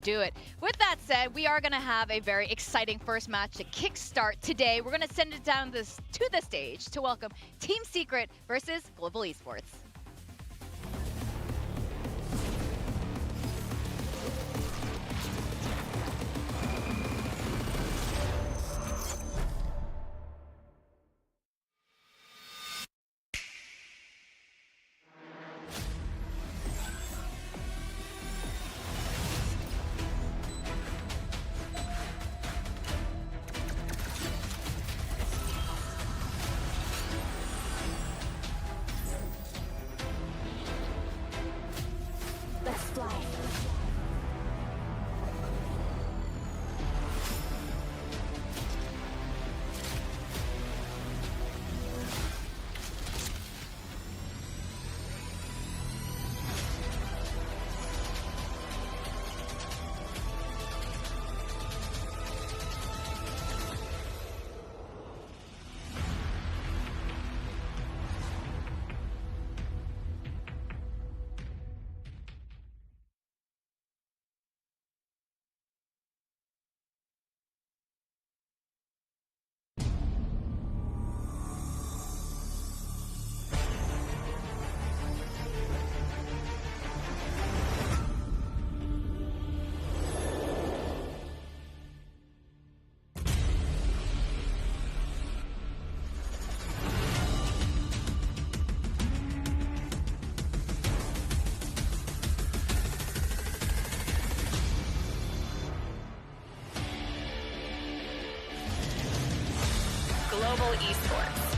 Do it. With that said, we are going to have a very exciting first match to kickstart today. We're going to send it down to the stage to welcome Team Secret versus Global Esports. Let's fly. Global Esports.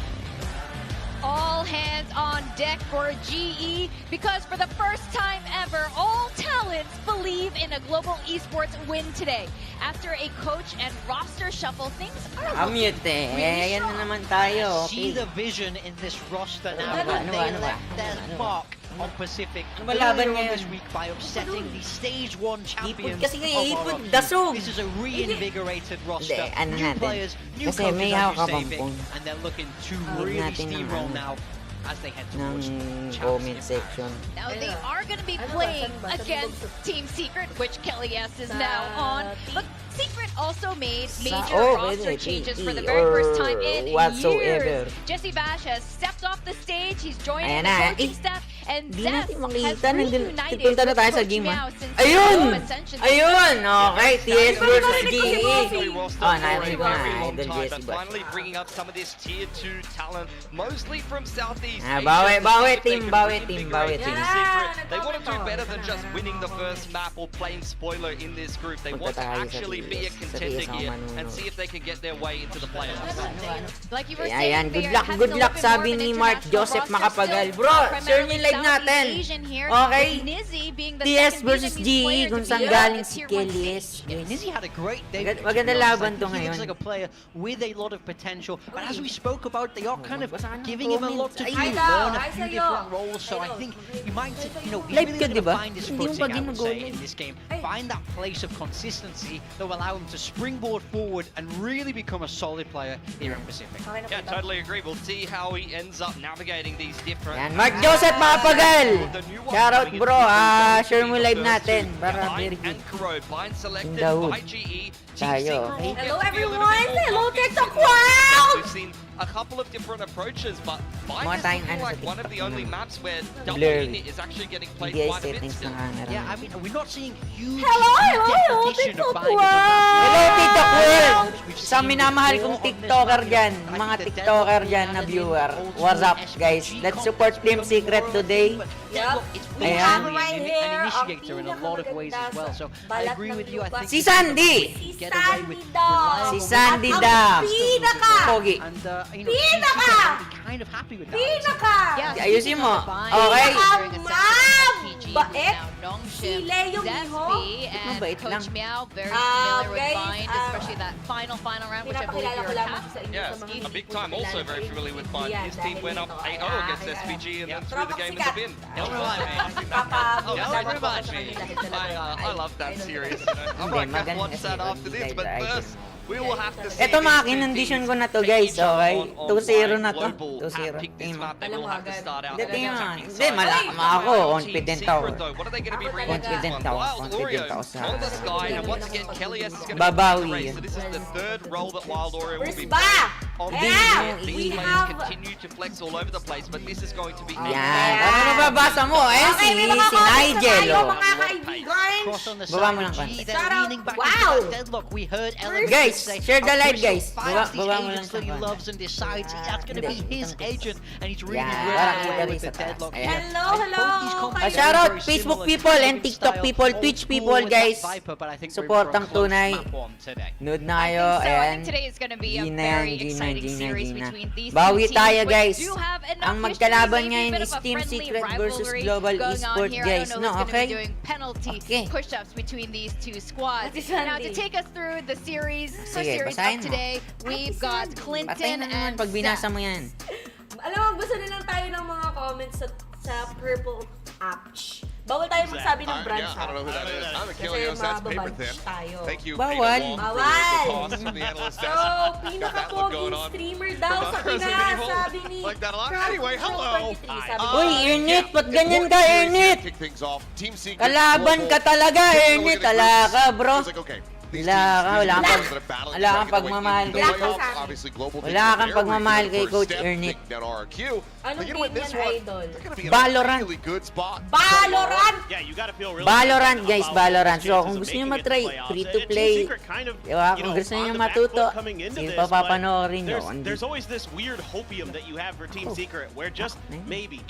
All hands on deck for GE because for the first time ever, all talents believe in a Global Esports win today. After a coach and roster shuffle, things are looking Mute eh. really Yan na strong. naman tayo. See Okay. the vision in this roster now. Ano ba? and Ano they ba? Ano ba? left their Ano ba? mark on Pacific Ano ba laban earlier on ngayon? this week by upsetting the Stage 1 champions kasi nga, of ipod, RRQ. dasog. This is a reinvigorated roster. Hindi, ano New natin. players, new Kasi coaches may are hawak ka bang saving, phone? and they're looking to Huwag really natin ng steamroll ano. now as they head Ng towards comment Champs section. Now they are going to be playing against Team Secret, which Kelly S is now on. But Secret also made major roster changes for the very first time in whatsoever. years. Jesse Bash has stepped off the stage. He's joining Ayan the na. coaching staff. And Di Zest natin has makita. reunited Punta na with tayo sa Coach game, Meow ah. since Ayun! the Ascension. Ayun! Okay, TS versus GE. roster Oh, for a narinig ko na. very long Idol time, Jesse but ba? finally bringing up some of this tier 2 talent, mostly from Southeast Ah, Asia, bawi, to see bawi, if they team, can bawi, reinvigorate team, bawi, Team team. Secret. They want to do better than just winning the first map or playing spoiler in this group. They want to Punta tayo sa actually be a TS. Sa contender TS ako here manunod. and see if they can get their way into the playoffs. Like you were Ayan, saying, good they luck, have good a luck, little bit more sabi of an ni Mark international Joseph roster Makapagal. still, Bro, primarily share niyo live Southeast natin. Asian here, Okay? with Nizzy being the TS second versus Vietnamese GE player to kung be saan on galing the si tier 1 Kelly stage. S. Yeah, Nizzy had a great day. Maganda laban to He ngayon. looks like a player with a lot of potential, but as we spoke about, they are kind of magbasa ka ng giving him a lot to do, comments. Ay, learn a ay, few sa'yo. different roles. So I think you might, he's Live really ka, going to diba? find his Hindi mo footing, pa I would ginagawa say, yun. in this game. Find that place of consistency that will allow him to springboard forward and really become a solid player here in Pacific. Yeah, totally agree. We'll see how he ends up navigating these different... Yan, Mark Joseph Makapagal. The new one Shoutout coming bro, into share mo the live first natin. two. Para Yeah, very Bind and good. Corrode. Bind selected Dahood. by GE. Team Tayo. Secret will get Hello, to be a little everyone. bit more Hello, confused TikTok in this because world. We've seen a couple of different approaches, but Bind Mga is tayong looking ano sa like one of the TikTok only naman. maps where double Blurry. unit is actually getting played DI quite a bit settings still. ng camera. Yeah, I mean, we're not seeing huge Hello, definition TikTok of Bind world. Hello, TikTok world! We've Sa seen minamahal before kong on this TikToker map. dyan, I think mga the TikToker deadlock dyan na being viewer. added in What's up, ultimate guys? SPG Let's support Team competition Secret overall, today. but Yup. Deadlock, it's We been have really right an here initiator in a ang lot of ways as well. So I balat agree ng with you. I lupa. think Si Sandy! Si get away with Sandy daw. Si reliable Sandy At ang daw. pinaka! Pogi. and Pinaka! be kind of happy with that. Pinaka! Yeah, Ayusin mo. Bind Okay. during a second Ma'am! SPG, Bait. now Nongshim, Si Leo Miho. Zesty, and Bait Coach lang. Meow, very Ah, familiar with guys, Bind, especially that final round, which I believe Pinapakilala ko you're lamang at. sa inyo Yeah, sa mga a hindi big po time, kilala also sa very familiar with Bind. Indian His team dahil went up ito 8-0 ay against aking, SPG and then Tropang threw the game in the sikat. bin. Don't remind me. Papa- Don't Papa- remind me. Papa- I love that series. You know? I Hindi, might go magaling watch kasi that pag after hindi this, tayo but sa first, item. We will have to see Ito these mga two kinondisyon teams ko na to take guys, each other okay? on 2-0 why na to. Global 2-0. handpicked this map. They will have to start out Hindi, on the tingnan. attacking Hindi, side. malakama ako. Confident Team ako. Secret, though, what are they going to be Ako bringing to this Confident one? ako. Wild Confident Oreo ako sa... on the sky, and once again, Kelly's is going to Babawi be the race. yan. So this is the third role that Wild Oreo will First be ba? on Ayan! this map. We These players have- continue to flex all over the place, but this is going to be Yan. Ano nababasa mo? Ayun Okay, may mga si comments na Nigel. tayo, Oh. mga kaibigan. Cross on the Baba side mo of lang G, konti. they're Shout out. leaning back Wow. into that deadlock. We heard Ellen Guys, say, share the "I'll live, push guys. you, finds the Baba mo lang agents sa that he konti. loves and decides that's going to be Hindi. his agent, and he's really Yan. ready Parang to kita go rin with sa the taas. deadlock. Ayan. Hello, I hope these hello. combos Shout out are very Facebook similar people to and the TikTok style, people, old Twitch school people, with that guys. Viper, but I think we're Supportang for a close tunay. map on today. Nood na I kayo. think so. I Ayan. think today is going to be a Gina, very Gina, exciting Gina, series Gina. between these Bawi two tayo, teams, guys. which do have enough Ang history, magkalaban maybe a ngayon bit is of a Team friendly Secret versus rivalry Global going on Esports, here. guys. I don't No, know who's okay? going to be doing penalty Okay. push-ups between these two squads. Happy Now, to Sunday. take us through the series, first Sige, series basahin of mo. today, we've got Sunday. Patay Clinton na naman and pag binasa Seth. mo yan. Alam mo, basta na lang tayo ng mga comments sa Purple app. Shh. Bawal tayo magsabi ng branch. Yeah, I don't know who that is. I'm a Kasi Kilios, that's paper mababanch thin. tayo. Thank you, Bawal. Ada Wong, for Bawal. the toss from the analyst So, desk. Got that look pinaka-poging going on. streamer daw sa Resident Pinas, Evil. sabi ni Like that a lot. Proud Anyway, Pro hello. 23, sabi Uy, ni- Ernit, ba't ganyan ka, Important series here Ernit? to kick things off. Team Secret, Kalaban Global, ka talaga, taking a look Ernit. at the Ala groups. ka, bro. It's like, okay, these Wala teams, ka, these wala are kang teams that are battling wala to kang try to get their way pagmamahal into kay the Coach. playoffs. Obviously, Global Wala taking kang a very pagmamahal good kay first Coach step, Ernit. taking down RRQ. Anong But you know what, team this yan, one, Idol? they're gonna be in Valorant. a really good spot. Valorant! Yeah, you gotta feel really Valorant, confident guys, about Valorant. Team So, Secret's kung gusto nyo making it to matry, playoffs. free to And Team play. Secret kind of, Diba? you Kung know, gusto on nyo the back matuto, foot coming into sige, this, papapanoorin nyo. but there's always this weird hopium that you have for Team Secret where just maybe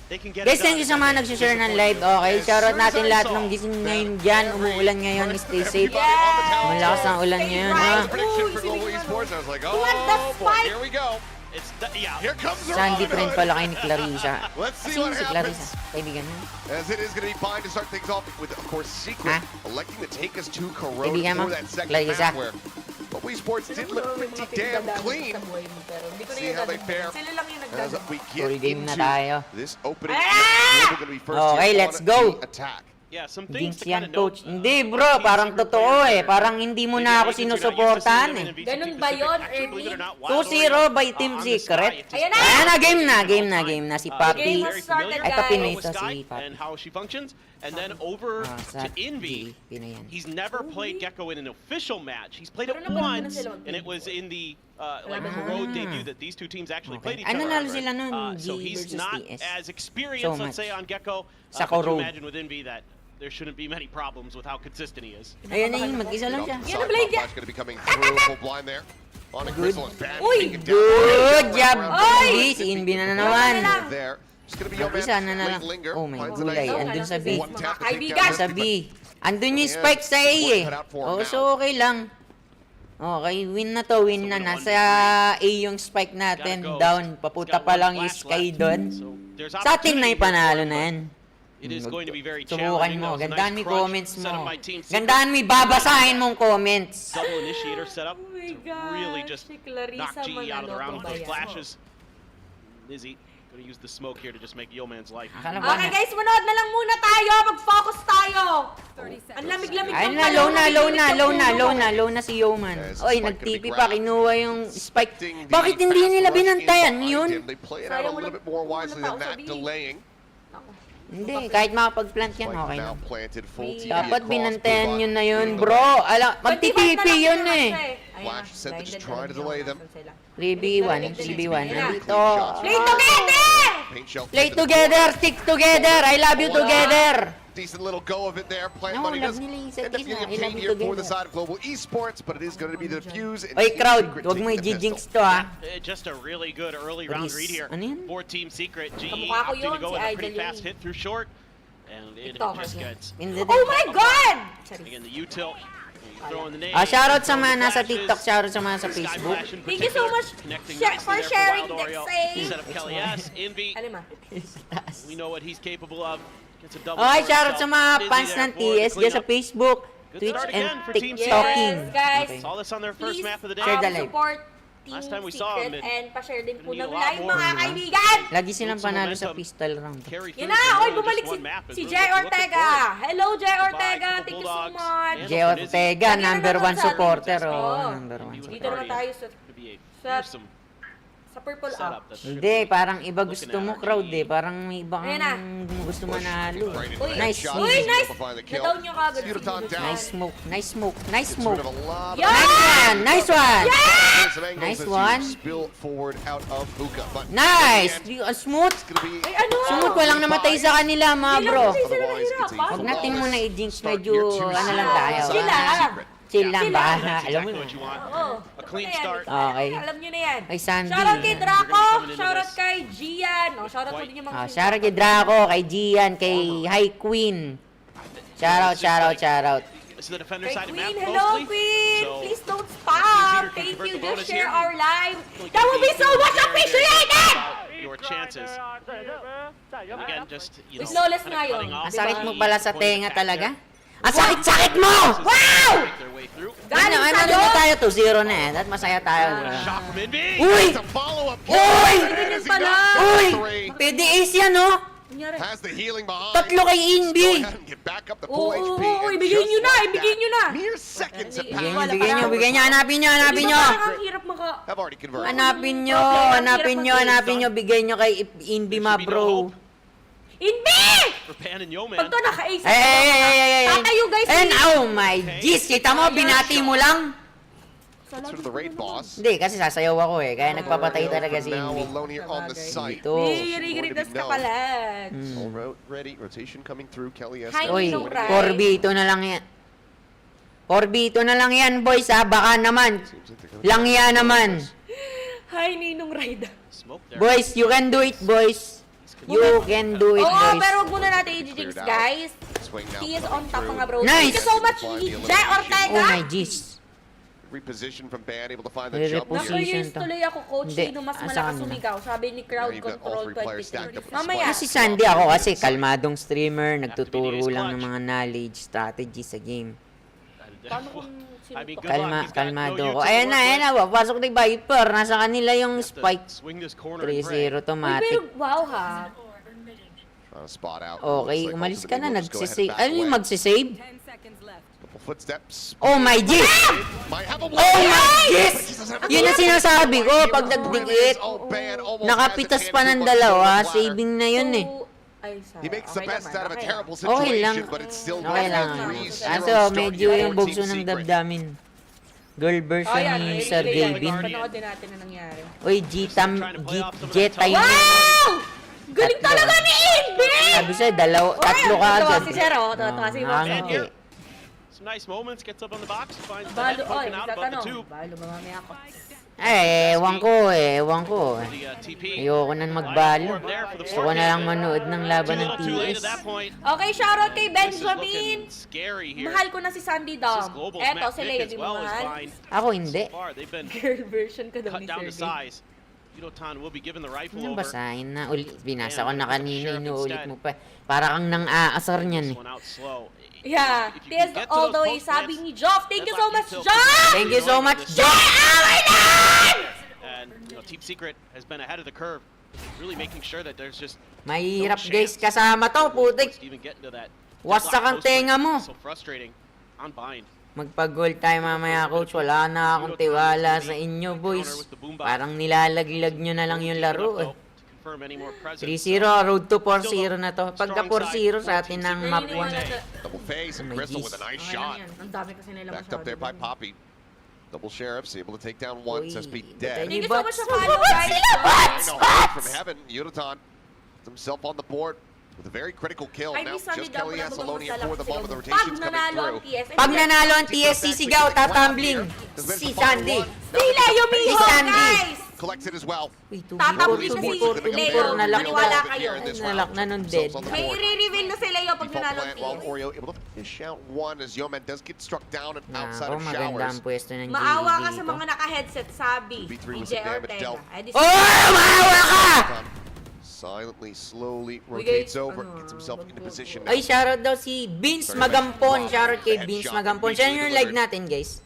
they can get Guys, it thank done. you sa mga nag-share ng live. Okay, shoutout natin lahat ng gising ngayon dyan. Umuulan ngayon. Stay safe. Malakas ang ulan ngayon, ha? Prediction for Global Esports. I was like, oh What the boy, spike? here we go. Yeah. Here comes the Sandy Robin friend Hood. pala kayo ni Clarissa. Let's see Sino what si happens. Clarissa? Kaibigan mo? As it is going to be fine to start things off with, of course, Secret electing to take us to Corona Kaibigan mo? for that second Clarissa. map where Global Esports did look pretty damn clean. See how they fare Sila lang yung as nagdadaan. we Full get game na into tayo. this opening. Ah! Global going to be first Okay, here let's on go. the attack. Yeah, some Jinx things to yan, kind of note. coach. Hindi, bro. Parang totoo eh. Parang hindi mo na ako sinusuportahan eh. Ganun ba yun, Ernie? 2-0 by Team Secret. Ayan na! Ayan na, game na si Papi. Game has started, Ito, guys. Pinoy ito si And Papi. how she functions, and then over Sa to Envy. Pinoy yan. He's never played Gecko in an official match. He's played it Pero napanood mo na once, sila on and it TV. was in the like Corona debut that these two teams actually played each Ay, other. nanalo sila nun, So G he's versus not TS. as experienced, So let's say, much. on Gecko. Sa But you Corona. imagine with Envy that there shouldn't be many problems with how consistent he is. Ayun na yun, mag-isa lang siya. Yan ang blade niya. Going to be coming through full blind there. On a Crystal and Bad. Uy! taken down. Good job, Oy! Invi. Si Invi na naman. There. It's going to be your Mag-isa man, na lang. late linger. Oh my Finds a gulay. nice Andun sa B. one tap to take Kaibigan. down Sa Misty, B. Andun yung spike sa A eh. Oh, so okay lang. Okay, win na to, win na. Nasa A yung spike natin. Down, paputa pa lang yung Sky doon. Sa atin na yung panalo na yan. It is going to be very Subukan challenging. mo. That was a Gandaan mo nice yung crunch comments set up mo. by Team Secret. Gandaan mo yung babasahin mong comments. Double initiator setup Oh my to really gosh, just si Clarissa knock GE out of the round with those manloloko ba yan? flashes. Lizzie gonna use the smoke here to just make Yeoman's life. Akala ko Okay na. guys, manood na lang muna tayo. Mag-focus tayo. Ang lamig-lamig Ayun ng na, low na si Yeoman. Yes, Oy, spike nag-TP gonna be pa, grabbed. kinuha yung spike. Expecting the Bakit hindi fast nila rush binantayan in behind yun? him. They play it out a little bit more wisely than that, delaying. Hindi, kahit makapag-plant yan, Spike okay now lang. planted full TV Dapat across binantayan Puma. yun na yun, bro. Mag-TTP yun eh. Flash said to just try to delay them. 3v1, 3v1. Nandito. Play together! Paint shell Play to the together, stick together. I love you together. Decent little go of it there. Plant No, money love does nila yung isa't end up isa. getting I love obtained you here for the together. side of Global Esports, but it is going to be the fuse. and Oy, Team crowd, Secret huwag mo taking the i-jinx pistol. to ah. Just a really good early round read here Ano yan? for Team Secret. GE Kamukha ko opting to yun, go si with a Idol pretty yun fast eh. hit through short. And it TikToker just niya. gets, Oh my God! again, the U-tilt. Throwing the nade. Shoutout sa mga nasa Flashes. TikTok, shoutout sa mga sa Sky Facebook. Flash in Thank you so particular, much connecting for nicely there sharing Wild Oreo. Dexay. Set up Kelly S. Envy. Alima. We know what he's capable of. Gets a double Okay, for shoutout sa himself. mga Busy fans there ng for the TS dyan sa cleanup. Facebook, Good Twitch, start and again for Team TikToking. Yes, guys. Saw this on their first Please map of the day. Share the live. support Team Last time we saw Secret him, and pa-share din po gonna ng need a lot live more. mga kaibigan! Lagi silang Build some panalo sa momentum. pistol round. Carry Yun through na! for Oy, more than bumalik just one map is si really Jay what we're looking Ortega! for. Hello, Jay Goodbye, Ortega! couple Thank you so Bulldogs. much! And Jay for Nizzy. Ortega, Lagi na number nanonood 1 sa- supporter. Oo. Oh, number 1 Dito supporter. naman tayo sa To be a Sa- fearsome Purple setup. Up. That's gonna Hindi, be parang iba looking gusto at mo our crowd GE. Parang may iba Ayan na. kang gusto manalo. Right into Uy, that nice shot. move. Uy, nice! Simplify the kill. Nataon nyo kagad si Yudotan Yudotan. down. Nice smoke, nice smoke, nice Gets rid smoke. of a lot of Yeah! Nice one! defensive angles Nice as one. you spill forward out of hookah. But Nice! in the end, Smooth! it's gonna be Ay, ano? Smooth, walang namatay sa kanila mga bro. Hindi lang kasi sila Otherwise, it's a nahirapan. Huwag natin muna i-jinx, start medyo year two ano lang season tayo. on Sila. Secret. Chill lang Sila. ba? That's Alam mo exactly na. what you want. Oo. A clean Ano yan? start. Okay. Alam nyo na yan. Kay Sandy. Shoutout kay Draco. We're gonna be coming into Shoutout this. kay Gian. Oh, shoutout mo din yung mga Shoutout kay Draco, kay Gian, kay High Queen. Shoutout. This is the defender Kay side of Queen, map hello mostly. Queen! So, Please don't Team spam! Secret can Thank convert you, the just bonus share here. our live! Like, That would be so much very, very appreciated! about your chances. And again, just, you With know, flawless kinda nga yun. cutting off Ang sakit mo the pala sa point of tenga attack talaga. there. Ang sakit mo! Wow! Make their way through. Galing Ano sa'yo! na tayo? 2-0 na eh. That masaya tayo. Shot from Invi. Uy! It's a follow-up kill. Uy! As he pala! knocks down Uy! three. Pwede ace yan, no? Nangyari. Has the healing behind. Tatlo kay Go Invi. ahead and get back up to Oo, full HP. oo, oo, and ibigay just nyo na, like ibigay that, nyo na. Mere seconds have Bigay passed. Bigyan nyo. Hanapin nyo. Parang hirap maka... Have already converted. Hanapin nyo. Bigay nyo kay Invi, ma bro. Inbi! For Pan and Yo, man. Pag to naka-ace, Hey! tatayo guys. And oh my jeez, kita mo, binati mo lang. Sort of the raid boss. Hindi, kasi sasayaw ako eh. Kaya nagpapatay talaga si Now Invi. alone here on the site. Dito. Rigiritas ka pala. Already, rotation coming through. Kelly S. Hi, Uy, Ninong Rai. 4v2 na lang yan. 4v2 na lang yan, boys ha. Baka naman. Lang yan naman. Hi, Ninong Raida. Smoke there. Boys, you can do it, boys. You can do it, Oo, boys. pero huwag muna natin i-jinx, guys. Swing now He is coming on top through. mga bro. Nice. Thank you so much, Jay Ortega. Oh my jeez. Reposition from Ban, able to find the Reposition. jump here. Naka-years to. tuloy ako, coach. Hindi. Sino mas Asa malakas kanila? sumigaw? Sabi ni Crowd Yeah, you've got all Control three players stacked 23. up for the Mamaya. spot. Kasi Sandy ako kasi kalmadong streamer, nagtuturo lang ng mga knowledge, strategy sa game. Paano kung sino I mean, to? good luck. He's got Kalmado no ko. use to Ayan work na, with. papasok ni Viper. Nasa kanila yung Have to spike. Swing this corner and 3-0 pray. Uy, automatic. pero wow ha. Trying to spot out. Okay, Looks like umalis ka na, ultimately we'll just go ahead nagsisave. and back Ano yung away. magsisave? Couple footsteps. Oh my jeez! Might have a Oh my jeez! Yun ang sinasabi ko, pag nagdikit, nakapitas pa ng dalawa, saving na yun eh. Ay, sorry. He makes the Okay best naman, out of a okay terrible Okay lang. situation, but it's still Okay lang. 3-0 Kaso start medyo here yung for bugso Team ng Secret. damdamin. Girl version Ayan, ni Sir Gavin. Panoodin natin na nangyari. Uy, G-Time. Wow! Galing talaga ni Invi! Sabi sa'yo, tatlo ka Ito agad. si Sir, oh. Ito si Boss. Nakangiti. Some nice moments, gets up on the box, finds the Balo, net oy, poking out above the tatanong. tube. Balo ba mamaya ako? Ewan ko. The TP. Ayoko nang magbalo. Gusto ko na lang manood ng laban ng Too late TS. at that point. Okay, shoutout kay This is Benjamin. looking scary here. Mahal ko na si Sandy This Dom. is Global's Eto, map si pick Leo, as di mo well is mahal. fine. Ako hindi. So far, they've been Girl version ka daw cut ni down Sir to Gay. size. Yudotan will be given the rifle Ano over. basahin na ulit? Binasa ko na kanina, Sheriff inuulit instead. mo pa. Para kang nang aasar This niyan eh. one out slow. Yeah, If you can this get to all the those way, post sabi plants, ni Joff. Thank you so deadlock much, until- Joff! Thank you so much, This- Joff! And you know, Team Secret has been ahead of the curve, really making sure that there's just Mahirap guys kasama to, putik. to even get into that. Wasak ang deadlock post tenga play. mo. So frustrating. On bind. Magpag-goal tayo mamaya, coach. Wala na akong tiwala sa inyo, boys. Parang nilalaglag nyo na lang yung laro eh. 3-0, road to 4-0 na to. Pagka 4-0 sa atin ng map 1. Double face and Oh my Crystal geez. with a nice Okay lang shot. yan. Ang dami kasi nila Backed up there by Poppy. Double Sheriffs able to take down one. Uy, Cespedes ba't dead. Thank you so Bots. much sa follow, guys. I know, from heaven, Yudotan puts himself on the board with a very critical kill. Ay, Now miss Sandy just Dom, Kelly wala S bang alone here magsalak for the sila. moment. The Pag rotation's coming nanalo ang through. TS, Pag nanalo ang TS, sisigaw, tatumbling. Si Sandy. Si Leo Miho, Si Sandy. guys! Collected as well. Uy, Tatumbling na si 2-4, Leo. Maniwala kayo. Nalak na nun dead. May i-reveal na si Leo pag Default nanalo ang plant while TS. Oreo able to fish out one as Yoman does get struck down and outside Nako, of maganda ang showers. pwesto ng GE Maawa ka sa dito. mga naka-headset, sabi B3 ni was Jay the damage Ortega. dealt. Eh, di- Oh, maawa ka! Silently, slowly Uy, rotates guys, over, ano, gets himself into position now. Ay, shoutout daw si Vince Magampon. Shoutout kay Vince Magampon. Siya yung live natin, guys.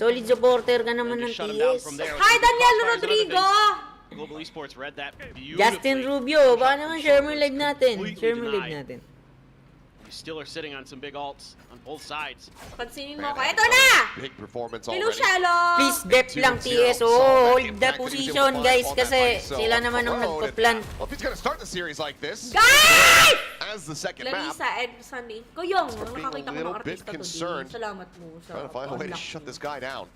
Solid supporter ka naman And ng just shut him down TS. from there. Hi, Daniel Crossfires, another Rodrigo! thing. Global Esports read that beautifully. Justin Rubio, baka naman share mo yung live natin. Share mo yung live natin. You still are sitting on some big alts on both sides. Pansinin mo ko. Ito na! Big performance Hello, already. Shallow! Please dep lang TS. Oh, hold the position guys kasi sila naman ang nagpa-plan. Well, if he's gonna start the series like this, Guys! as the second map, Larissa and Sunny. Kuyong, Start being a nakakita ko ng little bit artista today. concerned. Salamat mo sa trying to find a way to unlock shut mo. this guy down.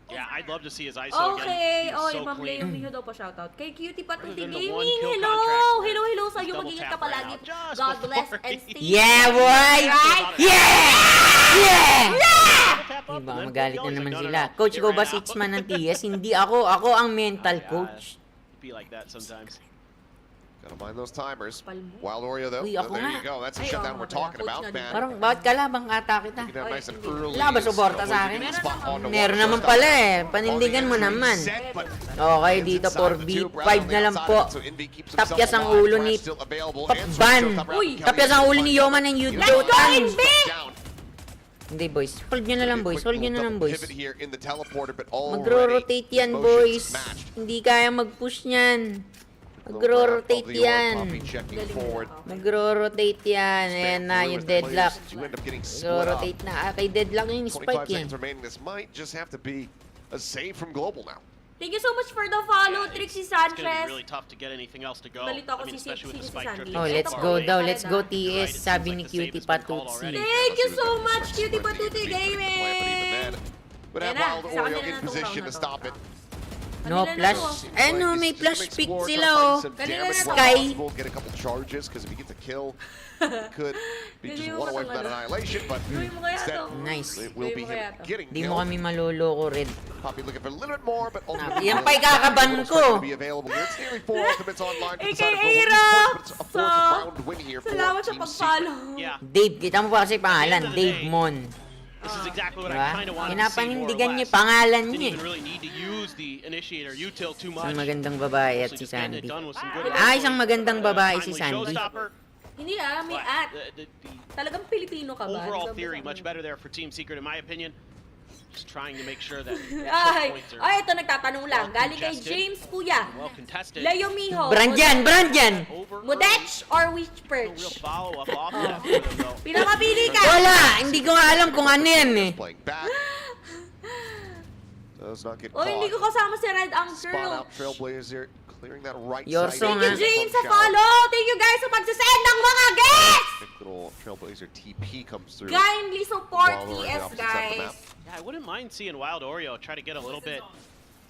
Yeah, I'd love to see his ISO Okay, again. oh, He was so Ma'am Leo clean. Miho daw pa shoutout. Kay Cutie Patuti Other than the Gaming, one kill hello! contract, Hello, hello sa'yo. double Mag-ingat tap ka palagi. right now, just God bless before and he- stay Yeah, boy! Right? Yeah! Yeah! Tap up, Diba, and then magalit na he's naman like, sila. no, Coach, it go ba ran 6 out. man ng TS? Hindi ako. Ako ang mental Yeah, coach. it'd be like that sometimes. Gotta mind those timers. Palmo. Wild Oreo though. Uy, Oh, ako there nga. you go. That's the Ay, shutdown oo, we're kaya talking coach about, na man. Parang, bakit kalabang ata kita? Making that nice and early. Wala ba suporta sa akin? Meron naman pala eh. Panindigan mo naman. Okay, dito 4v5 na lang po. Tapyas ang ulo ni Papban. Uy, Tapyas ang ulo ni Yoman ng Let's YouTube. go, Invi! Hindi boys, hold nyo na lang boys, hold nyo na lang boys. Magro-rotate Magro-rotate yan boys. Hindi kaya mag-push niyan. Magro-rotate yan. Magro-rotate yan. Ayan na yung deadlock. Magro-rotate na. Kay deadlock yung 25 spike yan. seconds remaining. This might just have to be a save from Global now. Thank you so much for the follow, Trixie It's gonna be Sanchez. really tough to get anything else to go. Balita ko I mean, si especially with the si spike Sandy. drifting Oh, so let's far go away. daw. Let's go Right, TS. it seems Sabi like ni the Cutie safest bet call Patutsi. already. Thank you so much, Cutie Patuti Gaming! But have Yan na, Wild sa Oreo kanila in na tong position round to na to. stop it. No Kanila na flash. to. Eh no, may Just flash make pick score, sila try to oh. find some Kanila damage na where Sky. possible, get a couple charges because if he gets a kill, he could be just Gawin mo one away from that katong ano. annihilation. But Gawin mo kaya instead, to. Nice. it will be Gawin mo him kaya to. getting Di mo killed. kami maloloko red. Poppy looking for a little bit more, but ultimately Yan pa'y kakaban ko. be available here. It's nearly 4 ultimates online for the AKA side of Global Rob. Esports, but it's a fourth So, round win here for Salamat sa Team Secret. pag-follow. Yeah, Dave, kita mo pa kasi pangalan. At the end of the Dave day, Mon. this is exactly what Diba? I kind of wanted to see more or Pinapanindigan niya less. pangalan Didn't niya. even really need to use the initiator util too much. Isang magandang babae at Mostly si just getting Sandy. it done with some good Ah, isang wrestling. magandang babae si Timely Sandy. showstopper, Hindi may but at. the Talagang Pilipino ka ba? overall Sabi theory sa much akin. better there for Team Secret in my opinion. Just trying to make sure that Ay, points are ay, ito nagtatanong lang. Galing kay congested. James Kuya. well contested. Leo Miho. Brandyan, Brandyan! Over Mudech or no real Witchperch? follow up off that for them though. Pinamapili ka! Wala! Hindi ko nga alam kung ano yan eh. Playing back. Does not get O, hindi ko caught. kasama si Red Spot Anchor. out Trailblazer, clearing that right Your side. song, Thank you, ah. James, sa follow! Thank you guys sa pagsasend ng mga guests! Little Trailblazer TP comes through. Kindly support While we're on the TS, opposite side of the guys. map. Yeah, I wouldn't mind seeing Wild Oreo try to get a little bit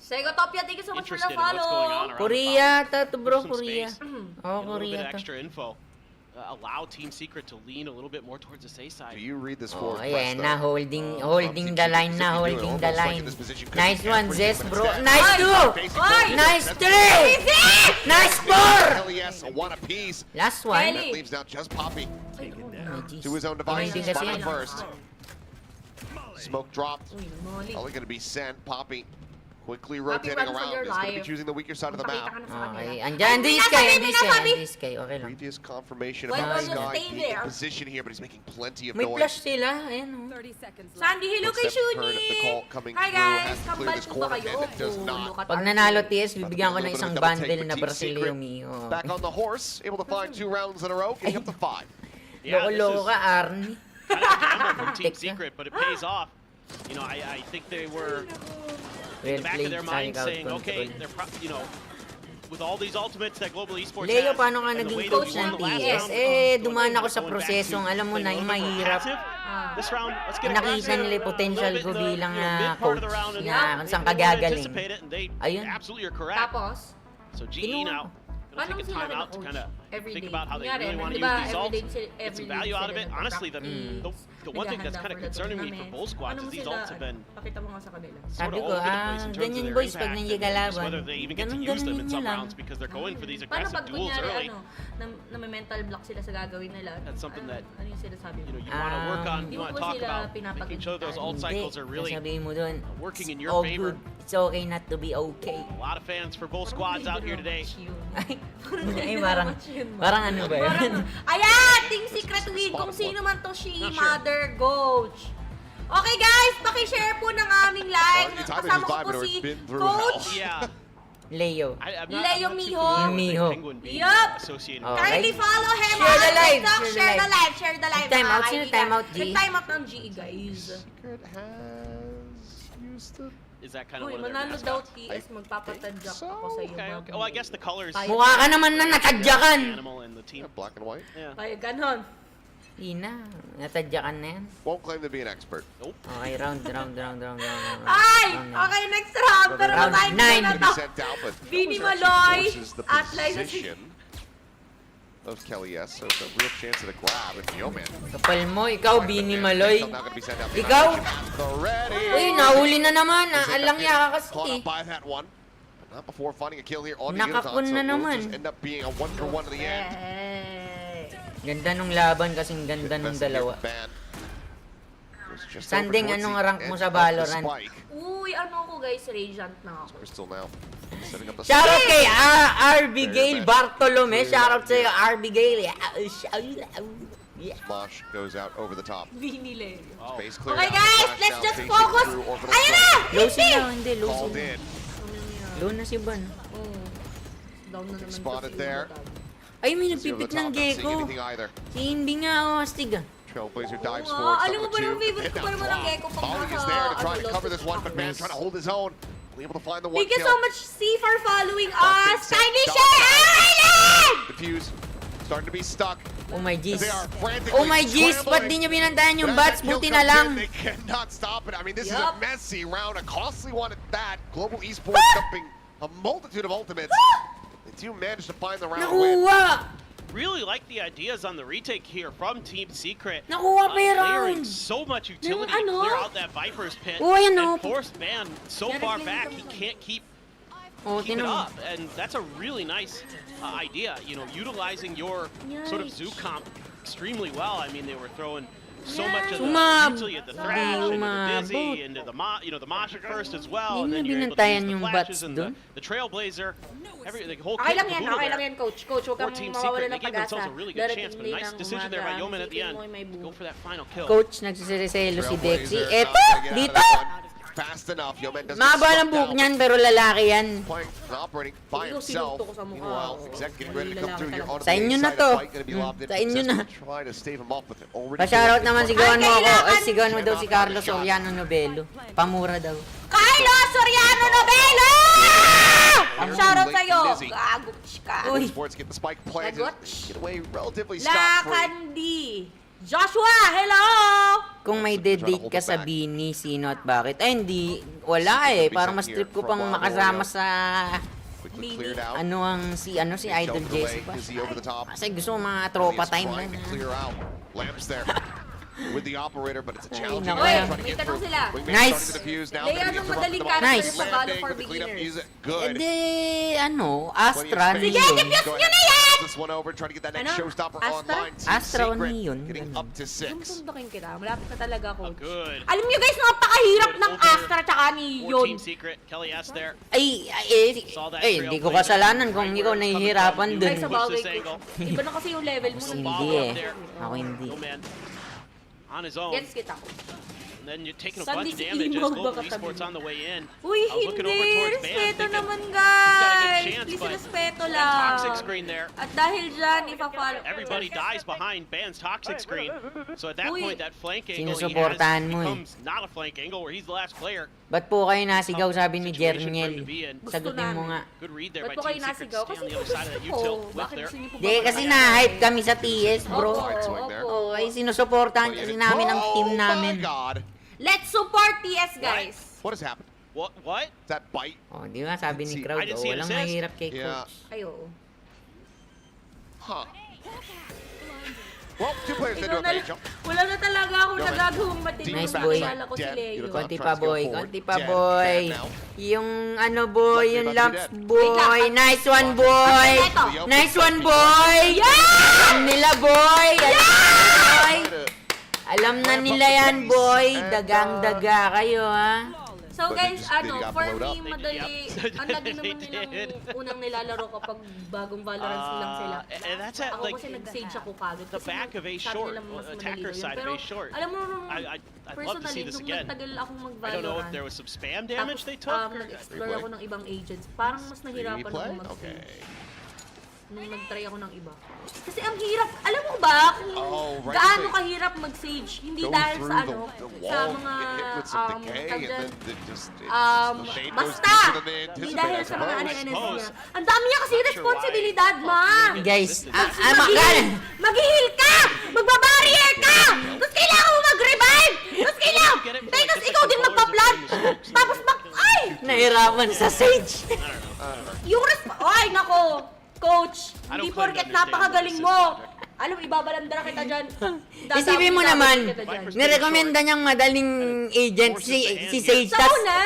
Segotopia, thank you so much for the interested in what's going on follow. around Korea ta to bro, Some Korea. space. Oh, Get a little bit Korea of to. extra info. Allow Team Secret to lean a little bit more towards the safe Do side. you read this Oh, forward ayan press, na, though? holding Team the line Secret na, doing holding almost the like in line. this position, could Nice be one, everything, Zest but bro. instead- Nice two! Basically, Oy! Nice that's- three! Nice four! Hell yes, one apiece. Last one. Kelly. That leaves now just Poppy Ay, oh. Ay, jeez. to his own Ano devices. din kasi Spotted yan? first. Smoke dropped. Uy, Molly. Only going to be sent. Poppy quickly Poppy, rotating run for around. your Is going to be life. choosing the weaker side of the Pakita map. ka na sa Okay, kanila. andyan, Ay, this guy, hindi nasabi! this guy, okay lang. Previous confirmation Why about don't this you guy stay being in there? position here, but he's making plenty of May noise. flash sila, ayan oh. Sandy, hello Looks kay to have heard Shuni! the call coming Hi through, guys! has to clear Kambal this po ba corner, kayo? and it does Oh, not. look at Pag Arnie. nanalo TS, bibigyan ko A ng little isang bit of a double bundle take na for Team Brazilian Secret. Mio. Back on the horse, able to find 2 rounds in a row, getting up to 5. Yeah, this Loko-loko is ka, Arnie. kind of a gamble from Team Tek na. Secret, but it pays off. You know, I think they were Well in the back of played, their mind Sonic out saying, okay, control. they're you know, with all these ultimates that Global Esports Leo, has, paano ka and the naging way that coach we won ng the last TS? round, Eh, going dumaan ako back sa to prosesong, alam mo na, playing a yung little bit more mahirap. passive. Ah. This round, let's get Nakita aggressive, nila yung a potential little ko bit in the, bilang you know, na mid part of the coach round, and na they kung saan didn't kagagaling. anticipate it, and they Ayun. absolutely are correct. Tapos, So GE Kinuha now ko. gonna paano take a sila time out to coach? kind of Every think day. about how they Kunyari, really want to di ba, use these every ults, day sila- get every some day value out sila of it. Honestly, the one thing that's naghahanda kind of for the concerning me for tournament. both squads Ano is mo these sila- ults have been Pakita mo nga sa kanila. sort Sabi of ko, all over the place in terms of ganyan their boys pag impact and just nanggigalaban. whether they even get to use them in some rounds because they're going for these Paano aggressive pag duels kunyari, early. na may mental block sila sa gagawin nila? That's something that, Ano yung sinasabi mo? You know, you want to work on, Hindi you mo want po to talk sila about making sure those ult cycles are really sabihin mo dun, working in it's your all favor. good. It's okay not to be okay. A lot of fans for both squads out here today. Ay, parang ano ba yun? Ayan! Team Secret win! Kung sino man to si Not sure. Mother Coach. Okay guys, paki-share po ng aming live. Well, you time Kasama is ko vibing po or si it's been through Coach. Yeah. Leo. I'm Leo not too Miho. familiar with the Miho. Penguin being Yup. associated Oh, with Kindly right. follow him Share on the live, TikTok. share the Share the live. live. Share the live. Time mga out. Sino kaibigan. time out, G? Nag-time out ng GE, guys. Secret has used the... Is that kind of Uy, one of their manalo daw mascots? TS. Magpapatadyak ako sa iyo. Okay, okay. Well, I guess the colors. Ay. Mukha ka naman na natadyakan. Animal and the team. Yeah, black and white. Yeah. Kaya ganon. Ina, natadyakan na yan. Won't claim to be an expert. Nope. Okay, round. Ay! Okay, next round. Pero Round matayin ko nine. na Gonna to. be sent out, but Vini actually Maloy forces the at Liza position of Kelly S. So it's a real chance at a grab. And Yeoman. Kapal mo, ikaw, Bini Maloy. Now gonna be sent out. Ikaw? Ready. Uy, nahuli na naman. Alang niya ka Caught kasi. up by that one. But not before finding a kill here on the Nakakun Uniton. na So naman. it'll just end up being a 1-for-1 to the end. Hey. Ganda nung laban kasing ganda nung dalawa. Sanding, anong rank mo sa Valorant? Uy, ano ko guys, Radiant na ako. Crystal now. Setting up the Shoutout kay Abigail Bartolome. Shoutout sa'yo, Abigail. Smosh goes out over the top. Vini Leo. Space cleared Okay out. guys, Flash let's down, just chasing focus. through orbital Ayun na! strike. Low si na, hindi. Low Called si in. Low na si Ban. Oh. Down na naman Spotted kasi there. yung Ay, may See over nagpipit the ng top, not seeing gecko. anything either. Si Inbi nga, oh, astig ah. Trailblazer dives Oo forward. nga, alam mo stuck ba with yung two. favorite ko pa naman ang gecko pag Volley nasa, is there to try to ano, cover this one, but man Nice. trying to hold his own. Able to find the one Thank you kill. so much, C, for following Bumping us. set, Kindly dodge share back. Island! Defuse. Starting to be stuck. Oh my As jeez. they are frantically Oh my jeez, ba't scrambling. di niya binantayan yung But bats? as that kill Buti na comes lang. in, They cannot stop it. I mean, this is a Yup. messy round, a costly one at that. Global Esports dumping a multitude of ultimates. They do manage to find the round win. Nakuha! Really like the ideas on the retake here from Team Secret. Nakuha pa yung Layering round! so much utility Yung to ano? clear out that Viper's pit. Oh, ayan, oh. And forced Ban so Meron far lang back, yung he can't keep Oh, it tinan mo. up. And that's a really nice idea, you know, utilizing your sort of zoo comp extremely well. I mean, they were throwing so much of the Sumab- utility at the thrash, into the Sumabot. dizzy, into the the mosh at first as well, and Hindi then niya you're able to binantayan use the yung flashes bats and dun. the trailblazer, the whole Okay kit lang and yan, caboodle okay lang there. yan, coach. Coach, huwag For kang Team mawawala Secret, ng they gave pag-asa. themselves a really good chance, but a nice ng decision there by umaga. Yeoman at the Isipin end. mo may boom. Go for that final kill. Coach, nagsisiselo si Dexy. Trailblazer Eto! not gonna get out of Dito! that one fast enough. Yeoman doesn't Mahaba slow ng buhok down. niyan, pero lalaki yan. Playing and operating by Ikaw, himself. sinuntok ko sa mukha. Meanwhile, Exec getting ready to come through here on Sa inyo na to. Sa inyo na. Try to stave him off, but they're already Pa-shoutout naman sigawan mo ako. Ay, kailangan- sigawan mo daw si Carlos Soriano Novelo. Pamura daw. Carlos Soriano Novelo! Shoutout sa'yo! Lizzie. Gago ka. Uy. Sports get the spike planted. Lagot. Get away relatively scot-free. Lakandi. Joshua, hello! Kung may dedate ka sa Bini, sino at bakit? Ay, hindi. Wala eh. Parang mas trip ko pang makasama sa Quickly cleared out. si Idol Jesse pa. Dizzy over the top. Kasi gusto ko mga tropa He's time trying to na. clear out. Lamps there with the operator, but it's a challenging naku, one eh. trying to May get tanong through. sila. Wingman Nice. starting to defuse now. Layer Gonna ng get madaling the character Nice. sa Valor landing for with the cleanup beginners. is Eh good. di, Astra Sige, Neon. defuse Go nyo ahead, na yan! this one over, trying to get that next Ano? showstopper Astra? online. Team Astra o Secret Neon? getting up to 6. Sundukin kita. Malapit na talaga, Oh, coach. good. Alam nyo guys, napakahirap Good ng over Astra tsaka ni For Yon. Team Secret, Kelly S there. Hindi ko kasalanan kung ikaw nahihirapan dun. Guys, sa bagay ko. Iba na kasi yung level mo. Hindi Follow eh. up there. Ako hindi. Yeoman on his own. Gets kita ko. And then you're taking a Sandy bunch of si damage as Imog Global baka Esports tabi. on the way in. Uy, Looking over hindi. towards Ban, Respeto thinking, naman, "We've got a guys. good chance," Please, but respeto that lang. toxic screen there. At dahil dyan, ipa-follow. Everybody dies behind Ban's toxic screen. So at that Uy. point, that flank angle he has Sinusuportahan mo eh. becomes not a flank angle where he's the last player. Ba't po kayo nasigaw, sabi ni Situation for him Jerniel? to be in. Sagutin mo nga. Good read there Ba't by po kayo Team Secret to nasigaw? stay Kasi on the other side of that gusto util ko. with Bakit there. gusto niyo po Hindi, ba- kasi na-hype kami sa TS, bro. Right swing there. Oo, ay sinusuportahan kasi namin ang team namin. Oh my God. Let's support TS, guys. What has happened? What? That bite? Oh, di ba sabi ni crowd, I didn't see an walang assist. mahirap kay Yeah. coach. Ay, oo. Huh. Well, two players did do Ikaw a na, bait jump. wala na talaga akong Go ahead. nagagawang matindi. Nice Nung boy. nakilala ko si Leo. Konti Tries pa to go boy, forward. konti pa Dead. boy. Dead now. Yung ano boy, Like yung they're about to lamps be dead. boy. Nice one boy. Ito. Nice one boy. Alam nila boy. Alam nila boy. Alam na nila yan boy. Dagang-daga kayo ha. So but guys, they got for blowed up. me, madali. Ang lagi naman nilang unang nilalaro kapag bagong Valorant lang sila. And that's at Ako like kasi nag-sage ako kagad. the Kasi back of A sabi short, nila mas madali attacker daw yun. side of Pero A short. alam mo, I'd love to personally, see this nung again. nagtagal akong I don't know if mag-Valorant, there was some spam damage they took. nag-explore ako ng ibang agents. Parang mas nahirapan Replay? ako mag-sage. Okay. Nung nag-try ako ng iba. Kasi ang hirap, alam mo ba kung right gaano away. kahirap mag-sage? Hindi Go dahil through sa ano, the sa wall, mga, get hit with some decay, and then the shade goes basta! deeper than they Hindi anticipate, dahil I sa mga suppose. NNS niya. Ang dami niya kasi responsibilidad, ma! Guys, Mag-heal ka! Magbabarrier ka! Tapos kailangan mo mag-revive! Tapos kailangan! Tapos ikaw din magpa-plant! Tapos ay! nahirapan sa Sage. Yung ay, nako! Coach, hindi porket napakagaling mo! Alam, ibabalandra kita dyan. Isipin mo naman, kita dyan. nirekomenda niyang madaling agent si Sage. Sa Tas una,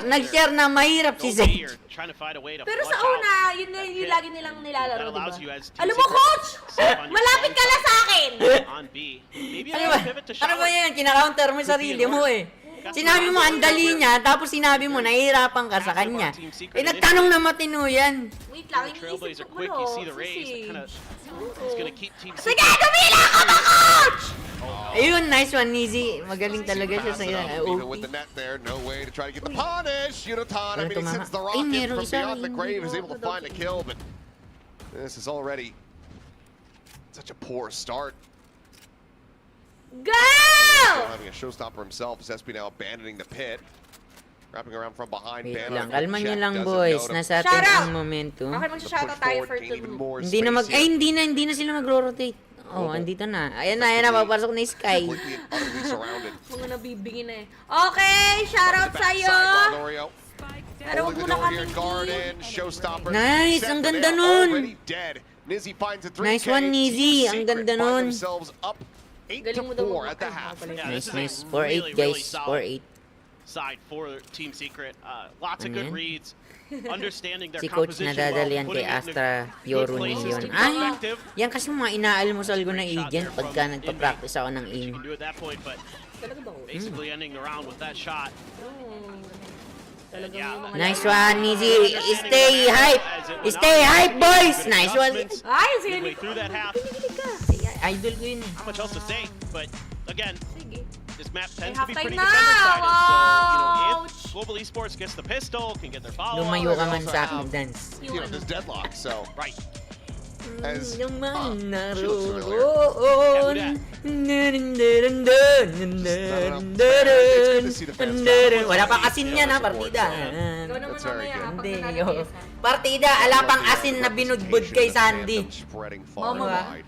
nag-share na mahirap si Sage. Pero sa una, yun na yung lagi nilang nilalaro, diba? Alam mo, Coach! Malapit ka na sa akin! Ano ba yan? Kinakaunter mo yung sarili mo eh. Sinabi mo, ang dali niya, tapos sinabi mo, nahihirapan ka sa kanya. Eh, nagtanong na matino yan. Wait lang, iniisip ko mo, Sige, dumila ka ba, Coach? Ayun, nice one, Easy. Magaling talaga siya sa Even with OP. the net there, no way to try to get the punish. Yunotan, I mean, he sends the Ay, rocket merong from isa beyond the rin. grave, is able to find a kill, but this is already such a poor start. Go! Still having a showstopper himself, as SB now abandoning the pit. Wrapping around from behind. Wait Banner lang, kalma nyo check, lang doesn't boys. note him. Nasa atin Shout out! ang momentum. Okay, The magsha-shoutout push tayo forward for gained even two. more Hindi na space here. hindi na sila mag-rotate. Oh, andito na. Ayan na, papasok na yung Sky. Completely and utterly surrounded. Mga nabibingin na eh. Okay, shoutout sa'yo! Backside, Lorio. Pero huwag Holding mo the na door here, kaming Garden, Showstopper. Nice, set, ang but ganda they are nun. already dead. Nizzy finds a 3K. Nice one, Nizzy. Ang Team ganda Secret find nun. themselves up 8 Galing mo to daw 4 at the half. Nice. 4-8 guys, 4-8. Side for Team Secret. Lots of good Ayan. reads. Understanding their Si Coach composition nadadalian well, kay putting it in Astra a good Yoro place yun. is Ay, effective. yan kasi mga inaalmusal ko na agent pagka nagpa-practice ako ng You aim. can do at that point, but Talaga ba? basically ending the round with that shot. Talaga Yeah. yung mga Nice one, Easy. Stay hype. Stay hype, boys. Nice one. Ay, sige. Midway through that half, Idol ko yun. not much else to say, but again, Sige. this map tends Ay, to be halftime pretty na! defender-sided, so, Ouch! if Global Esports gets the pistol, can get their follow-up. Lumayo ka they man also sa have- akin, dance. You know, there's deadlock, so Right. as Luman she looks familiar. naroon. Wala pang asin yan ha, partida. Ikaw naman That's very mamaya, good. kapag Hindi, nanalo yo. yes, ha? Partida, ala pang asin na binudbud kay Sandy. Spreading far and Mama. wide.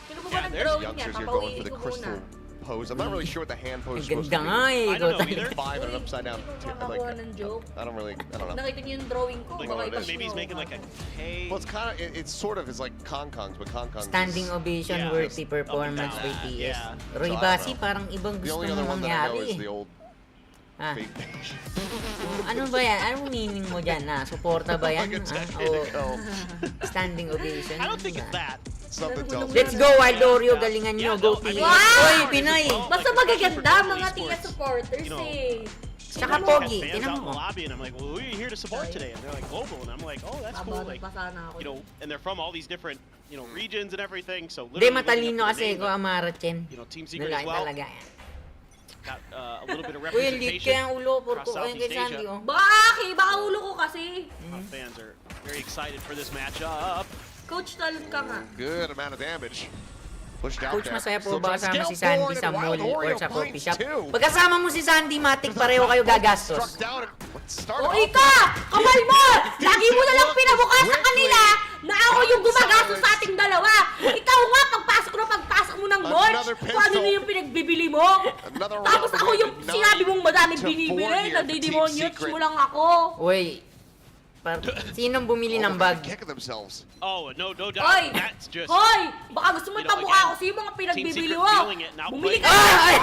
Sino mo ba Yeah, ng there's drawing yan? Youngsters here going for Papawiin the ko muna. crystal pose. I'm not really sure what the hand pose is Ang supposed ganda to nga be. eh. I don't know Ikaw either. 5 and an upside down. Nakakakuha ng joke. I don't know. Nakita niyo yung drawing ko. Like Baka what it iba is. Maybe he's making like a K. Well, it's kind of, it's sort of is like Kong Kongs, but Kong Kongs Standing is, ovation Yeah. worthy performance Up by and down. TS. Yeah. Roy So, I don't Basi, know. parang ibang the gusto only other mong one that I know mangyari is the eh. old Ah, fake page. ano ba yan? Anong meaning mo dyan? Suporta ba yan? Like a Ah, decade o ago. standing ovation? I don't think it's that. Something tells Let's me. go, Wild Oreo. Galingan nyo. Go TS. Wow! Oy, Pinoy! Basta magaganda mga TS supporters You know, eh. Tsaka I had pogi. fans Tinan out in mo. the lobby, and I'm like, well, who are you here to support today? And they're like, Global, and I'm like, oh, that's cool. Nabanat Like, pa sana ako. you know, and they're from all these different, you know, regions and everything. So Hindi, literally matalino looking up kasi their ko name, Amara Chen. you know, Team Secret Nalain as well. talaga yan. Got a little bit of Uy, lit representation kaya ang ulo. Puro across ko kayo Southeast kay Sandy. Asia. Oh. Baka ulo ko kasi. Fans are very excited for this matchup. Coach, talent ka nga. Good amount of damage. Pushed out Coach, there. masaya po Still ba trying to kasama si scale Sandy forward, sa and mall Wild or Oreo sa coffee bites shop? too. Pag kasama mo si Sandy, matik pareho kayo gagastos. Struck down and started O off ika! Kapal mo! Lagi mo na lang pinabukas sa kanila na ako yung gumagastos sa ating dalawa. Ikaw nga, pagpasok mo ng mall, Another kung ano na yung pinagbibili mo. Another Tapos round ako yung with sinabi mong madaming 9 to 4 binibili, here for Team nagdidemonyos Secret. mo lang ako. Uy, sinong bumili ng bag? Kicking themselves. Oh, no doubt. Hoy! That's just. Hoy! Baka gusto mo You know, tamukha again, ako sa yung mga pinagbibili Team mo. Secret feeling it, now Bumili ka playing- na. Ay!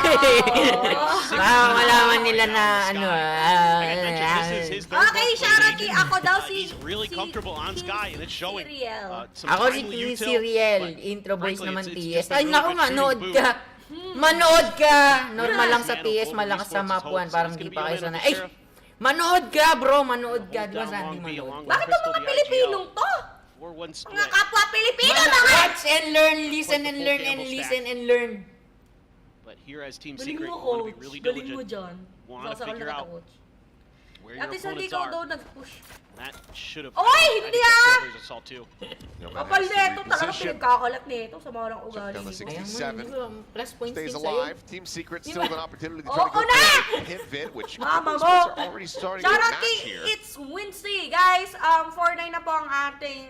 Oh. Baka malaman nila na ano. Like I mentioned, this is his third Okay, most shoutout played kay agent. ako daw si... He's really comfortable on Sky, and it's showing. Siriel. Some Ako si timely util, Siriel, but intro voice frankly, naman it's TS. just a Ay really naku, good shooting manood boot. ka. Manood ka! Normal lang sa TS, malakas sa map 1, parang di pa kayo sana. Ay! Manood ka, bro! Manood ka. Di ba Sandy manood? Bakit ang mga Pilipinong to? 4-1 split. Mga kapwa Pilipino, mga! Watch and learn, listen and learn, and listen and learn. But here as Team Galing Secret, mo, you want to be coach. really Galing mo diligent. dyan. Want to Sasakal figure na out kita, coach. where your Ate Sandy, opponents ikaw daw are. nag-push. That should have. Oy, hindi ah! There's assault too. Kapal neto, talaga pinagkakalat neto sa mga ugali. Down the nito. Ayan mo, 67. di ba? Plus points Stays din sa'yo. alive. Team Secret still with an opportunity to Oo try to go na! for a hit vid, which Mama Global mo! Esports are already starting to Shout out match kay here. It's Wednesday, guys. 4-9 na po ang ating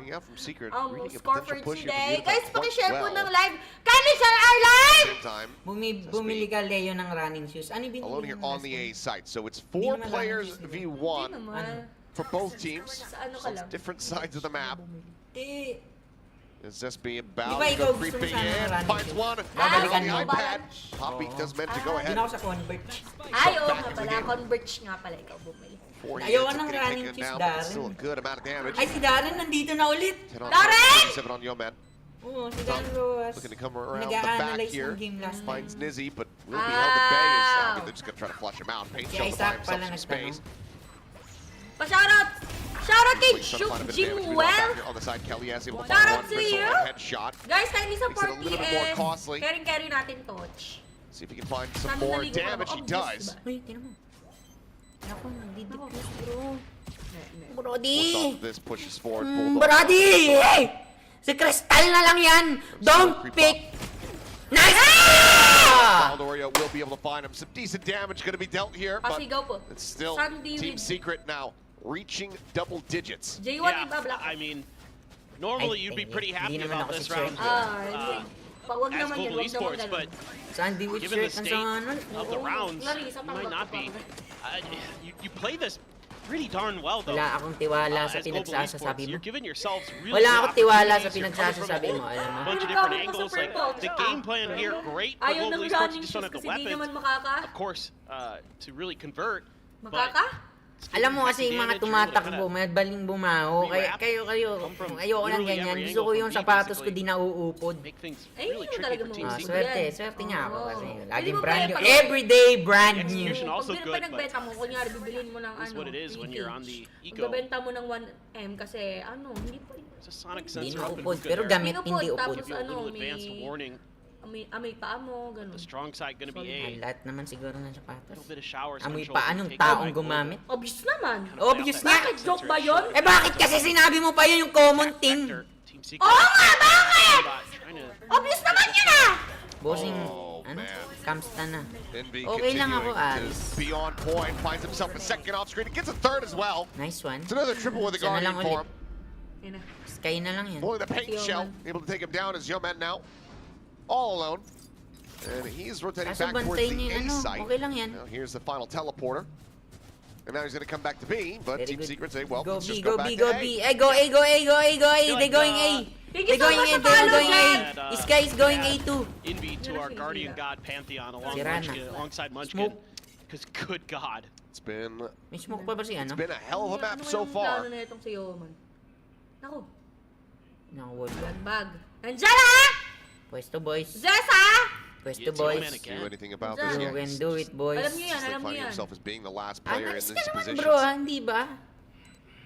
Picking out from Secret, reading a score for potential push here today. from Guys, Unicorn pakishare po well. ng live. Kindly share our live! Same time, Bumili ka, Leo, ng running shoes. Ano yung binili alone here mo on last the time? A site. So it's Hindi 4 naman players lang Hindi v1 naman. for both teams. Sa ano So ka it's lang? different sides of the map. Di. It's just being about Di ba to ikaw go gusto mo creeping sana ng in. running Finds shoes? one. Babalikan On the mo. iPad. Poppy does meant to go Hindi ahead. na ako sa Converge. Ay, oo back nga into the pala. game. Converge nga pala ikaw bumili. 4 Ayaw hits, ng getting running taken shoes, down, but Darren. still a good amount of damage. Ay, si Darren nandito na ulit. 10 on Darren! 7 on Yoman. Oo, si Darren Roas. Looking to come around the back Nag-a-analyze here. ng game last time. Finds Nizzy, but will be held at bay. As, I mean, Ow. they're just going to try to flush him out. Paint Si Shell to Isaac find himself pala some nagtanong. space. Pa-shoutout! Shoutout kay Quick, trying to find a bit of Jim damage. Meanwhile, Well! back here on the side, Kelly has able to Shout find out one to missile you. and headshot. Guys, kindly Makes support it a little bit more and costly. carry natin, Toch. See if he can find some Sabi more naligo ka damage. naman. He Obvious, does. diba? Uy, tinan mo. Ako, nagdidipus, bro. Forced Brody! off this, pushes forward. Bulldog. Brody! Hey! Si Crystal na lang yan! Don't pick! Nice! Ah! Valdoria will be able to find him. Some decent damage going to be dealt here, but Pasigaw po. it's still Sandy Team with- Secret now reaching double digits. J1 Yeah, ibablock. I mean, normally you'd be pretty happy Hindi naman about ako this si round. Chef. Wag As naman yan, Global wag naman Esports, ganun. but Sandy with given the shirt ang state sanganan. of the rounds, Larissa, you might not be. tanggap You play this pretty darn well, though. Wala akong tiwala sa As Global pinagsasasabi Esports, mo. you're giving yourselves really Wala good akong tiwala sa opportunities. You're coming from pinagsasabi mo, alam mo. a bunch of Hindi different ka angles. super Like coach, the ah. game plan here, great for Ayaw Global ng Esports. You running just shoes don't have the kasi di naman weapons, makaka. of course, to really convert. But Makaka? still Alam mo taking kasi yung mga damage, you're able to tumatakbo, kinda madaling bumaho. re-wrap, Kayo, come from ayoko ng literally ganyan. every Gusto ko angle yung from B, sapatos ko basically. di nauupod. make things Ay, really yun tricky talaga for mo. Team Ah, Secret. swerte nga ako Oo. kasi Pwede laging mo brand ba new. pag- Everyday brand new. Execution also Pag good, but pinagbenta mo, kunyari bibilin mo ng is what it is when you're on the ego. Pagbebenta mo ng 1M kasi hindi pa rin. It's a sonic Hindi sensor up in naupod, hookah pero there. gamit hindi upod. Tapos Give you a little ano, advance may, warning. amoy paa mo, ganun. The strong side gonna be Ang A. lahat naman siguro ng A sapatos. little bit of showers. Amoy control pa to anong take away taong Global. gumamit? Obvious naman. Obvious nga. Bakit joke ba yun? Eh bakit kasi sinabi mo pa yun yung common thing? Vector, Team Secret. Oo nga, bakit? Trying to Obvious naman yun ah! Bossing, Oh, ano? man. Kamsta na. NB Okay lang ako, continuing Aris. to be on point. Finds himself a second off screen. He gets a third as well. Nice one. It's another triple with the Isa na Guardian lang for ulit. him. Yan na. Sky na lang yan. Pulling the paint Yoman. shell. Able to take him down as Yoman now. All alone. And he's rotating Kaso back towards bantay the niya A ano, site. okay lang yan. Now here's the final teleporter. And now he's going to come back to B, but Very Team good. Secret say, well, Go let's B, just go go back B, to go A. B. Ay, go A, go A, go A, go A. They're going A. Thank They're you so going much A, sa they're follow, going Jen. A. This guy is going A too. envy to our Guardian God Pantheon along Sira na. Munchkin, alongside Munchkin. Smoke. Because good God. It's been May smoke pa ba si ano? a hell of a map Ano so yung far. plano na itong si Yoman? Naku, Nakawall. bag. Nandyan ha! Pwesto boys. Zes ha! Pwesto It's boys. Yoman again. Do anything about You this You yet. can do it boys. Alam niyo yan, He's alam niyo finding yan. himself as being the last player in Analyze these ka naman positions. bro, hindi ba?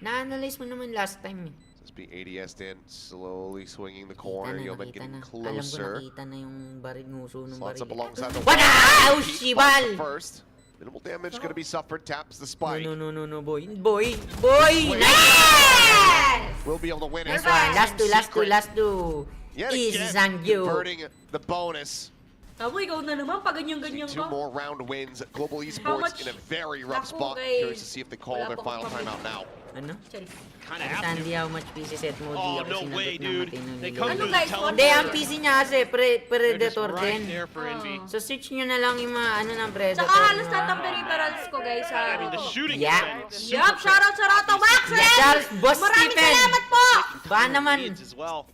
Na-analyze mo naman last time eh. Just be ADS'd in, slowly swinging the Nakita corner. na, Yoman nakita getting na. Alam ko closer. nakita na yung baril, nguso ng Slots up baril. alongside the Wow! wall. He Shibal! finds the first. Minimal damage going to be suffered. Taps the spike. No, boy. Boy! Nice! Yes! Will be able to win it. Nice one. Last two. Yet Easy again, Zangyo. converting the bonus. Tamo, ikaw na naman, pag ganyan-ganyan Two ka. more round wins. Global How Esports much? in a very rough Naku, spot. kay- Curious to see if they call Wala their pa final akong timeout now. Ano? Charis. Kind of Sabi have Sandy, to. how much PC set mo? Oh, Di ako no sinagot way, ng dude. matino They nila. come Ano to guys, the Hindi, ang teleporter. PC niya kasi They're just Predator right din. there for Envy. So search nyo na lang yung mga ano ng Predator. Tsaka halos lahat ng peripherals ko, guys. I mean, the shooting Yeah. has been super Yup, shoutout to Max! Yeah, Charles, Boss Maraming Stephen. salamat po! Baka naman. leads as well.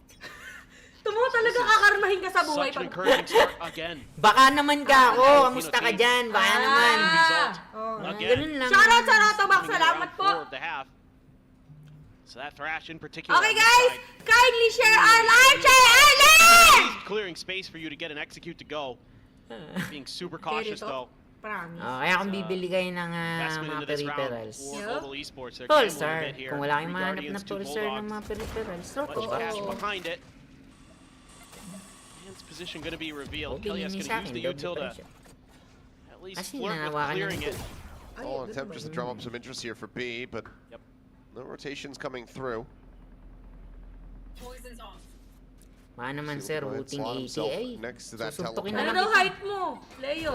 Tumo talaga kakarmahin ka sa buhay. Such an encouraging start again. Baka naman ka ako. Kamusta ka dyan? Baka naman. Result Oh. again. Ganun lang. Shoutout to Max, salamat po! Round 4 of the half. So that Thrash in particular. Okay on this guys, side, kindly share our live chat early! he's clearing space for you to get an execute to go. Being super cautious though. Promise. Kaya kung bibili kayo ng Investment mga into this round peripherals. for Yup. Global Esports. They're Full gambling a star. bit here. Kung wala kayong Three mahanap na Guardians, two full star ng Bulldogs. mga peripherals, Much Roko ba? cash behind it. Man's position going to be revealed. Okay, Kelly's yun going sa to use akin, the double util to pressure. at least Kasi flirt with nanawakan clearing na it. All an attempt just to drum up some interest here for B, but Yep. no rotations coming through. Baka naman sir, Silverman booting slot 80 himself ay. next to that Susuntukin teleport. na Ano lang daw kita. height mo, Leo?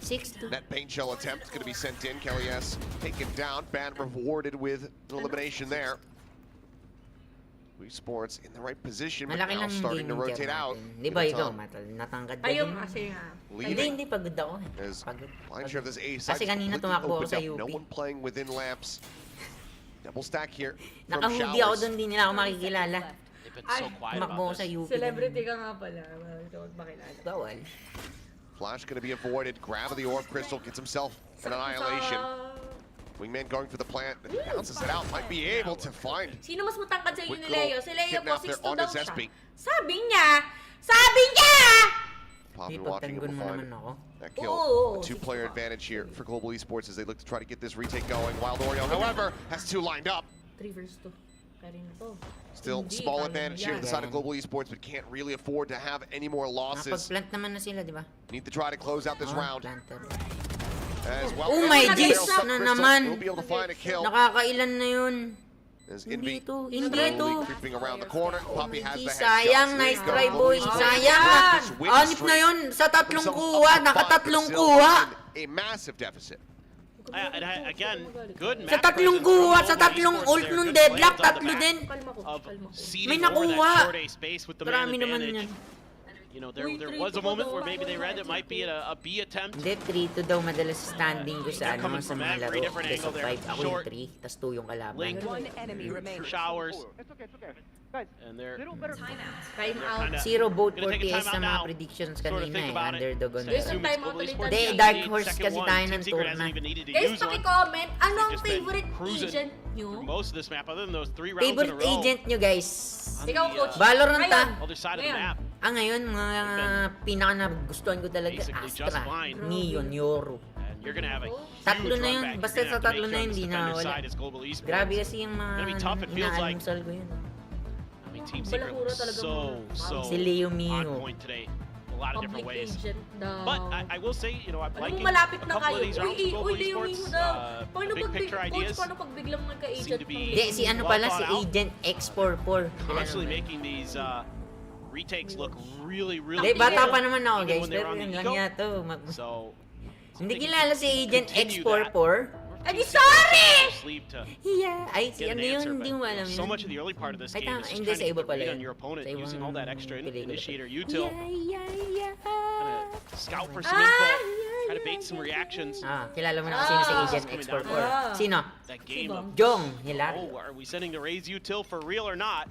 6'2". Net paint shell attempt going to be sent in. Kelly S taken down. Ban rewarded with an elimination there. Wii Sports in the right position, but Malaki now lang yung starting to gaming rotate chair out. natin. Di ba ikaw, natangkad ka Ayun din? kasi nga. Leaving. Hindi pagod ako eh. As Pagod. line share of this A Kasi side kanina completely tumakbo ako opened sa up. No UP. one playing within lamps. Double stack here from Nakahudi ako Showers. doon, di nila ako makikilala. They've been Ay, so quiet Tumakbo about ako sa this. UP. Celebrity ka nga pala. Huwag makilala. Bawal. Flash going to be avoided. Grab of the orb crystal gets himself an annihilation. Wingman going for the plant. Bounces it out. Might be able to find. Sino mas matangkad sa inyo ni Quick Leo? little Si Leo po, kidnap there 6'2 on daw his siya. SB. Sabi niya! Sabi niya! Poppy Di watching him pagtanggol mo find naman ako. that kill. Oo. A two-player advantage here for Global Esports as they look to try to get this retake going. Wild Oreo, however, has two lined up. 3 vs 2. Kaya na to. Still Hindi, small kaya advantage mo here yan. inside of Global Esports, but can't really afford to have any more losses. Nakapag-plant naman na sila, di ba? Need to try to close out this Oh, round. planter. As well. Oh my Barrel jeez, Crystal na naman. will be able to find a kill. Nakakailan na yun. As Hindi Envy to, hindi slowly to. creeping around the corner. Poppy has the Sayang, headshot. nice There try you go. boy. Global Sayang. Esports win Anip na streak. yun sa tatlong Themselves kuha. up to five, Nakatatlong but still kuha. in a massive deficit. Again, good Sa map tatlong presence from kuha, Global sa tatlong Esports ult there. nung Good deadlock, plans on the tatlo map din. Kalma ko, of kalma ko. seeding May over nakuha. that short A space with the man Marami naman advantage. yan. You know, there was a moment where maybe they read it might be a B attempt. Hindi, 3-2 daw madalas standing ko sa They're coming sa from mga every laro. different Best angle of there. 5, ako Short. yung 3, tas 2 yung kalaban. Link One enemy remaining. Showers. It's okay, Guys, And they're Time they're out. kinda Zero vote gonna for take a TS timeout sa mga now. predictions Sort of kanina think eh. about it. Underdog on There's that. some time out ulit. Hindi, Dark Horse kasi tayo ng Secret tour hasn't na. even needed to Guys, use one. paki-comment, anong Just been favorite cruising agent nyo? through most of this map, other than those 3 rounds in a Favorite row. agent nyo guys? On Ikaw, the, coach. Valorant Ngayon. ah. other side of the Ngayon. map. Ngayon, mga pinaka nagustuhan ko talaga, Basically just Astra, fine. Neon, Yoru. And you're gonna have a Tatlo huge na run yun. back. Basta You're gonna sa have to tatlo make na sure yun, on di this na defender wala. side is Global Esports. Grabe kasi yung mga Gonna be tough, it feels like. inaalmusal ko yun. I mean, Team Secret Balahura talaga so Si Leo on Mio. point today. A lot of different Public ways. agent daw. But I will say, you know, I'm Alam liking mo, malapit a na couple kayo. of these rounds of Global Leo Esports. Mio daw. Paano Big picture coach, ideas. paano pag biglang nagka-agent seem to be- Hindi, si ano pala, si Well thought out. Agent X44. Constantly making these retakes look really, really Hindi, good. bata pa naman ako Even guys, when they were pero on the yun lang eco. yato. So, Hindi kilala si Agent continue X44. Ay, sorry! sleeve to Yeah. Ay, si get an ano yun, answer, hindi but mo alam so yun. much of the early part of this Ay, game is just hindi, trying sa to iba get the pala read yun. on your opponent Sa ibang using all that extra pelikula. initiator util. Yeah. Scout for some info, try to bait some reactions. Ah, kilala mo na kasi sino si Agent Coming X44. down. Sino? That game of, Jong oh, Hilario. are we sending the Raze util for real or not?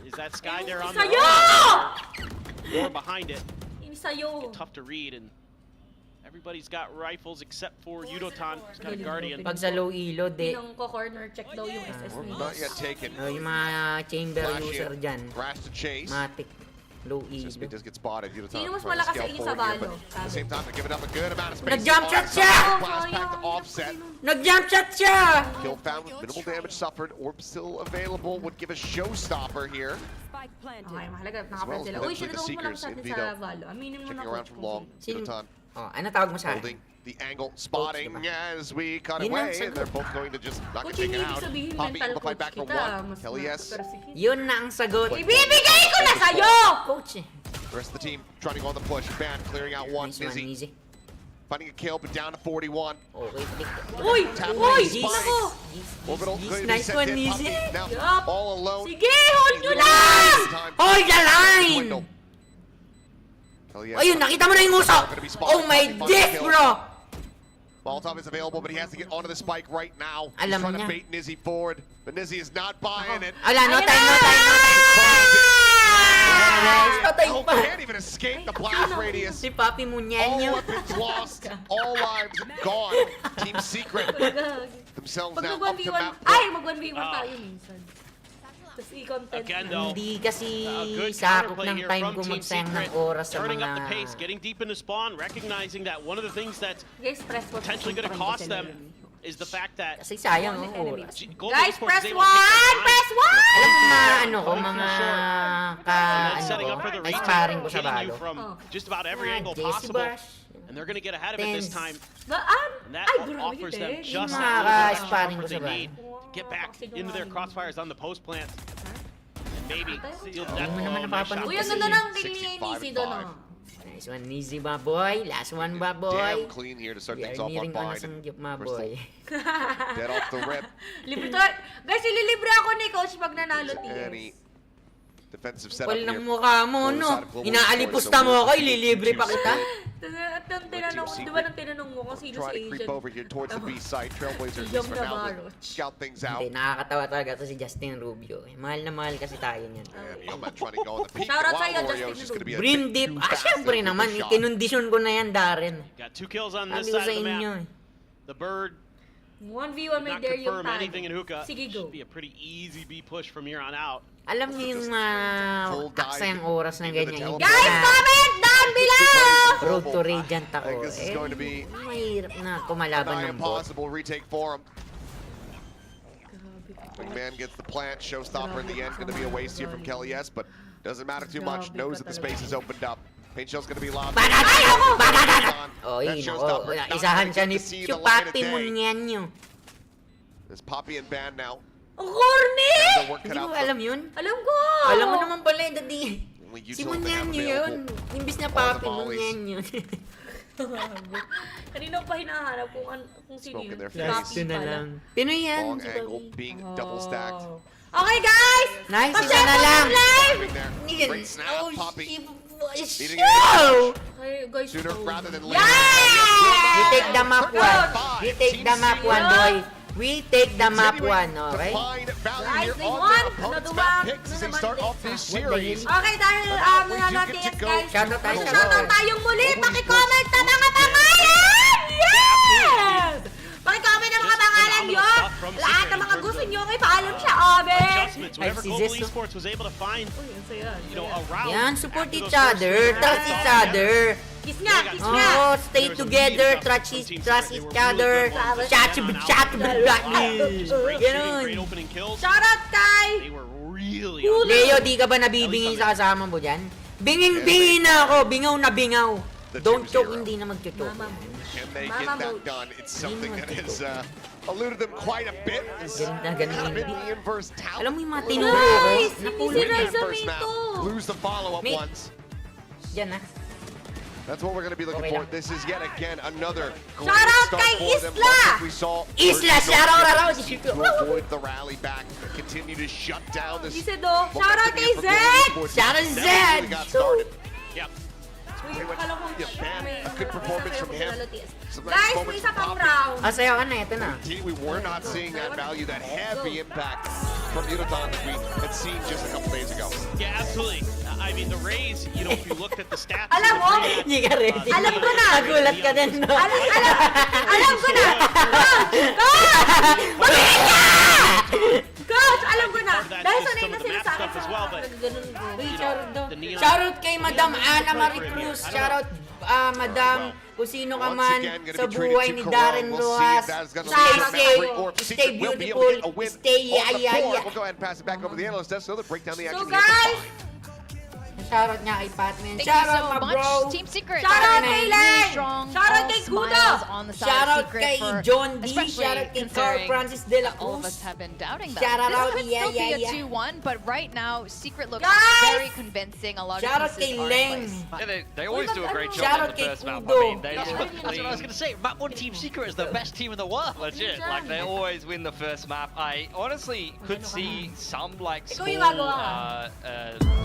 Is that Sky there on the Sa'yo! or behind it? Ini sa'yo. Tough to read, and everybody's got rifles except for Yudotan, who's got a guardian. Pag sa low elo, Pinang ko-corner check daw yung SS Orb ni. not yet taken. yung mga chamber Flash user in. dyan. Rash to chase. Matic. Low elo. SB does get spotted. Sino mas malakas sa inyo sa balo? At the same time, they're giving up a good amount of space. Nag-jump shot siya! Blast back to offset. Nag-jump shot siya! Kill found with minimal damage suffered. Orb still available. Would give a showstopper here. Spike planted. Okay, mahalaga. As well Nakapal as sila. Uy, eventually sino the daw malakas Seekers sa in atin Vito. sa Valo? Aminin mo Checking na around from long. Sino? Yudotan Oh, ano tawag mo sa akin? holding the angle, spotting as we cut Yun lang away. sagot. They're both going to just not Coach, get taken hindi out. sabihin Poppy mental able to fight coach back for kita. one. Mas Kelly yes. persikit. Yun na ang sagot. Ibibigay ko na sa'yo! Coach eh. The rest of the team trying to go on the push. Ban clearing out one. Nice one, Nizzy easy. finding a kill, but down to 41. Okay, click. Uy! Tap Uy! away, Nako! spike. Orbital Jeez, going to be nice sent one, in. Nizzy. Poppy now Yup. all alone. Sige, hold nyo na! Hold the line! Dwindle. Kelly yes. Ayun, nakita mo na yung uso! Oh my days, bro! Molotov is available, but he has to get onto the spike right now. He's Alam trying to niya. bait Nizzy forward, but Nizzy is not buying it. Ala, no Ayun time, no na! time, no time. Guys, patay Hope pa. can't even escape the blast radius. Si Papi All Munyanyo. weapons lost, all lives gone. Team Secret themselves Pag now up to mag-1v1, map ay, one. mag-1v1 tayo minsan. Tapos i-content. Again, though, Hindi kasi good sakop counterplay ng here time from ko Team magsayang ng Secret, oras sa turning mga... up the pace, getting deep into spawn, recognizing that one of the things that's Guys, press what potentially going to cost them is the fact that Kasi sayang ang oras. Golden Guys, Esports press is able to take their 1! time. Press 1! Alam mo mga ano ko, Going mga too short. ka... And then ano setting ko, up for the ay retake, sparring ko sa hitting you balo. from just about every angle Jesse possible. Bash. And they're going to get ahead of it this Tens. time. Baan? And that Ay, grabe offers them din. just Yung that mga little extra sparring comfort ko sa they need balo. to get back into their crossfires on the post plant. And maybe steal that Hindi mo naman nice shot. napapanood Uy, ang kasi. ganda ng 65 easy and doon, 5. oh. Nice one, easy ba boy? Last one ba boy? Damn clean here to start We things are off on nearing on Biden. sa gyp ma Crystal boy. dead off the rip. Libre to. Guys, ililibre ako ni Coach pag nanalo Any TS. defensive setup Wal ng here. mukha mo, no? Inaalipusta mo ako, ililibre pa kita. At nung tinanong, di ba nung tinanong mo kung sino Trying si to creep Asian? over here towards the B side. Trailblazers Yung just for now Navarro. to scout things out. Hindi, nakakatawa talaga to si Justin Rubio. Mahal na mahal kasi tayo niyan. And Yeoman trying to go on the peak. Shoutout sa'yo, Wild Oreo is Justin just going to be a Brim bit dip. too Ah, fast syempre there with naman. the shot. Kinondisyon ko na yan, Darren. Got 2 kills on this Sabi ko side sa of the inyo map. eh. The Bird 1v1 may not dare yung confirm anything in hookah. Sige, go. Should be a pretty easy B push from here on out. Alam niyo yung Full dive aksayang oras na into the ganyan. Yung Guys, comment down below! road to Radiant I ako. think this is going to be Mahirap na a kumalaban nigh ng bot. impossible retake for him. McMahon gets the plant. Showstopper in the end. Going to be a waste here from Kelly S, but doesn't matter too much. Knows that the space is opened up. Paint Shell's going to be lost. Bagagat! Oy, That nako. Showstopper not Isahan gonna siya get ni to see the light of Chupati day. Munyanyo. There's Poppy and Ban now. Ang corny! The work cut Hindi out mo for alam yun? Alam ko! Alam mo naman pala, dadi. only Si utility they have Munyanyo yun. available. Imbis na All the Papi, volleys. Munyanyo. Kanina ko pa hinahanap kung sino Smoke in yun. their Si face. Papi Ito na pala. lang. Pinoy yan. Long angle being double stacked. Okay, guys! Nice, isa Pa-share na po lang. ng live! Right there. Yan. Great snap, Oh, Poppy. shit. Needing a Hey, guys, sooner go. rather than later. We take the map one. We take the map one, boy. We take the map one, okay? Find value Guys, here they on won. their opponent's Another map one. picks as they Ano start naman off this this? What the series. hell? Okay, dahil But now we nanalo do get TS, to go guys. Shoutout tayo, Shoutout tayong muli. Always Paki-comment na mga pangalan! Yes! Paki-comment na mga pangalan nyo! Lahat ng mga gusto nyo, may paalam siya, Obe! Adjustments. Whenever si Global Zesto. Esports was able to find, Uy, ang saya. a route. Yan, support after each those first other. three Trust rounds each all other. Kiss nga, kiss nga! Oh, stay together. Trust each other. Chat, Ganun. Great opening kills. Shoutout kay... They were really Leo, di ka ba nabibingi sa kasama mo dyan? Binging-bingi na ako. Bingaw na bingaw. Don't choke, hindi na mag-choke. Mama. Can they Mama get that mode. done? It's something that has eluded them quite a bit. It's Ganun na, ganun kind of been hindi. the inverse talent. Alam mo yung mga A little tinuro ko? Guys, Napulot hindi win sila that isa first map, mito. lose the follow-up Mate. once. Diyan na. That's what we're going to be looking Okay for. lang. This is yet again another great Shout out start kay for them. Isla! Much as we saw Isla, versus shout out, Nongshim, shout out. to avoid the rally back, continue to shut down this. Isa do. Shoutout kay momentum here for Zed! Global Esports. Shout out Never Zed! really got started. Yep. Uy, Pretty much, akala ko yeah, man, may- a good performance may from isa him. kayo TS. Some nice Guys, may moments isa from pang Poppy. round. Sayo ka na, ito na. Indeed, we were not seeing that value, that heavy impact from Uniton that we had seen just a couple days ago. Yeah, absolutely. I mean, the Rays, if you looked at the stats. Alam mo? Hindi ka ready. Alam ko na. Nagulat ka din, no? Alam ko na! Coach, alam ko na! Dahil sanay na sila sa akin sa ganun ko. Shoutout kay Madam Ana Marie Cruz. Shoutout Madam kung sino ka Once man again, gonna sa be treated buhay to ni Corral. Darren We'll see if Rojas. that is gonna Stay lead to safe, victory or if stay Secret will be able to get a beautiful, win stay on the board. yaya. We'll go ahead and pass it back over to the analyst desk so they'll break down the So action here for guys, five. Shoutout nga kay Patman. Thank you Shoutout so my much, bro. Team Secret. Shoutout kay Really Lang. strong, Shoutout all kay Kudo. smiles on the side of Shoutout Secret kay for- John D. especially Shoutout kay Carl considering Francis de la all of Cruz. us have been doubting them. Shout out, This could yeah, still be yeah, a yeah. 2-1, but right now, Secret looks Guys! very convincing. A lot Shoutout of pieces kay are in Leng. place. Yeah, they always do a great job Shout on out the kay first map. I Kudo. mean, they That's look what I was clean. going to say. Map 1 Team Secret is the best team in the world. Legit, like they always win the first map. I honestly could see some like Ikaw small yung gagawa.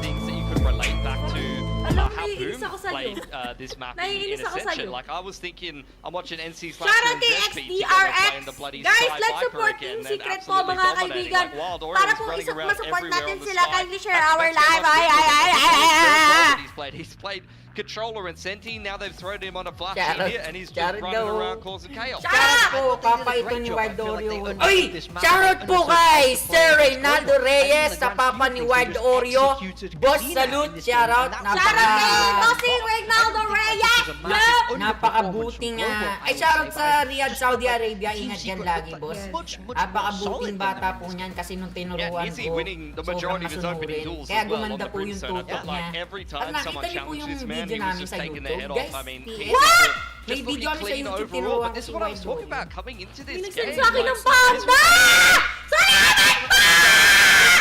things that you could relate back to Alam mo, how naiinis Boom ako sa'yo. played this map in Naiinis ako Ascension. sa'yo. Like I was thinking, I'm watching NC Slash Shoutout and kay ZP together playing the XDRX! bloody Guys, Sky let's Viper support again Team and Secret po absolutely mga dominating. kaibigan. Like Wild Oreo Para is po running around ma-support everywhere natin on the sila. side. Kindly share That's our best game live. I've Ay, seen ay, ay, from ay, ay, ay, ay, ay. He's played Controller and Senti. Now they've thrown him on a flash Charot. here, and he's just Charot running daw. around causing chaos. Shoutout po, papa ito ni Wild Oreo. Uy! Shoutout po kay Sir Reynaldo Reyes sa papa ni Wild Oreo. Boss, salute, shoutout. Shoutout kay Bossing Reynaldo Reyes! Napakabuting ay shoutout sa Riyadh, Saudi Arabia. Ingat yan lagi, boss. Napakabuting bata po niyan kasi nung tinuruan easy ko, winning the sobrang majority of his opening masunurin. duels Kaya as well on gumanda the po yung Brimstone. I tutok felt like niya. every At time someone nakita niyo po challenged yung this man, video he was namin just sa taking their head YouTube, off. guys. I mean, What? he's May just video looking kami sa clean YouTube, overall. tinuruan But ko this is si what I Wild was talking Oreo. about coming into this Minagsan game. sa akin ng Like, panda! Salamat po!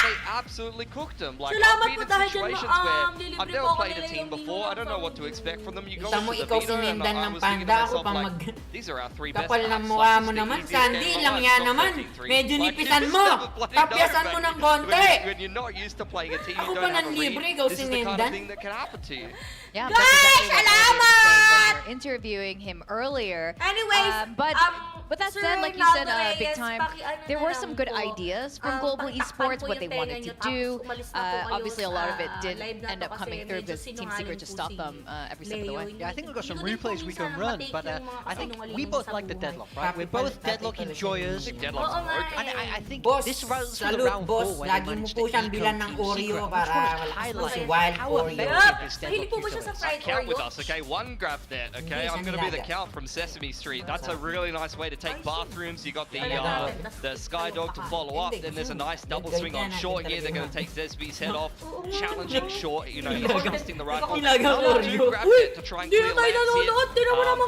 they absolutely cooked them. Like, Salamat I've po been in dahil dyan, situations where lilibre I've po never ako played a nila team yung before. I don't know what to family. expect from them. You go Kita mo into the ikaw Vito, and sinendan I ng was thinking to panda, ako myself, pang like, mag... these are our three best Kapal ng maps. mukha Like, mo this is the naman, easiest Sandy, game lang of yan life. naman. Stop 13-3. Medyo Like, nipisan you mo. just never bloody Tapyasan know, mo man. ng konti. When you're not used to playing a team, Ako you pa don't have ng a read. libre, ikaw This is the kind of sinendan. thing that can happen to you. Yeah, Guys, that's exactly what Oreo was saying when we were interviewing him earlier. Anyways, But that Sir said, like you said, Reynaldo big Reyes, time, paki-ano there na were lang some good po. ideas from Global Pakitakpan Esports, po what they yung wanted tenga to nyo, do. tapos umalis na po kayo Obviously, a lot of it sa didn't live na end to up coming kasi through medyo because Team Secret just stopped them every step of the way. Leo, Yeah, I think we've got some hindi ko replays we can minsan run, matake but yung mga I think kasinungalingan we both sa like the buhay. deadlock, right? We're both deadlock enjoyers. Deadlock's Oo nga broken. And eh. I think Boss, this round was salute, round boss. 4 when they Lagi mo managed po to siyang eco bilan ng Team Oreo Secret. para I just wala want to si highlight Wild how Oreo. effective this Mahilig po deadlock ba siya user sa is. fried Count with Oreo? us, okay? One grab net, okay? Hindi I'm siya gonna be the nilaga. count from Sesame Street. That's a really nice way to take bathrooms. You got the Skydog to follow up. Then there's a nice double swing on short here. They're gonna take Zesby's head off, challenging short. You know, he's testing the rifle. Another two grab net to try and clear lands here.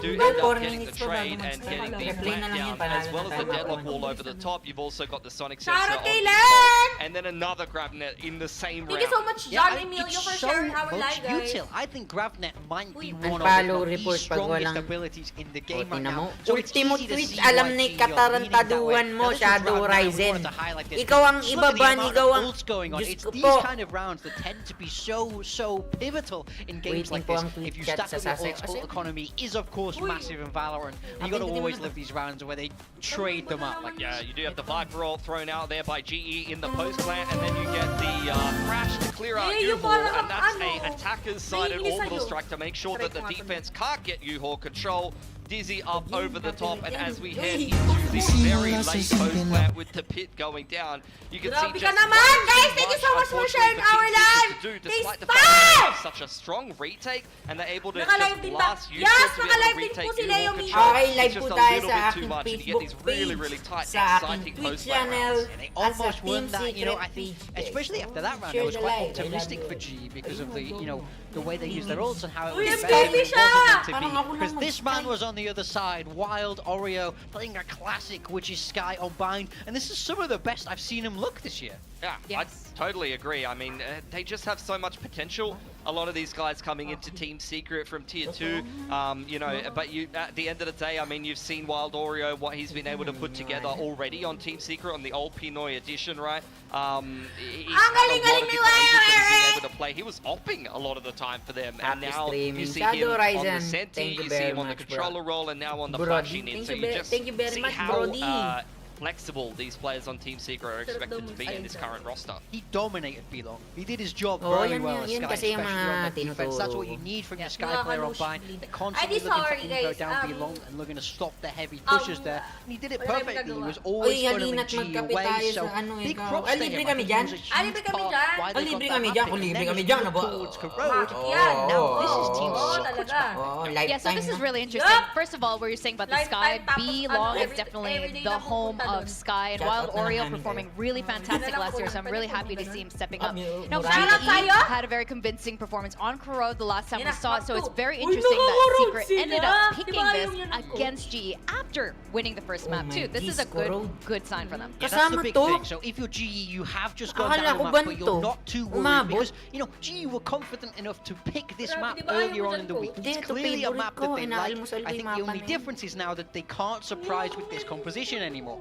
Do end up getting the trade and getting the flat down, as well as the deadlock wall over the top. You've also got the Sonic sensor Shoutout on kay the Len! top, and then another grab net in the same Thank you so round. much, Yeah, John Emilio, it's for so sharing our much live, guys. util. I think GravNet might be Uy. one of Unfollow the report pag strongest walang- abilities in the game O, right tingnan mo. now. So it's Ultimo easy to tweet, see alam why ni Gio leading that way. katarantaduhan mo, Now, this is Shadow round now, we Ryzen. wanted to highlight this. Ikaw ang Just look at the ibaban, amount ikaw of ang... ults going on. Diyos It's ko these po. kind of rounds that tend to be so pivotal in games Waiting like po this. ang tweet If you chat stack sa up your Sasay. ult ult economy is of course massive in Valorant. You Abay, got to hindi always mo na- live these rounds where they trade them up. Like, Yeah, you do have the Viper ult thrown out there by GE in the post plant, and then you get the crash to clear out Eh, yung U-Haul, parang and that's ano, a attacker's sided naiinis orbital sa'yo. strike to make sure that the Correct nga defense can't get U-Haul control. Dizzy up over the top, and as we head Uy. into the very late post plant with the pit going down, you can Grabe see ka just naman, way guys! too Thank you much, so much for unfortunately, sharing for our Team Secret live. to do, Stay despite the fact that they have fast! such a strong retake, and they're able to Naka-live just din ba? blast Yes, Houston to be able naka-live to din po retake si U-Haul Leo control. Mio. Okay, live It's po just a tayo little sa bit aking too much, and you get Facebook these really, page, really tight, sa aking exciting Twitch post plant channel, rounds. and they at sa almost Team won that. You know, I Secret think page. especially after that round, Share it was the quite live, I optimistic love for you. G because of the the way they used their ults and how it Uy, was ang eventually baby siya! wasn't meant to Parang be. ako Because lang this man mag-Sky. was on the other side, Wild Oreo playing a classic, which is Sky on Bind, and this is some of the best I've seen him look this year. Yeah, Yes. I totally agree. I mean, they just have so much potential. A lot of these guys coming into Team Secret from Tier 2, you know, but you at the end of the day, I mean, you've seen Wild Oreo, what he's been able to put together already on Team Secret on the old Pinoy edition, right? He's had a lot of galing-galing ni different agents that he's been Wild! able to play. He was opping a lot of the time for them, and Happy now streaming. you see Shadow him on Ryzen, the Senti, thank you you see very him on the much, bro. controller role, and now on the Brody, flashing in. thank So you you ve- just thank you very see much, how Brody. flexible these players on Team Secret are expected to be in this current roster. He dominated Belong. He did his job Oh, very yan, well yan, as yan Sky, kasi yung especially mga on the defense. That's what tinuturo you ko. need from your Yeah. Sky player on Bind. They're constantly Ay, looking for sorry, info guys. down Belong and looking to stop the heavy pushes there. And he did it wala tayong perfectly. He was magagawa. always Uy, funneling halina't G magkape away. tayo So sa ano, big ikaw. props Ah, to libre him. kami I think dyan? it was a Ah, huge libre kami part dyan? why Ah, they libre got kami that dyan. uptick. Kung And libre then kami it's dyan, moved aba. towards Corrode. Yan. Now Oh. this is Team Oh, Secret's talaga. back. Oh, Yeah, so lifetime this is na. really interesting. Yup. First of all, where you're saying about the Lifetime, Sky, tapos Belong ano, is every- definitely everyday the na home pupunta of dun. Sky, and Shout Wild out na lang Oreo namin performing kayo. really fantastic Yun na lang last year, so I'm po, really pwede happy to po see him stepping Ah, up. may- Now, Shout out GE tayo. had a very convincing performance on Corrode the last time Yan we na, saw it, so it's part very two. Uy, interesting that nakakarod Secret sila. ended up Di picking ba this yung yan ako? against GE after winning the first Oh map my too. This is a geez, Corode. good sign for them. Yeah, that's the Kasama big to. thing. So if you're GE, you have just gone Akala down ko the map, but ganito. you're not too worried Umabot. because, you know, GE were confident enough to pick this Grabe, map di ba? earlier Ayaw on in the mo week. dyan po. It's Hindi, ito clearly a favorite map ko. that they like. Inaalmusal ko I yung think the mapa only na yun. difference is now that they can't surprise with this composition anymore.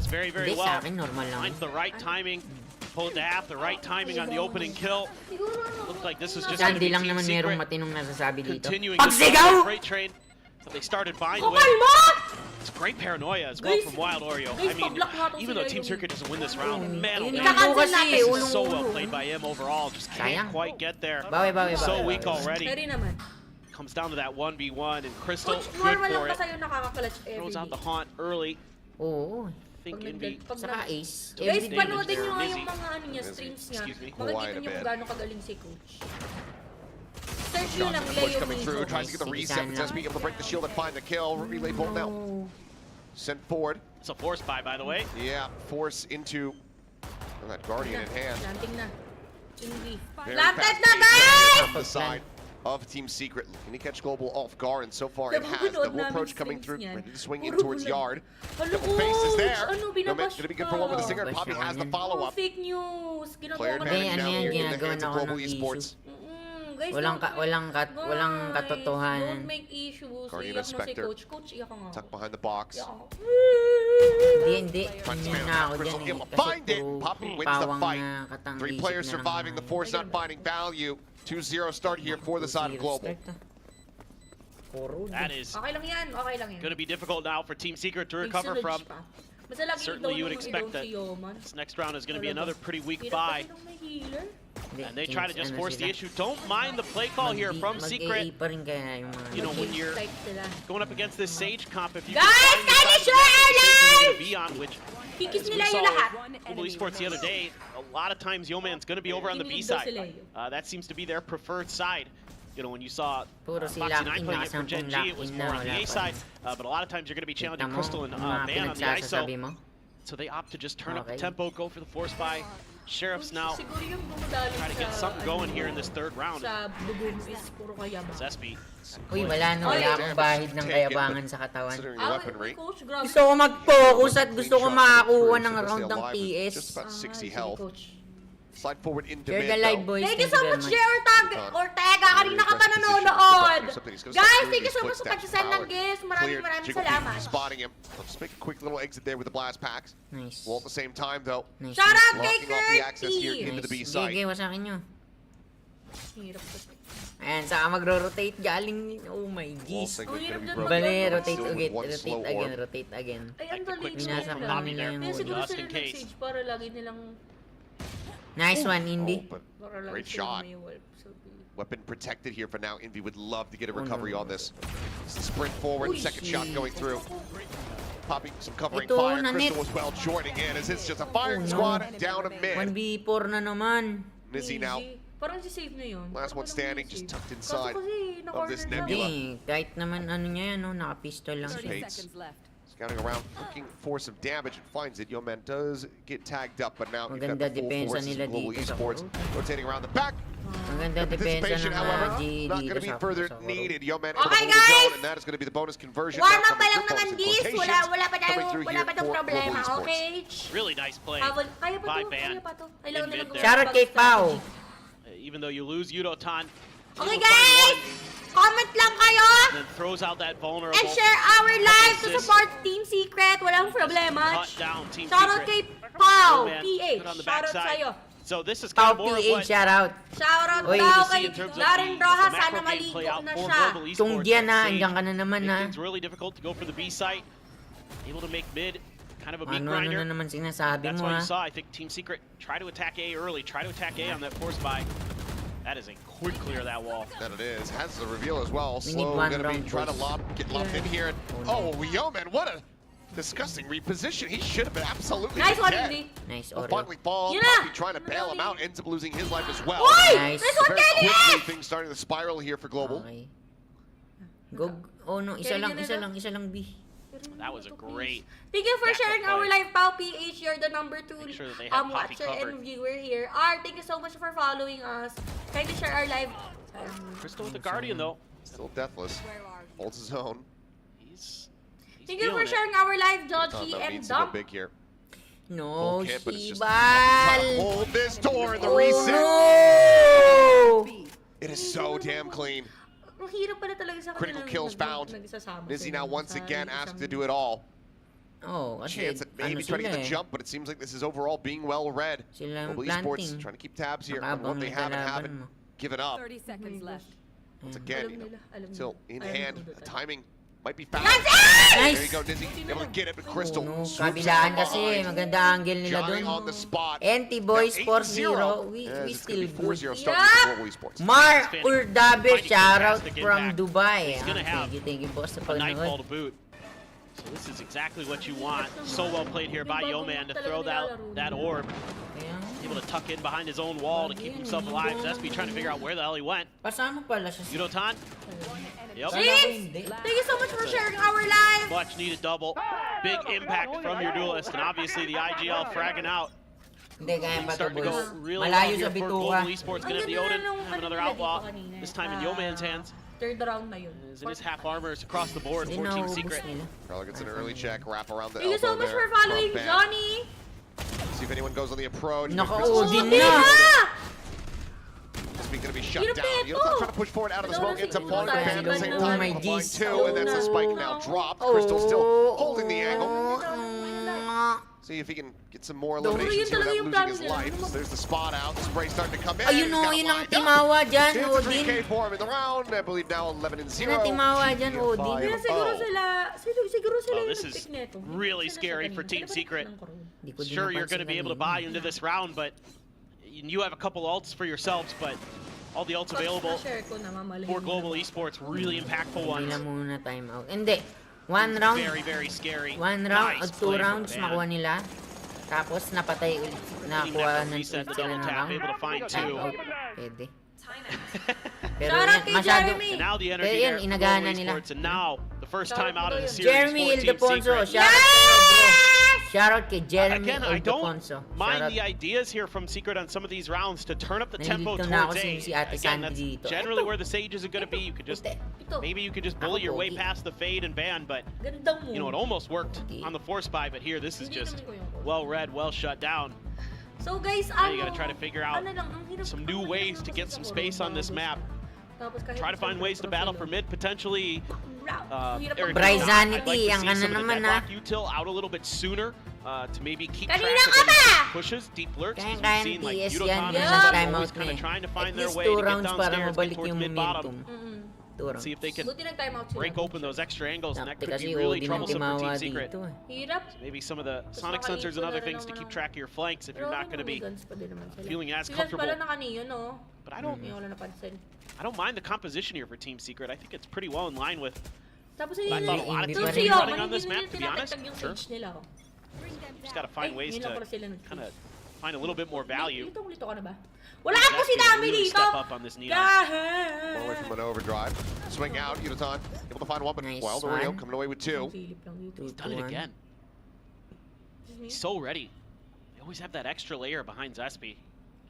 this very, very Hindi, well. sa akin, normal lang. Finds the right timing. pull it to half. The right timing on the opening kill. Looked like this was just going to Sandy be lang Team naman merong Secret matinong nasasabi dito. continuing to Pagsigaw! the freight train. But they started buying Oh, with. kalma! It's great paranoia as well Guys, from Wild Oreo. guys, I mean, pablock nga to even sila though Team yung- Secret doesn't win this round, man, oh Ayun, man, Ikakancel kasi, natin. this is ulong so ulo. well played by M overall. Just can't Sayang. quite get there. Bawi. So weak already. Pwede naman. Comes down to that 1v1, and Crystal, Coach, good normal for lang it. pa sa'yo nakaka-clutch every Throws out the day. haunt early. Oo. I think Pag Envy. nag- pag Saka nag- ace. Guys, Every day panoodin there's nyo nga Mizzy. yung mga ano niya, Mizzy, streams niya. excuse me, Makikita quiet nyo a kung bit. gaano kagaling si Coach. Search nyo Shots lang, and push Leo coming through, Mizo. tries to get the reset, but Zesby able to break the shield and find the kill. Relay bolt now. Sent forward. It's a force buy, by the way. Yeah, force into that Guardian in hand. Planting na. Envy. Very Planted fast na, pace guys! on the side of Team Secret. Can he catch Global off guard? And so far it has. Nabubunod Double namin approach coming streams through. niyan. Ready to swing in Puro towards bulag. Yard. Hello, Double face is Coach! there. Ano, No, binabash gonna be good for one with the ka? Stinger. Bash Poppy yung has the ganyan. follow-up. Fake news. Ginagawa Player ka advantage na. now ano yan, here in the ginagawa hands na of ako Global ng Esports. Guys, Walang walang guys, katotohanan. Don't make issues. Guardian Iyak na si Spectre. Coach. Coach, iyak ka nga. Tucked behind the box. Iyak ako. Hindi. Trying to Hindi spam na out. ako Crystal dyan able eh. to Kasi find it. puro Poppy wins the pawang fight. na katang 3 isip players na surviving. The naman. force not finding value. 2-0 start here for the side of Global. Puro. That is Okay lang yan. Okay lang yan. going to be difficult now for Team Secret to May recover surge from. pa. Basta lagi Certainly you would i-down expect mo that si Yoman. this next round is going to be Talaga. another pretty weak Hirap buy. kasi nung may healer. And they try to just Ano force the sila? issue. Don't mind the play call here from Secret. Mag-AA pa rin kaya yung mga... You know, when Mag-game you're type sila. going up against this Sage comp, if you Guys, can find the kindly side of the share map our that Sage is gonna live! be on, which Kikis as we nila saw yung with lahat. Global Esports the other day, a lot of times Yeoman's going to be over on the B Kinilig daw side. sila yun. That seems to be their preferred side. You know, when you saw Puro si Foxy 9 Lock-in, playing it for Gen nakasampung G, it was Lock-in more na, on the wala A pa side. rin. But a lot of times you're going to be challenging Kita mo, Crystal and mga Ban on the pinagsasabi ISO. mo. So they opt to just turn up the Okay. tempo, go for the force buy. Sheriffs now Siguro yung dumadalo try to get sa, something going here in this third round. Sa bubong is puro kayabang. Zesby. Uy, wala akong bahid ng kayabangan sa katawan. Considering the weaponry. Coach, grabe. Gusto ko mag-focus at gusto ko Shot makakuha coming ng through, so round they're ng alive with TS. Just about 60 sige, health. Coach. Slide forward into Share mid the live, though. boys. Thank you so very much, much. Ortega. Kanina ka pa nanonood. Guys, thank you so much sa pag-send ng gifts. Maraming salamat. Spotting him. Let's make a quick little exit there with the blast packs. Nice. Well, at the same time though, Nice. Shout out kay blocking off the access here Curtis. into the B Nice. side. Gege, wasakin nyo. Hirap kasi. Ayan, saka magro-rotate galing. Oh my Wall geez. segment Ang hirap gonna be dyan broken. Bale, Still rotate with again, one slow rotate again, orb. rotate again. Ay, ang Like the quick dali smoke Binasak from lang Poppy nila there. yung Kaya wall. siguro Just sila in case. nag-siege para lagi nilang... Nice one, Indy. Oh, but Para lagi great silang shot. may wolf. So, Weapon protected here for now. Envy would love to get a Oh, recovery no. on this. It's the sprint forward, Uy, second shot going through. Popping some covering Ito, fire. nanit. Crystal as well joining in as it's just a firing Oh, no. squad down to mid. 1v4 na naman. Mizzy now. easy. Parang si save na yun. Last one Parang standing, walang just save. tucked inside Kaso kasi, of this na-corner nebula. siya. Hindi, kahit naman ano niya yan, no? Naka-pistol lang. 30 Pates. seconds left. Scouting around, looking for some damage and finds it. Yeoman does get tagged up, but now you've got Maganda the full depensa forces nila of Global dito sa Esports Kuro. rotating around the back. Maganda depensa Participation, ng however, G not dito going to be sa further Kuro. needed. Yeoman Okay, able to hold guys! his own, and that is going to be the bonus conversion. Warm now up pa coming lang through naman, bonus guys. quotations Wala pa coming tayong, through wala here pa tayong for problema, Global Esports. okay? Really nice play. Kaya pa by to, Ban. kaya pa to. Kailangan In nila mid gawin there. Shout out kay Pao. Even though you lose Yudotan, Okay, able to find guys! one, Comment lang kayo! and then throws out that vulnerable. And share our live to Assist. support Team Secret. Walang problema. Cut down Team Shout out Secret. kay Pau, Yeoman PH. put on the Shout out backside. sa'yo. So this is Pao kind of more of PH, what shout out. Shout out Oy, daw see kay in terms of Darren the Rojas. macro Sana game maligo play out na for siya. Global Tung Esports. diyan na, Sage andyan ka na naman make na. things really difficult to go for the B site. Able to make mid, kind of a meat Ano na grinder. naman sinasabi That's mo why ha? you saw, I think, Team Secret try to attack A early, try to attack A on that force buy. That is a quick clear of that wall. That it is. Has the reveal as well. We need Slow one going to be round trying to push. get locked in here. Oh, Yeoman, what a disgusting reposition. He should have been absolutely Nice one, dead. Indy. Nice Will Oreo. finally fall. Yun na! Poppy trying to bail him out, ends up losing his life as well. Uy! Nice. Nice one, Very Kelly! quickly, things starting to spiral here for Global. Okay. Go, oh no, isa lang B. That was a great Thank you for backup sharing our play. live, Pao PH. You're the number 2 Make sure that they have Poppy watcher covered. and viewer here. Thank you so much for following us. Kindly share our live. Crystal with the Guardian, though. Still deathless. Holds his own. He's Thank you for feeling it. sharing our live, Not Joji that and needs to go Dump. big here. No, Full kit, but it's just Sibal! hold this door in the Oh reset. no! It is so damn clean. Ang hirap pala talaga sa Critical kanila kills found. nagsasama Mizzy sila now once sa again isang- asked to do it all. Oh, kasi chance at maybe trying to get the jump, but it seems like this is overall being well read. Sila Global planting. Esports trying to keep tabs here on what Nakabang they yung have and kalaban haven't mo. given up. 30 seconds left. Once again, still in hand, the timing might be found. Nice! There you go, Dizzy. Able to get it, but Crystal No, swoops kabilaan in kasi. behind. Maganda angle nila Johnny dun. on the spot. NT Boys Now 4-0. 8-0. We It's still gonna be 4-0 good. starting for Global Esports. Mar Finding Urdabe, shoutout fantastic from impact. Dubai. He's gonna have Thank you boss sa A nightfall panonood. to boot. So this is exactly what you want. So well played here by Yoman to throw that orb. Kaya, Able to tuck in behind his own wall to keep himself alive. Zespi trying to figure out where the hell he went. pasama pala siya. Yudotan. Yep. James, thank you so much for sharing our live. Much needed double. Big impact from your duelist, and obviously the IGL fragging out. Hindi, kaya pa to Starting to boys. go really Malayo well sa here for bituka. Global Esports. Gonna have the Odin, have another outlaw. This time in Yoman's hands. Third round na yun. Is in his half armors across the board for Team Secret. nila. Carla gets an early check, wrap around the Thank you so elbow much there for following from Ban. Johnny. See if anyone goes on the approach. Naka-Odin Crystal's na. He's gonna be shut Yun down. ang Yudotan peto. trying to push forward out of the smoke, ends up falling to Yudotan, Ban at the same oh time. my Able to find geez. two, and that's a spike now dropped. Crystal still holding the angle. See if he can get some more eliminations here without losing his life. So there's the spot out. The spray starting to come in. Ayun He's o, got yun it ang lined up. timawa dyan, Chance to Odin. 3K for him in the round. I believe now 11-0. Yun ang timawa dyan, Odin. Kaya siguro sila, siguro sila Oh, yung this is nag-pick neto. really Sila scary sa for kanina. Team Kaya Secret. ba nag-pick ng Di ko din Sure, you're napansin going to be able to kanina. buy into this round, but you have a couple ults for yourselves, but all the ults available Na-share ko na, mamalahin for mo Global na. Esports, really impactful Hindi ones. na muna time out. Hindi. One round. Very, very scary. One round Nice o two play from rounds Ban. makuha nila. Tapos napatay ulit. Nakuha ng Reset the sila double ng tap, round. able to find Time two. out. Pwede. Pero Shout out kay masyado. Jeremy. And now the energy Kaya yan, there for inagana Global nila. Esports, and now the first time out of the series Jeremy for Team Ildefonso. Secret. Shout out bro. Shout out kay Jeremy Again, I don't Ildefonso. mind the ideas here from Secret on some of these rounds to turn up the tempo Nalilito na towards ako A. si Ate Again, Sandy that's dito. generally where the sages are going to be. You could just Ito. maybe you could just bully your way Pogi. past the fade and ban, but Ganda mo. you know it almost worked on the force buy. But here, this is just well read, well shut down. So guys, Now you got to try to figure out ano lang, ang hirap- some new ways to get some space on this map. Tapos kahit Try to find ways to battle for mid, potentially. Eric, Bryce I'd like Zanity, to ang see ano some of the naman, deadlock util out a little bit sooner to maybe keep track Kanina of ka any ba? pushes, deep lurks. Kaya We've kaya seen ng like TS yan. Yudotan Yan and ang Zespi time always out kind na of trying to eh. find At their least way 2 to get rounds para downstairs, get mabalik towards yung mid bottom. momentum. 2 rounds. See if they can Buti nag-time out sila. break open those extra angles, and that Takti could kasi be really Odin ang troublesome for timawa Team Secret. dito eh. Hirap. Maybe some of the sonic sensors and other things to keep track of your flanks if you're not going to be feeling as comfortable. pala na kanina, no? But I don't Hindi ko wala napansin. mind the composition here for Team Secret. I think it's pretty well in line with Tapos I hindi thought a lot of Hindi teams pa would be rin. running on this map, to be honest. yung Sure. stage nila, oh. Just got to find ways Yun to lang pala sila kind of find a little bit more value. Lito ka na ba? Wala kang po Zespi sinami really dito! step up on this neon. One away from an overdrive. Swing out, Yudotan. Able to find one, but Nice well, Rio one. coming away with two. Silip lang dito. He's done it again. He's so ready. They always have that extra layer behind Zespi.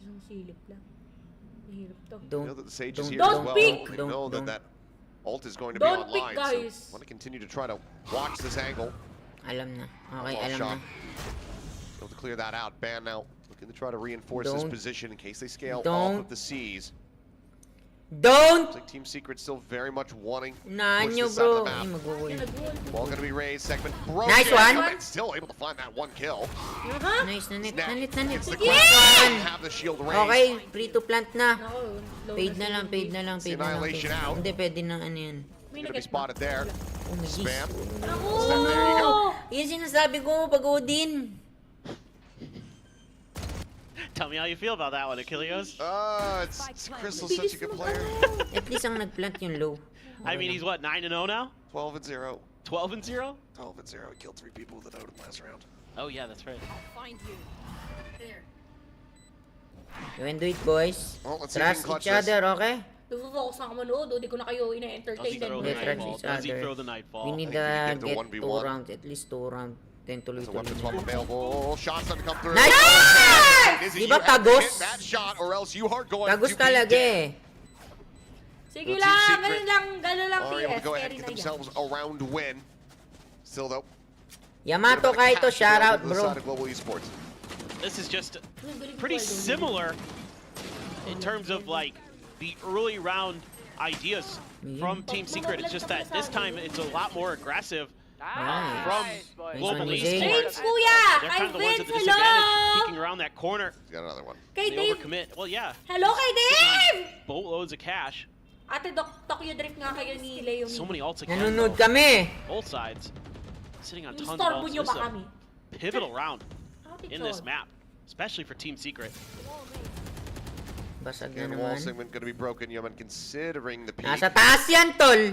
Isang silip lang. Mahirap to. You Don't, know that the Sage is don't- here as Don't well. peek! They Don't- know that don't. that ult is going to be Don't peek, online. guys. So want to continue to try to watch this angle. Alam na. Okay, Ball alam shot. na. Able to clear that out. Ban now looking to try to reinforce this Don't- position in case they scale off don't- of the seas. Don't! Looks like Team Secret still very much wanting to Unahan push nyo this side bro. of the Ay, map. mag-wall. Ball going to be raised. Segment broken. Nice one. And still able to find that one kill. Aha! Nice, nanit, Snap nanit, nanit. gets the Sige! question. Have the shield raised. Okay, free to plant na. Nako, low Fade na si lang, fade na lang, See fade na lang. annihilation fade. out. Hindi, pwede na ano yan. May Going to be nag-get spotted there. Oh my Spam. geez. Ako! Step there you go. Yan sinasabi ko, pag Odin. Tell me how you feel about that one, Achilles. It's Crystal's such a good player. At least ang nag-plant yung low. I mean, he's what, 9-0 now? 12-0. 12-0? 12-0. He killed 3 people with an Odin last round. Oh yeah, that's right. Find you. You can do it, boys. Well, let's see if we Trust can clutch each this. other, okay? Nagfocus na ako manood, oh. Di ko na kayo Does he ina-entertain. throw the Let's trust nightfall? each Does he other. throw the nightfall? We need I think we to can get get the 2 1v1. rounds, at least 2 rounds. Then There's a weapon tuloy-tuloy swap na. available. Shots starting to come through. Nice! Izzy, Di you ba have to tagos? hit that shot or else you are going Tagos to be talaga dead. eh. Sige Team lang, Secret ganun lang, Are able to PS. go ahead Carry and na get yan. themselves a round win. Still though. Yamato Kaito, shout out, To the bro. side of Global Esports. This is just Ang galing pretty ko, Aldo. similar in terms of like the early round ideas from Team Secret. It's just that this time it's a lot more aggressive. Nice. from Nice Global one, Esports. James, kuya! They're Kay kind of the ones Vince, at the disadvantage, hello! peeking around that corner. He's got another one. Kay They Dave! overcommit. Well, yeah. Hello, kay Dave! Boatloads of cash. Ate, Tokyo Drift nga kayo ni Leo. So many ults again. Nanonood though. kami. Both sides. Sitting on tons of Istorbo ults. nyo This ba is kami? a pivotal round Ate, in this Chol. map, especially for Team Secret. Basag na And wall naman. segment going to be broken, Yeoman, considering the peak. Nasa taas yan, tol.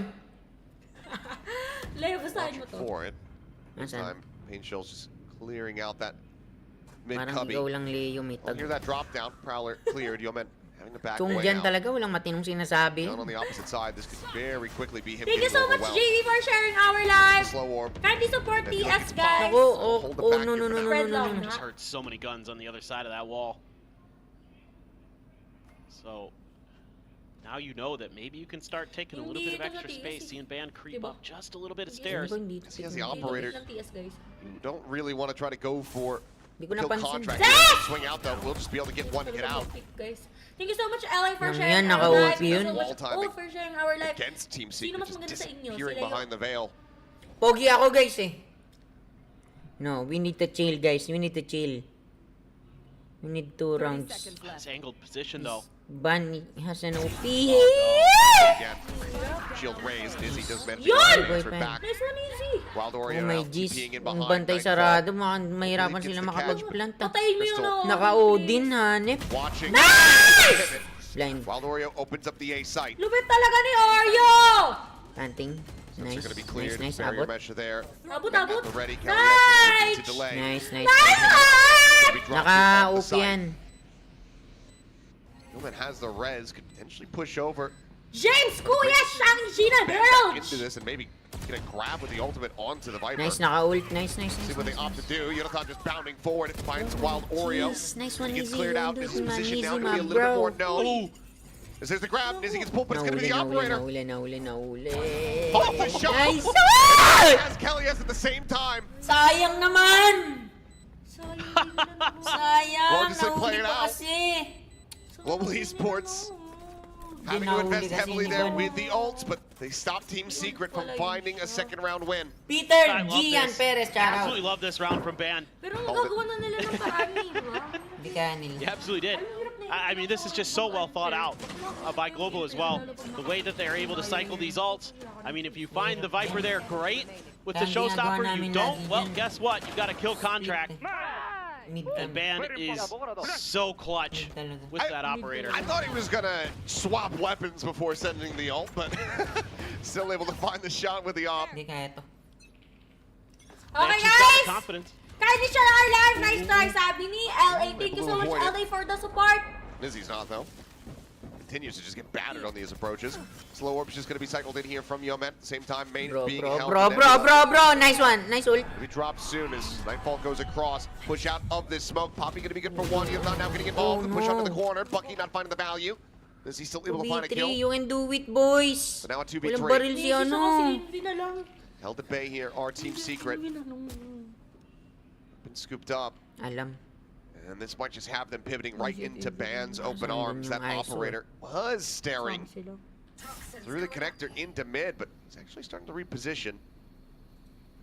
Leo, basahin mo Watching to. for it. This Nasaan? time, Pain Shell's just clearing out that mid Parang cubby. ikaw lang, Leo, may Well, tag. hear that drop down. Prowler cleared. Yeoman having to back Kung away dyan out. talaga, walang matinong sinasabi. Down on the opposite side, this could very quickly be him Thank you getting so much, overwhelmed. JV, for sharing our live. Slow orb. Kindly support And TS, Luke guys. Ako, oh, Hold the oh, back no, here no, for no, now. no, Spread no, long, no. Just heard so many guns on the other side of that wall. So now you know that maybe you can start taking a little bit of Hindi ito extra na space, TS, seeing Ban creep Diba? up just a little bit of Hindi stairs. Hindi He has the ko- operator. Ng TS, guys. You don't really want to try to go for Hindi ko kill napansin. contract. Zach! Swing out though, we'll just be able to get one hit out Guys. Thank you so much, LA, for Nang sharing yan, our naka-OP live. Thank you yun. so much, Wall timing. oh, for sharing our live. against Team Sino Secret, mas just maganda sa inyo? disappearing Sila behind the veil. Pogi ako, guys, eh. No, we need to chill, guys. We need to chill. We need 2 rounds. Seconds This left. angled position though. Ban has an OP. Again, shield raised. Dizzy does manage to Yun! get the answer Boy, back. Nice one, easy. Wild Oh Oreo my now jeez. TPing in Yung behind. bantay Nightfall sarado, mahirapan Hopefully sila gets the makapag-plant. Patayin mo yung Crystal. Naka-Odin, hanep. Watching. Nice! Blind. Wild Oreo opens up the A site. Lupit talaga ni Oreo! Planting. They're Nice. going to be Nice, cleared. nice. Barrier Abot. mesh there. Abot, At abot. the ready, Nice! Kelly is looking to delay. Nice, nice. Nice one! Gonna be dropped off the Naka-OP site. yan. Newman has the res, could potentially push over. James Kuya Shang Gina Back Girl! into this and maybe get a grab with the ultimate onto the Viper. Nice, naka-ult. Nice, nice, See nice. what they nice, opt to nice. do. Yonatan just bounding forward. It finds Wild Oreo. Jeez, nice one, He gets Easy. cleared out. Don't His do man, position easy, now my going to be a little bit bro. more known. This is the grab. Nizzy gets pulled, but it's going to be the operator. Nahuli. Off the shot. Nice. As Kelly has at the same time. Sayang naman! Sayang. Sayang, Gorgeously nahuli played pa out. kasi. Global Esports having to nahuli invest kasi heavily ni there Ban. with the ults, but they stopped Team Secret from finding a second round win. Peter I love Gian this. Perez, shout out. Absolutely love this round from Ban. Pero nagagawa na nila ng paraan eh, di ba? Di kaya nila. You absolutely did. I mean, this is just so well thought out by Global as well. The way that they're able to cycle these ults. I mean, if you find the Viper there, great. With the Kaya ginagawa showstopper, you namin don't, lagi well, yan. guess what? You've got a kill contract. Mid And kami. Ban is so clutch with that operator. I thought he was going to swap weapons before sending the ult, but still able to find the shot with the op. Hindi kaya to. Okay, She's got the guys! confidence. Kindly share our live. Nice try, sabi ni LA. Thank you so much, Avoid it. LA, for the support. Nizzy's not, though. Continues to just get battered on these approaches. Slow orb's just going to be cycled in here from Yeoman. At the same time, main Bro, being bro, held. bro, in bro, Nebula. bro, bro. Nice one. Nice ult. He drops soon as Nightfall goes across. Push out of this smoke. Poppy going to be good for one. Yeoman now getting involved. Oh, The push no. under the corner. Bucky not finding the value. Is he still able to find a kill? B3, you can do it, boys. So now a 2v3. Walang baril si Message ano. ako si Envy na lang. Held at bay here. Our Team Secret. Envy na lang. Been scooped up. Alam. And this might just have them pivoting right into Ban's open Nasaan arms. dun That yung ISO? operator was staring Sila. through the connector into mid, but he's actually starting to reposition.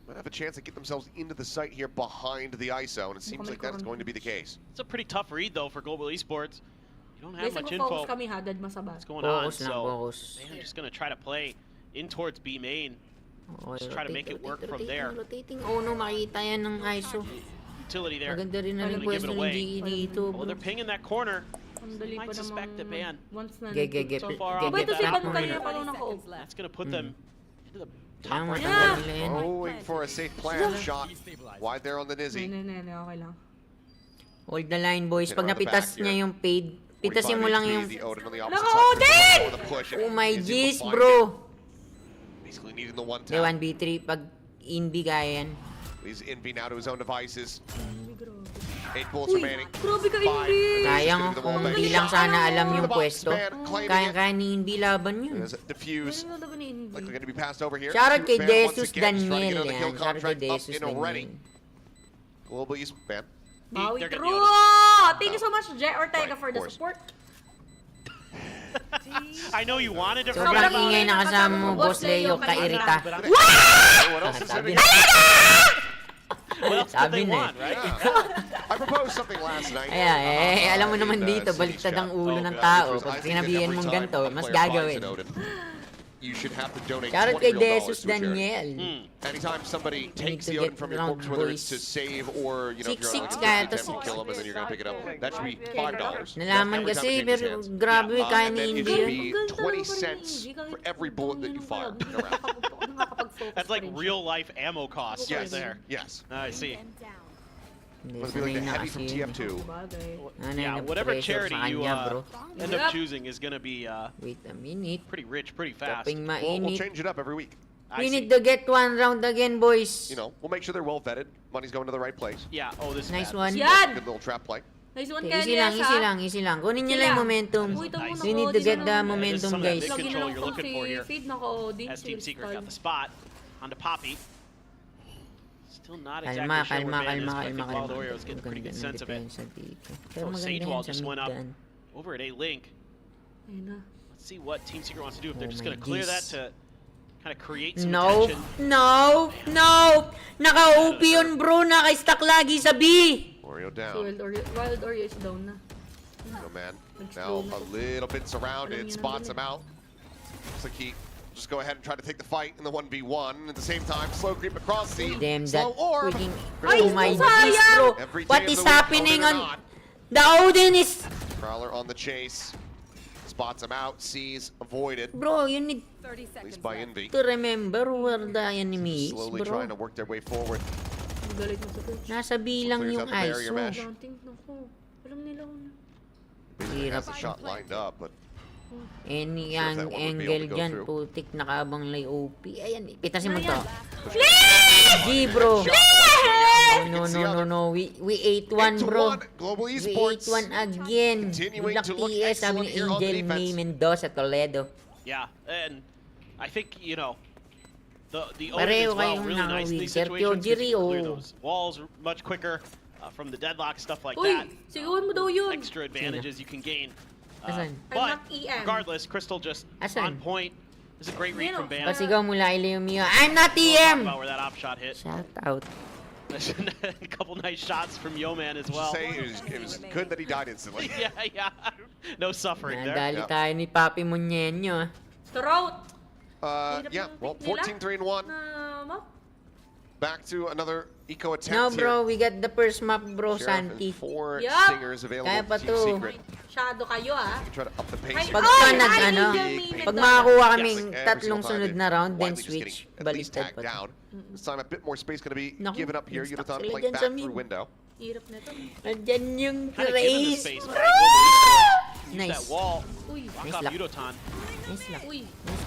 Might have a chance to get themselves into the site here behind the ISO, and it seems like that is going to be the case. It's a pretty tough read, though, for Global Esports. You don't have Guys, much nag-focus info kami ha, dead masaba. what's going on, Focus lang, so focus. they're just going to try to play in towards B main. Okay, Just try to make it work from there. Rotating. Oh no, makita yan ng ISO. Utility there. Maganda rin na Gonna rin give pwesto it ng away. GE dito, Oh, bro. they're pinging that corner. Ang dali Might pa suspect namang the ban. once na Ge, So far Ge, off Ba ito with si that Ban Ge, kanina operator. pa nung Seconds naka-off. left. That's going to put them into the top Kailangan right. matanggal nila yan. Going for a safe plant shot. Wide there on the Nizzy. Ne, okay lang. Hold the line, boys. Get Pag around the napitas back niya here. yung paid, pitasin mo lang 45 yung... HP, the Odin on the opposite Naka-Odin! side. For the push, and Oh my Nizzy will jeez, find bro. it. Basically needing the one Day tap. 1v3, pag in-B kaya yan. He's Envy now to his own devices. Envy, grabe. 8 bullets Uy, remaining. grabe ka, Five. Envy! Sayang Gonna be the kung wall di back lang shot. sana alam yung The box pwesto. man claiming Kaya ni in-B laban yun. There's a diffuse. Ano na ba ni Envy? Likely going to be passed over here. Shoutout kay Ban once Jesus again, just trying to get Daniel another kill yan. Shoutout kay contract up Jesus in already. Daniel. Global East Ban. Maui They're true! gonna Thank you so much, Jet Ortega, Right, for of the course. support. I know you wanted to forget Sobrang about ingay it. na kasama mo, Boss Leo, kairita. But I'm- What else is Sabi hitting? What else did Sabi they na want, eh. right? Yeah. I proposed something last night. Ayan, alam mo naman in, dito, City's baliktad ang chat. ulo Oh, ng God, tao. which was, I Pag think that sinabihan every mong time ganito, a mas player buys gagawin. an Odin, you should have to donate Shoutout $20 kay real Jesus to a charity. Daniel. Anytime somebody takes to the get Odin from your round corpse, whether boys. it's to save or, you know, if you're 6-6 on ka, a tas- attempt to kill him and then you're gonna pick it up, that should be $5. Nalaman Every time kasi, it changes pero hands. grabe, kaya And ni then it Indy should yun. be 20 cents for every bullet that you fire in a round. That's like real life ammo costs right Yes, there. yes. I see. Hindi, Would it be like sanay the na heavy kasi from yun. TF2? Ano Yeah, yung whatever pressure charity sa you kanya, bro. end up choosing is gonna be Wait a minute. pretty rich, pretty fast. Kaping We'll mainit. change it up every week. I We see. need to get one round again, boys. You know, we'll make sure they're well vetted. Money's going to the right place. Yeah. Oh, this is Nice bad. one. Yan! Good little trap play. Nice one, Okay, easy Kenya, lang, easy lang, easy lang. Kunin nyo lang yung momentum. Uy, tamo Nice. na We need to get the momentum, some of that guys. mid control you're looking for here. Feed na ko, Odin. As Team Secret got the spot onto Poppy. Still not exactly Kalma, sure kalma, where Man is, kalma, but I think kalma, Wild kalma. Oreo's getting a pretty good Ganda ng sense of it. depensa dito. Pero Oh, maganda Sage yan Wall sa just mid went up dyan. over at A-Link. Ayun na. Let's see what Team Secret wants to do. If they're Oh just my going to clear that geez. to kind of create some No, tension. no, no! Naka-OP yun, bro. Naka-stack lagi sa B. Oreo Si down. Wild Oreo is down na. No man. Now a little bit surrounded. Spots him out. Looks like he just go ahead and try to take the fight in the 1v1. At the same time, slow creep across the Damn, that slow orb. freaking... Ay, Oh my sayang! geez, bro. Every day What of is the week, happening Odin or on... not. The Odin is... Prowler on the chase. Spots him out. Sees avoided. Bro, you need 30 At seconds least by left. Envy. to remember where the enemy is, Slowly bro. trying to work their way forward. Ang galit mo sa Twitch. Nasa B lang Clears yung out the barrier ISO. mesh. Daunting, naku. Alam nila kung... Basically Hirap. has the shot lined up, but Any Sure if that one would be able angle to go dyan, through. putik nakabang lay OP. Ayan, pitasin mo Ayan. to. G, bro. Shot the No, It's no, the no, other. no. We 8-1, bro. 8-1, Global We Esports. 8-1 again. Continuing Good luck, to look TS, sabi excellent ni here on the Angel defense. May Mendoza, Toledo. Yeah, and I think, you know, the Odin Pareho as well, kayong really nice in these naka-win. situations because you can clear Sergio those walls much quicker from the deadlock, stuff like Uy, that. sigawan mo daw yun. Extra advantages you can gain. Asan? But I'm not EM. regardless, Crystal just Asan? on point. This is a great read from Bam. Pasigaw mula Ileo Mio. I'm not We'll talk TM! about where that op shot hit. Shout out. A couple nice shots from Yoman as Just well. say it was good that he died instantly. Yeah, yeah. No suffering there. Nadali Yeah. tayo ni Papi Munyenyo. Throat. Yeah, well, Nila? 14-3-1. Mo? Back to another eco attempt No, here. bro. We got the first map, bro. Sheriff and Santi. 4 Yup. stingers available Kaya to pa Team to. Secret. Shadow kayo, ah. Try to up the pace. Ay, here. Pagka ay, nag, ay, ano, Ninja pag May makakuha Yes, kaming like every tatlong single time sunod they've na round, then widely just switch. getting at least Baliktad tagged pa. down. This time a bit more space going to be Naku, given up here. stuck Yudotan sila playing dyan back sa through mid. window. Hirap na to. Nandyan yung Kind of given the Grace. space by Global Esports. Use Nice. that wall. Uy, Lock Nice off luck. Yudotan. Nice luck. uy.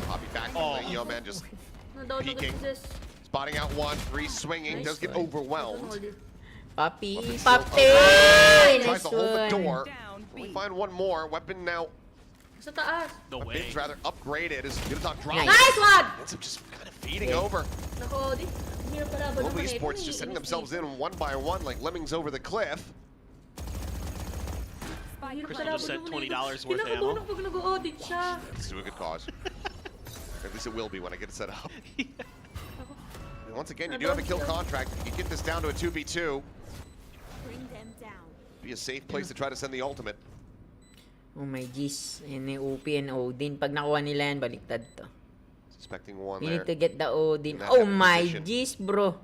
Poppy back Oh. from the Yo-Man just Nadaw na Peeking. sis. spotting out one. Three swinging. Does get overwhelmed. Papi. Papi's Papi! Tries Nice to hold the one. door. Down We B. find one more. Weapon now. Sa taas. No way. Weapon's rather upgraded as Yudotan drops. Nice. Nice one! Ends up just kind of feeding over. Nako, di. Hirap pala ba Global naman eh. Esports just setting themselves in one by one like lemmings over the cliff. Hirap Crystal pala just ba said naman eh. $20 worth of ammo. Kinakabahan pag nag-audit siya. It's to a good cause. At least it will be when I get it set up. And once again, you do have a kill contract. You get this down to a 2v2. Bring them down. Be a safe place to try to send the ultimate. Oh my jeez. Yan yung OP and Odin. Pag nakuha nila yan, baliktad to. Suspecting one We there. need to get the Odin. In that Oh heavy my position. jeez, bro.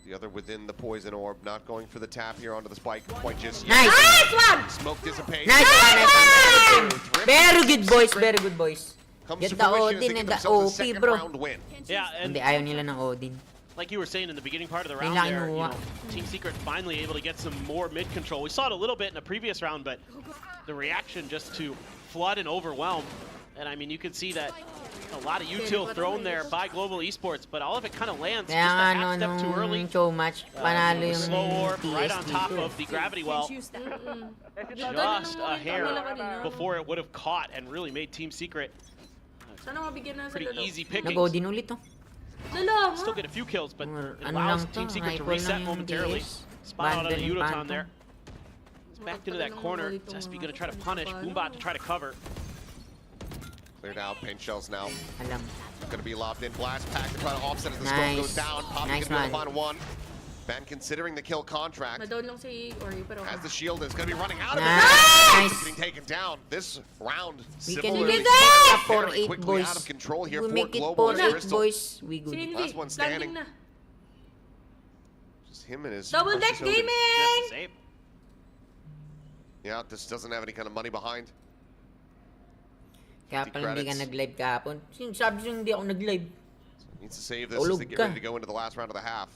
The other within the poison orb, not going for the tap here onto the spike quite just yet. Nice! Nice one! Smoke dissipates. Nice one! Nice one! Thrift Very good, boys. Very good, boys. comes Get to the fruition as Odin they and get the themselves a OP, second bro. round win. Yeah, and Hindi, ayaw nila ng Odin. like you were saying in the beginning part of the round Kailangan there, you mo- know, Team Secret finally able to get some more mid control. We saw it a little bit in a previous round, but the reaction just to flood and overwhelm. And I mean, you can see that a lot of util thrown there by Global Esports, but all of it kind of lands just Kaya a nga, half no, step too early. nung show match, panalo The yung slow orb right TS on top dito. of the gravity well, Can't use that. just a hair before it would have caught and really made Team Secret Sana mabigyan na pretty sila daw. easy pickings. Nag-Odin ulit to. Lala, Still get a few kills, but Or it ano allows lang to, Team Secret to rifle reset lang yung momentarily. DS. Spot out on the Bundle yung Yudotan Phantom. there. It's back into that corner. Zespi gonna try to punish. Boombot to try to cover. Cleared out, paint shells now. Alam. Gonna be lobbed in, blast pack to try to offset as the Nice. storm goes down. Poppy Nice gonna be one. able to find one. Ben considering the kill contract. Madown lang si Ori, pero... As the shield is gonna be running out of Nice. it. Getting taken down. This round, We can similarly, make it very 4-8, quickly boys. out of control here We for make it Global and 4-8, Crystal. boys. We good. Sinindi, Last one standing. landing na. Just him and his Double deck precious Odin. gaming! Save. Yeah, this doesn't have any kind of money behind. Kaya 50 pala hindi ka credits. nag-live kahapon. Sabi siya hindi ako nag-live. Needs to save this as Tulog they get ka. ready to go into the last round of the half.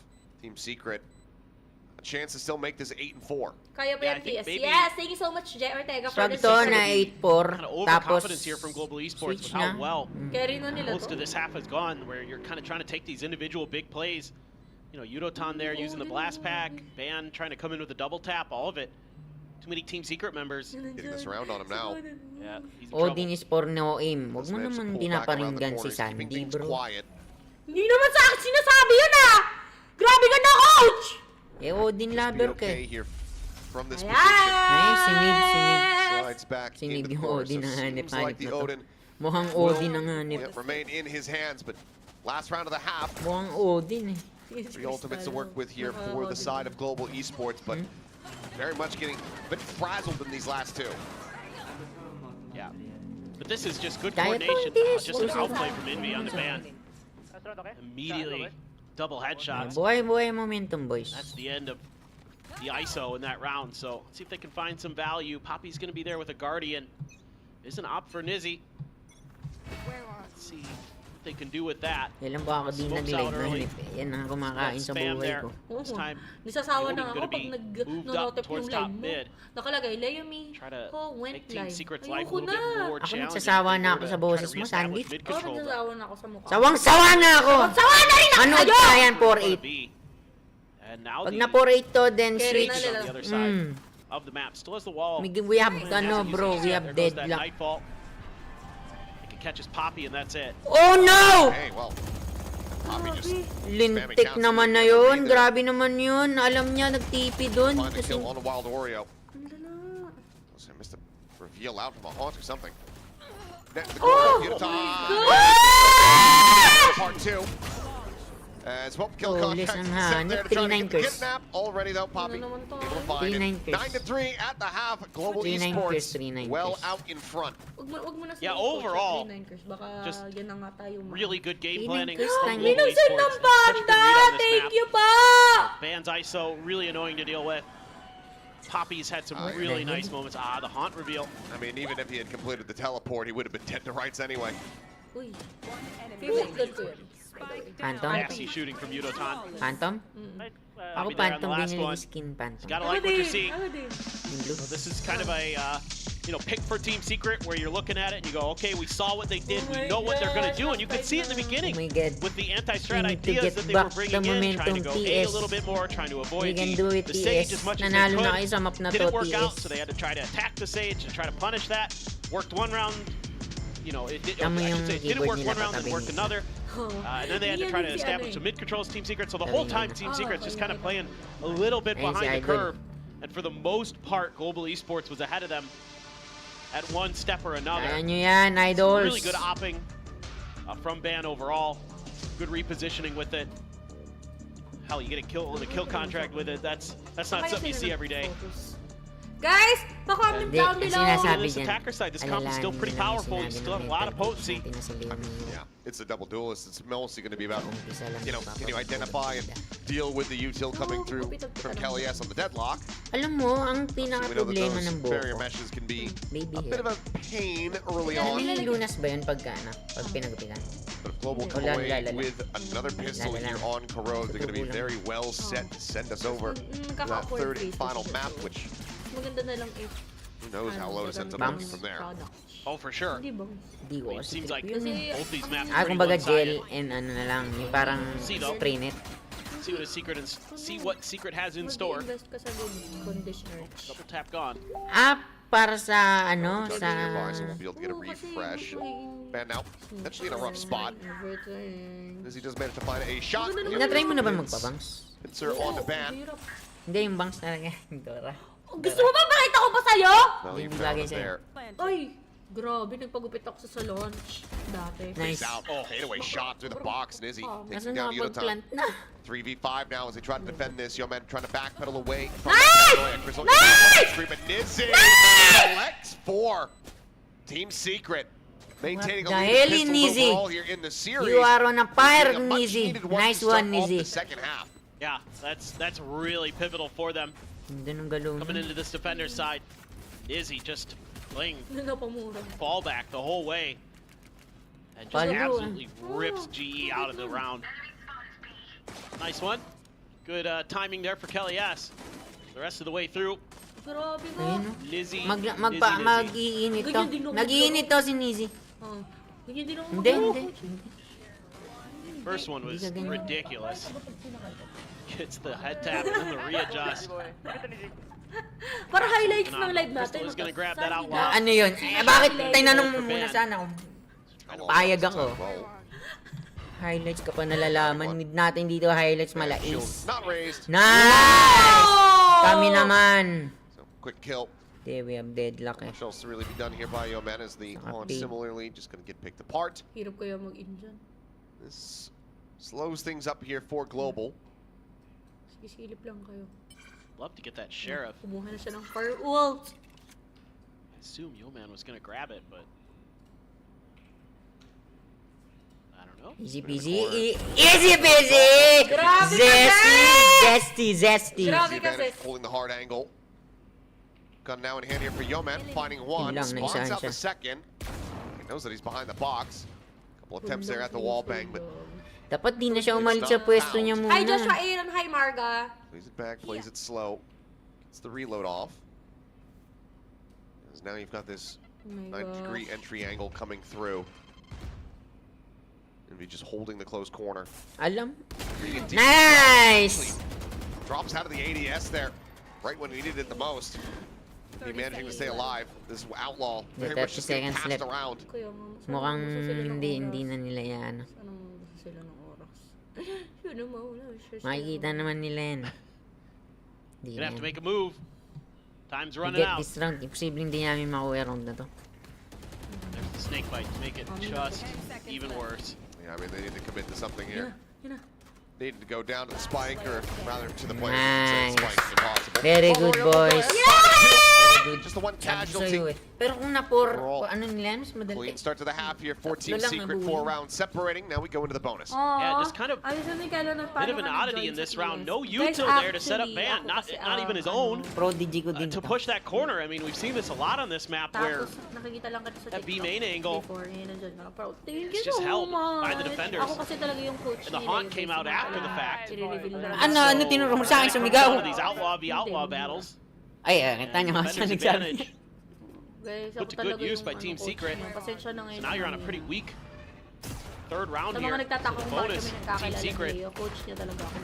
Team Secret, a chance to still make this 8-4. Kaya pa Yeah, I yan, think TS. maybe- Yes, thank you so much, Jay Ortega, for Swag the to secret. na 8-4. Kind of Tapos, overconfidence here from Global Esports switch with how na. well Carry na nila most to. of this half has gone, where you're kind of trying to take these individual big plays. You know, Yudotan there using the blast pack, Ban trying to come in with a double tap, all of it. Too many Team Secret members. Getting this round on him now. Yeah, he's in Odin trouble. is for no aim. Huwag mo Managed to naman pull back around the dinaparinggan si corners, keeping Sandy, things bro. quiet. Hindi naman sa akin sinasabi yun ah! Grabe ka na, coach! Eh, Odin Be lover ka okay eh. here from this Ayan! position. Nice, sinib. Slides back Sinib into the yung corner. Odin So ang seems hanip-hanip like na the to. Odin Mukhang will, Odin ang hanip. remain in his hands, but last round of the half. Mukhang Odin eh. Three ultimates to work with here for the side of Global Esports, but very much getting a bit frazzled in these last two. Yeah. But this is just good Kaya to, coordination. this. Just an outplay from Envy on the Ban. Immediately double headshots. Buhay momentum, boys. That's the end of the ISO in that round. So let's see if they can find some value. Poppy's going to be there with a Guardian. Is an op for Nizzy. Let's see what they can do with that. Kailan ba ako di Smokes nag-live out na early. hanip eh. Yan ang kumakain sa Spam buhay there. ko. This time, Nisasawa Odin na ako gonna pag be moved up nag-notif towards yung top live mo. mid. Nakalagay, Leomi, Try to ko went make Team live. Secret's life a Ayoko little bit na. more Ako challenging. nagsasawa na ako Try sa to boses mo, reestablish Sandy. mid Oo, control, though. nagsasawa na ako sa mukha. Sawang-sawa na ako! Sawa na rin Ano kayo! kaya yan, Gonna 4-8? be. And now Pag the na 4-8 to, then Carry switch. na on nila. the other side Mm. of the map. Still has the wall. We have, ano Hasn't used bro, it we yet. have There goes that deadlock. Nightfall. He can catch his Poppy and that's it. Oh no! Hey, well, Poppy just Lintik naman na yun. Grabe naman yun. Alam niya, nag-TP dun. find the Kasi, kill on the Wild Oreo. Ang lala. I missed a reveal out from a haunt or something. Net to the Oh! corner, Part 2. As well, kill Oh, contract listen, set there to try to get the 3-9 kidnap. Already though, Poppy Ano naman to? able to find it. 3-9 9-3 at the half. Global 3-9 Esports 3-9 well out in front. Wag mo na Yeah, sabihin, coach, overall, 3-9ers. Baka just yan na nga tayo. Really good game Hindi planning. nang from time. Global Minong send ng Esports. Such a good banda! read on this Thank map. you pa! Ban's ISO, really annoying to deal with. Poppy's had some really nice moments. Ah, the haunt reveal. I mean, even if he had completed the teleport, he would have been dead to rights anyway. Uy. Favorite gun ko yun. Phantom? Nasty shooting from Yudotan. Phantom? Ako Poppy there on the Phantom last binili one. skin Phantom. Gotta Ako like what you're din, seeing. ako din. Yung blue. So this is kind of a pick for Team Secret where you're looking at it and you go, okay, we saw what they did, Oh we my know what they're gonna gosh, do, and you could see it in the Oh beginning my god. with the anti-strat We need to ideas get that they were back the bringing in, trying to go momentum, A a TS. little bit more, trying to We avoid can do it, the Sage TS. as much as Nanalo they na could. kayo sa map na to, Didn't work out, TS. so they had to try to attack the Sage and try to punish that. Worked one round, you know, it did, Tama I yung should say, it didn't keyboard work nila one round, then patabi worked niya. another. And then they had to try to Yan si establish ano some mid controls Team Secret. So the Sabi whole niya. time Team Secret's just kind of okay. playing a little bit Ayun si behind the Idol. curve. And for the most part, Global Esports was ahead of them at one step or another. Kaya nyo yan, idols. Really good opping from Ban overall. Good repositioning with it. Hell, you get a kill contract with it. That's not something you see every day. Guys, pa-comment Hindi, down ang below. sinasabi This dyan, attacker side, this comp is still alalahanin pretty nila ang powerful. You sinabi still have a ng lot of mental potency. natin na si Leomi. Yeah, it's a double duelist. It's mostly going to be about, Umpisa lang you know, sa can you papapagod identify and sila. deal with the util coming through from Kelly S on the deadlock. Alam mo, ang We know that pinaka-problema ng those barrier buko. meshes can be Baby a bit of a pain early Ano, on. nililunas ba yun pagka, pag pinagupitan? But if Global come Lala, away lala. with another pistol Lala. here on Corrode, they're going to be very well set to send us over to that third and final map, which Maganda na lang if who knows how Lotus ends up Bounce. looking from there. Oh, for sure. Hindi ba? Di ko It kasi seems trip like yun eh. both these maps Ah, are pretty kumbaga gel one-sided. and ano na lang, yung parang See, though. spray net. See what a secret is. See what Secret has in store. Mag-invest ka sa good conditioner. Double tap gone. Ah, para sa ano, Charging sa... nearby, so we'll be able to get a Oo, kasi refresh. magiging- Man now, potentially in a rough spot, Everything. as he does manage to find a shot. Natry mo na ba magpabangs? Pincer on the ban. Hirap. Hindi, yung bangs talaga. Dora. Oh, gusto mo ba makita ko pa sa'yo? Well, he Hindi found bagay it sa'yo. there. Oy, Grabe, nagpagupit ako sa launch dati. Nice. Out. Oh, fadeaway shot through the box. Nizzy takes Nasa him down Unitime. nakapag-plant na. 3v5 now as they try to defend this. Yo, man, trying to backpedal away. Nice! Nice! But Nizzy collects 4. Team Secret maintaining a the lead hell, pistol Nizzy? overall here in the series. You are on a fire, Getting a much Nizzy. needed one Nice to start one, off Nizzy. the second half. Yeah, that's really pivotal for them. Ganda ng galon. Coming into this defender's side. Izzy just playing Napamura. fallback the whole way. And just Palo, absolutely rips GE out of the round. Nice one. Good timing there for Kelly S. The rest of the way through. Grabe ka. Ayun, no? Lizzy. Mag-iinit to. Ganyan din ako. Nag-iinit to si Nizzy. Oh. Ganyan din ako Hindi, mag- hindi. First one was Hindi ka ganyan. ridiculous. Gets the head tap and then the readjust. Para highlights ng live natin. Crystal is gonna grab that out Ah, loud. ano yun? Bakit tinanong mo muna sana kung payag ako? Highlights ka pa nalalaman. Need natin dito highlights malais. Not raised. Nice! Kami naman. So, quick kill. Okay, we have deadlock eh. Much else to really be done here by Yoman as the pawn Copy. similarly just going to get picked apart. Hirap kaya mag-in dyan. This slows things up here for Global. Sige, silip lang kayo. Love to get that sheriff. Kumuha na siya ng fire ult. I assume Yo-Man was gonna grab it, but I don't know. Easy peasy. Easy peasy! Grabe ka, Zesty! Zest! Zesty! Zesty! Grabe The ka, advantage, sis. pulling the hard angle. Gun now in hand here for Yoman, finding one, Yun lang, spawns naisahan out the siya. second. He knows that he's behind the box. Couple attempts there at the wall bang, but Dapat di na siya umalit sa pwesto niya muna. Hi Joshua Aaron, hi Marga. plays it back, plays it slow. Gets the reload off. As now you've got this Oh my 90-degree gosh. entry angle coming through. And be just holding the close corner. Alam. Really deep. Nice! Drops out of the ADS there, right when he needed it the most. He managing to stay alive. This Outlaw very much 30 just getting seconds passed left. around. Kaya nga, Mukhang gusto sila ng hindi oras. na nila yan. Anong gusto sila ng oras? Yun ang mauna. Makikita naman nila yan. Hindi Gonna have yan. to make a move. Time's We running get out. this round. Imposibleng di namin makuha yung round na to. There's the snake bite to make it just even worse. Yeah, I mean, they need to commit to something here. Yun na. They need to go down to the spike, or rather to the player. Nice. Spike is impossible. Very Oh, good, we're gonna boys. go for it. Very good. Just the one Sabi ko casualty. sa'yo eh. Pero kung na-pour, Overall. ano nila yan, mas madali. Clean start to the half here for Team Tatlo lang Secret. nabuli. 4 rounds separating. Now we go into the bonus. Yeah, just kind of Ayos na kailan na Bit of an oddity in this round. No util there to set up Van, not even his own. Prodigy ko din To to. push that corner. I mean, we've seen this a lot on this map where Tapos nakikita lang kita sa that TikTok. B main angle Before yun nandyan ka. Pero thank is you just so held much. by the defenders. Ako kasi talaga yung coach and the nila, haunt yung came basic out na after the pala. fact. I-reveal na lang. Ano tinuro mo sa akin, sumigaw? Some of these outlaw v outlaw battles. Ay, kita niyo nga siya Defender's nagsabi. advantage. Guys, Put ako to good talaga use yung by Team coach Secret. niyo. Pasensya na So ngayon. now you're on a pretty weak third round Sa here. mga nagtatakong bakit Bonus, kami Team nagkakilala Secret. kayo, coach niya talaga ako.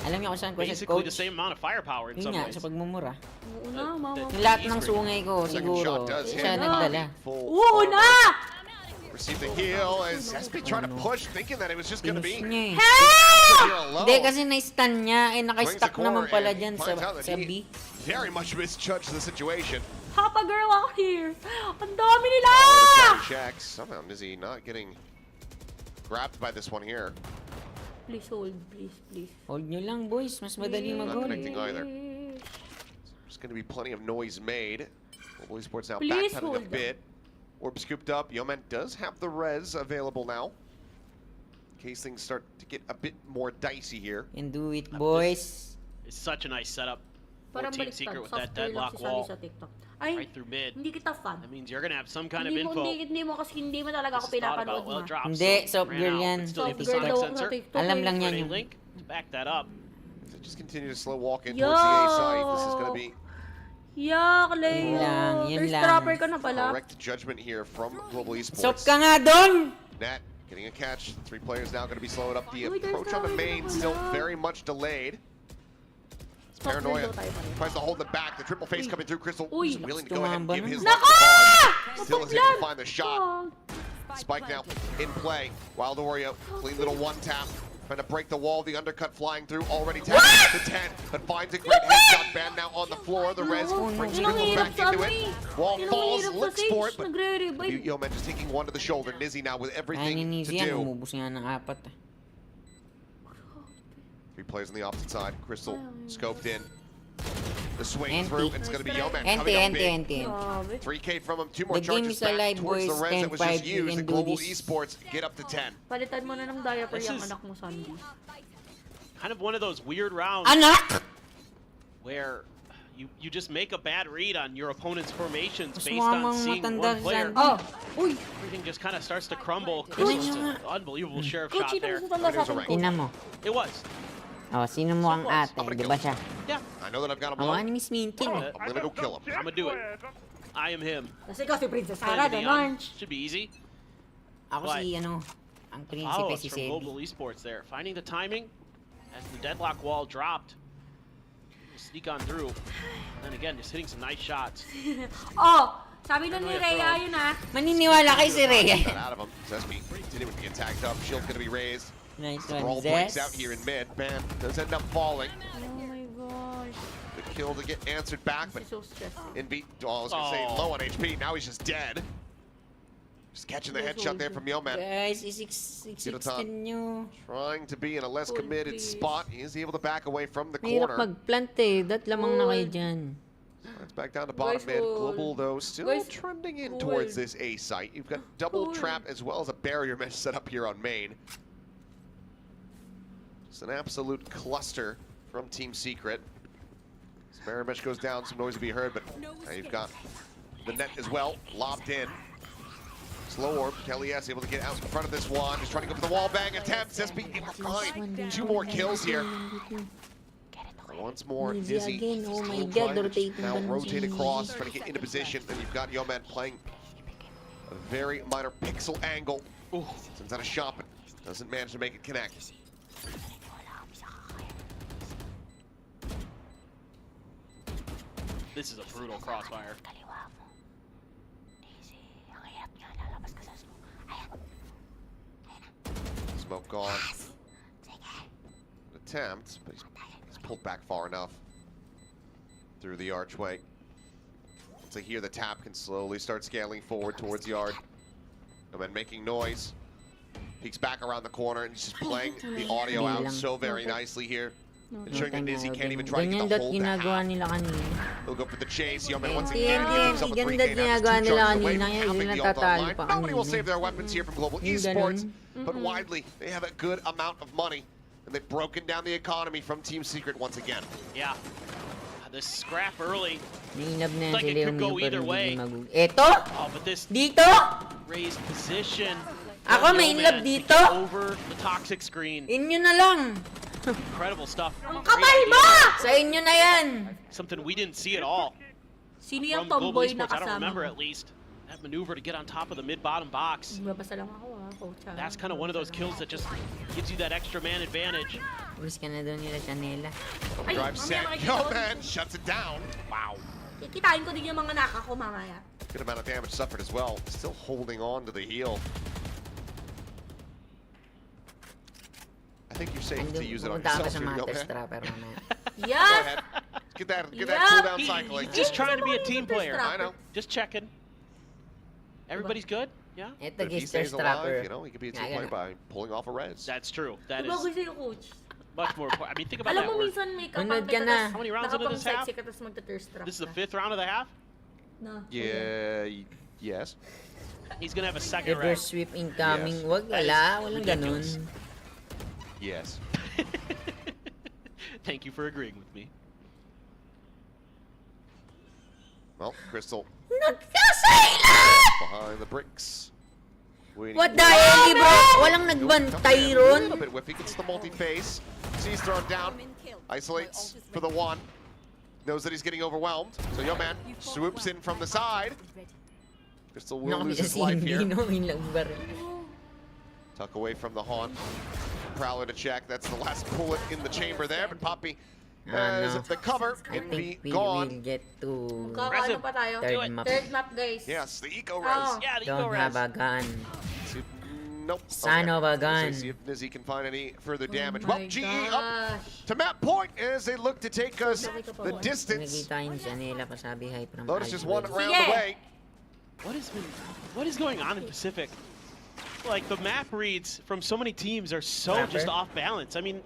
Alam niyo kung saan ko siya Basically coach. the same amount of firepower in Yun some nga, ways. sa pagmumura. Oo na, mama. Yung lahat ng sungay ko, Second siguro, shot does hit. siya nagdala. Full Oo na! Receive the heal as SB trying to push, thinking that it was just going to Pinis be niya eh. here alone. Hindi, kasi na-stun niya, eh Swings the naka-stuck corner naman pala and dyan finds out that sa he B. very much misjudged the situation. Papa girl out here! Ang dami nila! Checks. Somehow Nizzy not getting grabbed by this one here. Please hold, please, please. Hold nyo lang, boys. Mas madali Not mag-hold. connecting either. There's going to be plenty of noise made. Global Esports now Please backpedaling a hold bit. Orb scooped up. Yoman does have the res available now. In case things start to get a bit more dicey here. And do it, boys. It's such a nice setup for Parang Team baliktad, Secret with that softer lang deadlock si Sally wall sa TikTok. Ay, right through mid. hindi kita fan. That means you're gonna have some kind of Hindi mo, info. hindi mo kasi hindi mo talaga ako This is thought pinapanood about, well, ma. it drops, Hindi, so soft ran girl out, yan. but still Soft hit the girl spike daw ako sensor. sa TikTok. Alam eh. lang yan For a yung... link to back that up. So just continue to slow walk in Yo! towards the A side. This is going to be Yak, Leo. Yun lang, yun Thirst lang. trapper ka na pala. correct judgment here from Global Esports. Soft ka nga doon! Net getting a catch. 3 players now going to be slowed up. The Uy, there's approach on the Gary main naman still pala. very much delayed. Soft girl Paranoia daw tayo pa rin. tries to hold it back. The triple face coming through. Crystal Uy. is willing to go ahead and give his Tumamba life Nako! the Still is able to find the shot. Oh. Spike now in play. Wild Oreo, clean little one tap. Trying to break the wall. The undercut flying through. Already tapped to 10, but finds a great headshot Ban now on the floor. The res Oo, brings yun ang Nickel hirap back sa into ano it. eh. Wall Yun ang falls, hirap sa looks for it, Sage, but nagre-revive. Yeoman just taking one to the shoulder. Nizzy now with Ay, everything to ninisi yan. do. Umubos nga ng 4. 3 players on the opposite side. Crystal scoped in. The swing Anti. through, and it's going to be Yeoman Ente, coming up ente, big. ente. Grabe. 3K from him, 2 more The game charges is back alive, towards the boys. res that was just 10-5, you used. can And do Global this. Esports get up to 10. Palitan mo na ng diaper This yung is- anak mo, Sandy. Kind of one of those weird rounds Anak! where you just make a bad read on your opponent's formations Mas based on mukhang seeing matanda one si player. Sandy. Oh! Uy! Everything just kind of starts to crumble. Coach! Crystal's an unbelievable sheriff Coach, shot sino there. mas matanda sa atin, Coach? Tingnan mo. It was. Oh, sino mo ang ate? I'm gonna Di kill ba him. siya? Yeah, I know that I've got him Ako, low. ni Miss Minkin. I'm I'm going to go kill him. gonna do it. I am him. Kasi ikaw si Princess Playing Sarah, the ganon. Should be easy. Ako si, ano, ang prinsipe Follow-ups si from Global Sedi. Esports there. Finding the timing as the deadlock wall dropped. Sneak on through. And again, just hitting some nice shots. Oh! Sabi nun ni Rhea yun ah. Maniniwala kay si Rhea. That out of him. Zesby continuing to get tagged up. Shield's going to be raised. Nice The one, brawl breaks out Zes. here in mid. Ban does end up falling. Oh my gosh. The kill to get answered back, but This is so stressful. Inbeat, oh, I was going to say Oh. low on HP. Now he's just dead. Just catching the headshot there from Yeoman. Guys, i-16 nyo. Trying to be in a less Hold, committed please. spot. He is able to back away from the Mahirap corner. mag-plant eh. Dat lamang na kayo dyan. It's back down to bottom Guys, mid. hold. Global, though, still Guys, trending in hold. towards this A site. You've got double Hold. trap as well as a barrier mesh set up here on main. It's an absolute cluster from Team Secret. This barrier mesh goes down, some noise will be heard, but now you've got the net as well, lobbed in. Slow orb, Kelly S able to get out in front of this one, just trying to go for the wall bang attempt. SB able to find 2 more kills here. Once more, Easy Nizzy again. Oh my still God, trying to rotating now Banji. rotate across, trying to get into position. Then you've got Yeoman playing a very minor pixel angle. Ooh, sends out a shot, but doesn't manage to make it connect. This is a brutal crossfire. Smoke gone. An attempt, but he's pulled back far enough through the archway. So here the tap can slowly start scaling forward towards yard. And then making noise. Peeks back around the corner and just playing the audio out so very nicely here. Ensuring that Nizzy can't even try to Ganyan get the dat hold to ginagawa half. nila kanina. He'll go for the chase. Yeoman once Hindi, again hindi, gives himself a hindi 3K. ganyan Now just ginagawa 2 nila charges away kanina, from yun having yung the ult natatalo online. pa Nobody will kanina. save their weapons here from Global Yung Esports, ganun. but widely they have a good amount of money, and they've broken down the economy from Team Secret once again. Yeah. This scrap early. Nainab na Like it sila could go yung pero either way. hindi magug... Eto! Oh, but this Dito! raised position. Ako from may Yeoman love to dito. get over the toxic screen. Inyo na lang! Incredible stuff. Ang Great kapal idea. mo! Sa inyo na yan! Something we didn't see at all Sino from yung Global tomboy na Esports. I don't kasama remember mo? at least. That maneuver to get on top of the mid-bottom box. Magbabasa lang ako ah, Coach. ah. That's kind of one of those kills that just gives you that extra man advantage. Ulis ka na doon nila, Chanela. Ay, Drive mamaya set. makikita ko. Yeoman shuts it down. Wow. Kikitain ko din yung mga naka ko mamaya. Good amount of damage suffered as well. Still holding on to the heal. I think you're safe to use it on Pumunta ka yourself sa here, mga Yeoman. test trapper mamaya. Go Yes! ahead. Get that Yeah. cooldown He- cycling. he's just trying to be a Ano team yung first player. trap? I know. Just checking. Everybody's good? Yeah? Ito, But if he guys, stays thirst trapper. alive, you know, he could be a team player by pulling off a res. That's true. That Diba is gusto yung Coach? much more important. I mean, think about Alam that. mo We're- minsan may Unod kapante ka na. How many rounds into this half? nakapang-sexy ka tapos magta-thirst trap This is the ka. 5th round of the half. Na, Yeah, yes. He's going to have a second round. Reverse sweep incoming. Yes. Wag, That wala. is Walang ridiculous. ganun. Yes. Thank you for agreeing with me. Well, Crystal Nagkasayla! behind the bricks. Waiting What for- the hell, bro? Walang Nope, nagbantay coming in ron. A little bit whiffy. Gets the multi-face. Sees thrown down. Isolates for the one. Knows that he's getting overwhelmed. So Yeoman swoops in from the side. Crystal will lose his life here. No, yun lang baril. Tuck away from the haunt. Prowler to check. That's the last bullet in the chamber there. But Poppy has no. the cover. I Can be think we will gone. get to Kakaano pa tayo? third map. Third map, guys. Yes, the eco Oh. res. Yeah, the Don't Eco have Res. a gun. Nope. Son of a Let's gun. see if Nizzy can find any further damage. Oh Well, my GE up gosh. to map point as they look to take us the Nakikita distance. yun siya nila pasabi hype from Lotus just one Alpha. round Sige. away. What is going on in Pacific? Like the map reads from so many teams are so just off balance. I mean,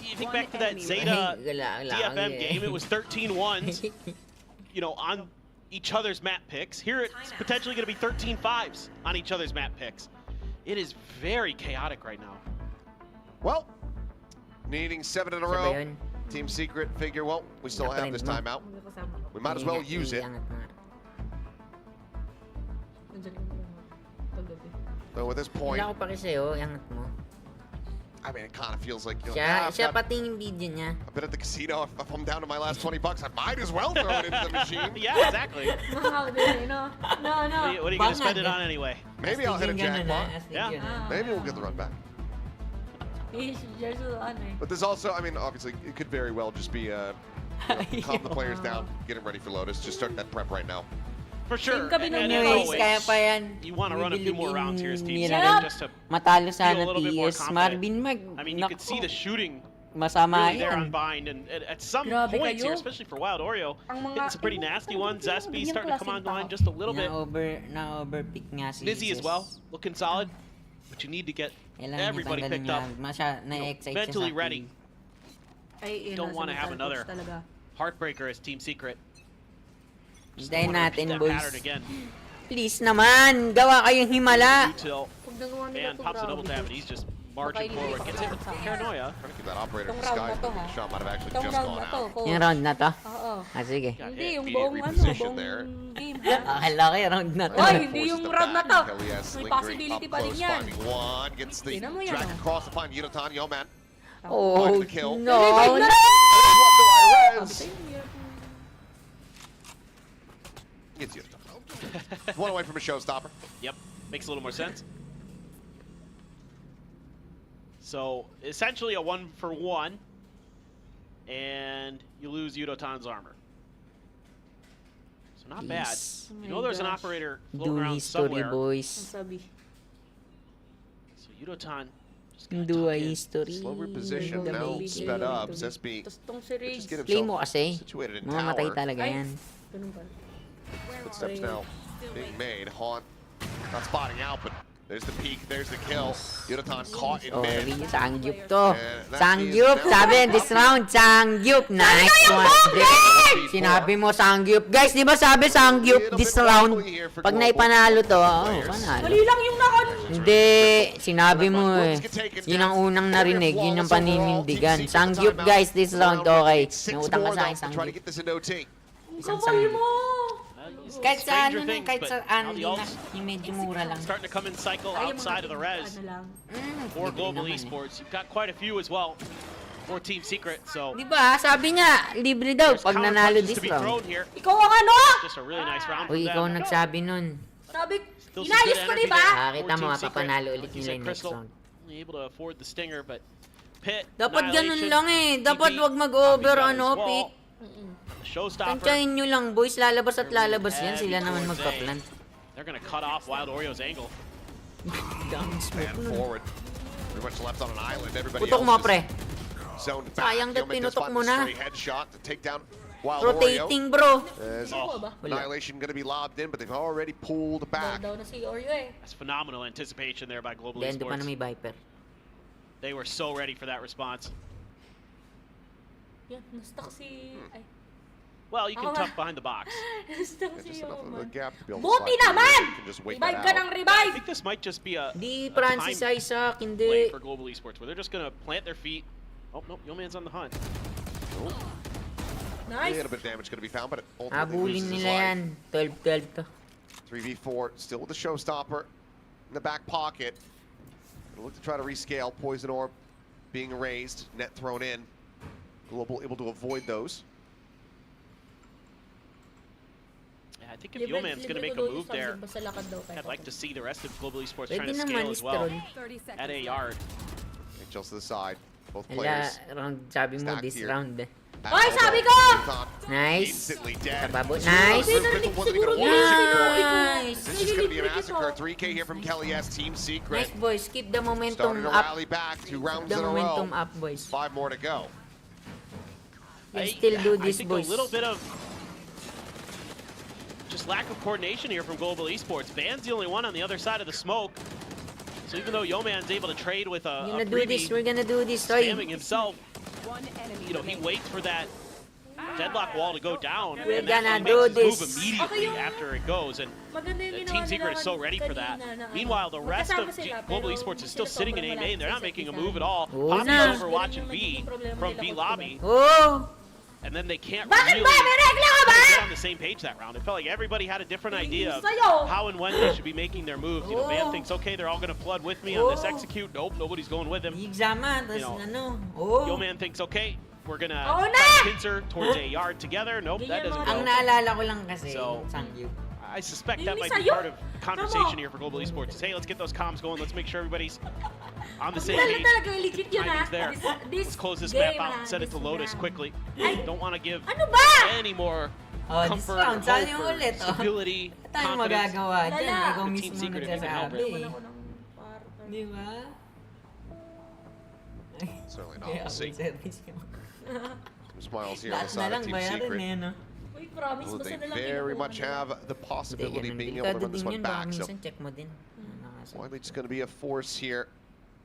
you think back to that Zeta DFM game, it was 13-1s, you know, on each other's map picks. Here it's potentially going to be 13-5s on each other's map picks. It is very chaotic right now. Well, needing 7 in a Siya ba row. yun? Team Secret figure, well, we still have this timeout. Magkakasama ko. We might as well use it. Iangat mo nga. Nandiyan yung kagabi. So at this point, Wala ko pa kasi iangat mo. I mean, it kind of feels like, you know, Siya I've got pati yung video niya. a bit at the casino. If I'm down to my last 20 bucks, I might as well throw it into the machine. Yeah, exactly. Mahal din eh, no? No, no. What are you going to spend it Bangag. on anyway? Maybe I'll hit a jackpot. Yeah. Maybe we'll get the run back. There's ano eh. But there's also, I mean, obviously, it could very well just be calm the players down, get them ready for Lotus. Just start that prep right now. For sure. Same kami nung And Anyways, always, kaya pa yan. you want to run a few more rounds here as Team Nila Secret rin. just to Matalo feel sana a little bit more TS. confident. Marvin Mag. I mean, you could see the shooting Masama really there on yan. Bind, and at some Grabe points kayo. here, especially for Wild Oreo, Ang mga- hitting some pretty nasty ones. Zespi Ganyang starting to come klaseng online tao. just a little bit. Na-overpick nga si Nizzy as Sis. well, looking solid, but you need to get Kailangan niya everybody tanggalin picked up. Na-excite siya mentally sa ready. team. Ay, yun, Don't nasa want to have mental another coach talaga. heartbreaker as Team Secret. Hintayin Wanna natin, repeat that boys. pattern again. Please naman, gawa kayong himala. Util, Pag nagawa nila and to, pops a double grabe tap, and to. he's just marching Baka forward. ililipat Gets ko hit with sa akin. paranoia. Trying to keep that operator Itong in round na disguise, to, but ha? the shot might have actually Itong just round gone na to, out. coach. Yung round na to? Oo. Ah, sige. Got Hindi, yung immediate buong ano, reposition buong there. game. Akala ko yung round na to. Oy, hindi Forces yung them round na back. to. Kelly has May lingering possibility up pa rin close, yan. finding one, gets the Tingnan mo yan, drag oh. across to find Yudotan, yo man. Oh, Finds the kill. no. What do I res? Gets Yudotan. One away from a showstopper. Yep, makes a little more sense. So essentially a 1-for-1, and you lose Yudotan's armor. So not bad. Yes. Oh You my know there's an gosh. operator floating Do around history, somewhere. Ang boys. sabi. So Yudotan just gotta Do tuck a in. history. Slower position The now, baby sped game. up. Zespi Tapos tong si Riggs. just get Play mo himself kasi. situated in Mamamatay tower. talaga Ay. yan. Ganun pala. Footsteps now being made. Haunt not spotting out, but there's the peek, there's the kill. Yudotan caught in Oh, mid. Rin, sangyup to. that Sangyup, is now- sabi, this round, sangyup. Nice one. Sinabi mo sangyup. Guys, di ba sabi sangyup this round? Pag naipanalo to, oh, panalo. Mali lang yung nakon. Hindi, sinabi mo eh. Yun ang unang narinig, yun ang paninindigan. Sangyup guys, this round, okay. May utang ka sa akin, Trying to sangyup. get this into OT. Isang mali mo. Kahit sa Stranger ano na, things, kahit but sa now ano the na, ults yung medyo mura lang. starting to come in cycle Ay, yung outside of mga the res. ano lang. For libre Global naman eh. Esports, you've got quite a few as well for Team Secret. So Di ba, sabi niya, libre daw there's pag nanalo counterpunches this to be round. thrown here. Ikaw ang ano? Just a really nice round Uy, from ikaw them. nagsabi nun. Sabi, Still some inayos good ko energy diba? there Ah, for kita mo, Team Secret. papanalo ulit Like you nila said, yung next Crystal, round. only able to afford the stinger, but Pit, Dapat ganun Annihilation, lang eh. Dapat TP, wag mag-over Copy ano, Shot as well. pick. Showstopper. Tansyahin nyo lang, boys. Lalabas at lalabas yan. Sila naman magpa-plant. They're gonna cut off Wild Oreo's angle. Man forward. Pretty much left on an island. Everybody Putok mo, else pre. is zoned back. Sayang dat Yeoman does pinutok find mo the na. stray headshot to take down Wild Oreo. Rotating, bro. As Oh, Annihilation going to be lobbed in, but they've already pulled back. Daw na si Oreo eh. that's phenomenal anticipation there by Global Dendo pa na Esports. may Viper. They were so ready for that response. Yan, na-stuck si... Ay, Well, you can Oh, tuck behind the box. na-stuck Yeah, si just enough of a Yoman. gap to be able to Buti slide through. naman! You can just wait Revive that ka out. ng I revive! think this might just be a Di a Francis time Isaac, play hindi. for Global Esports where they're just gonna plant their feet. Oh no, Yo-Man's on the hunt. A Nice! little bit of damage going to be found, but it ultimately Habulin loses his nila life. yan. 12-12 to. 3v4, still with the showstopper in the back pocket. Gonna look to try to rescale. Poison orb being raised, net thrown in. Global able to avoid those. Yeah, I think if Yo-Man's gonna make a move there, Basta lakad daw tayo. I'd like to see the rest of Global Esports trying Pwede to naman, scale as well Listerol. 30 seconds at a left. yard. Angels to the side. Both Wala, players round, sabi mo stacked this here. round eh. Ay, sabi ko! Nice. Instantly dead. Kababo. Nice. Nice. This is going to be a massacre. 3K here from Kelly S. Team Secret. Nice, boys. Keep the momentum Starting to up. rally back. 2 rounds The in a row. momentum up, boys. 5 more to go. We still do I this, think boys. a little bit of just lack of coordination here from Global Esports. Van's the only one on the other side of the smoke. So even though Yoman's able to trade with a We're gonna do this. We're gonna do this. spamming himself, you know, he waits for that deadlock wall to go down, We're and then gonna he do makes his this. move immediately after it goes. And Maganda yung ginawa Team nila Secret is so ready for that. kanina na, Meanwhile, the rest of magkasama sila, Global pero Esports is hindi still sila sitting in sobrang A main. They're not malapit making a sa move at isa't all. Oo Poppy's na. over watching B from B lobby, Oh! and then they can't Bakit really ba? May regla ka ba? get on the same page that round. It felt like everybody had a different idea of Sa'yo. how and when they should be making their moves. You know, Van Oh. thinks, okay, they're all going to flood with me on this Oh. execute. Nope, nobody's going with him. Exama, tas know, ano. Oh! Yo-Man thinks, okay, we're going to Oo na! pincer towards a yard together. Nope, that doesn't Ang go. naalala ko lang kasi, So- Sangyu. I suspect that Hindi might be sa'yo. part of conversation here for Global Esports. Is, hey, let's get those comms going. Let's make sure everybody's on the same Lalo page. talaga legit yun ha. Timing's there. Let's close this map out and set it to Lotus quickly. Don't want to give Ano ba? any more Oh, this comfort or round, saan hope yung or ulit, oh? stability, Ano tayong confidence. magagawa dyan? Lala. Ikaw The mismo Team Secret if you can help nagsasabi it. eh. Di ba? Certainly not. Kaya We'll see. service yun. Some smiles here on the Lahat na side lang of Team bayarin Secret. eh, no? Uy, promise, Well, basta they na lang very kinukuha much nila. have the Hindi, possibility of ganun. being able to Delikado run this din one yun. Baka back. So minsan check mo din. Nakasal. likely just going to be a force here.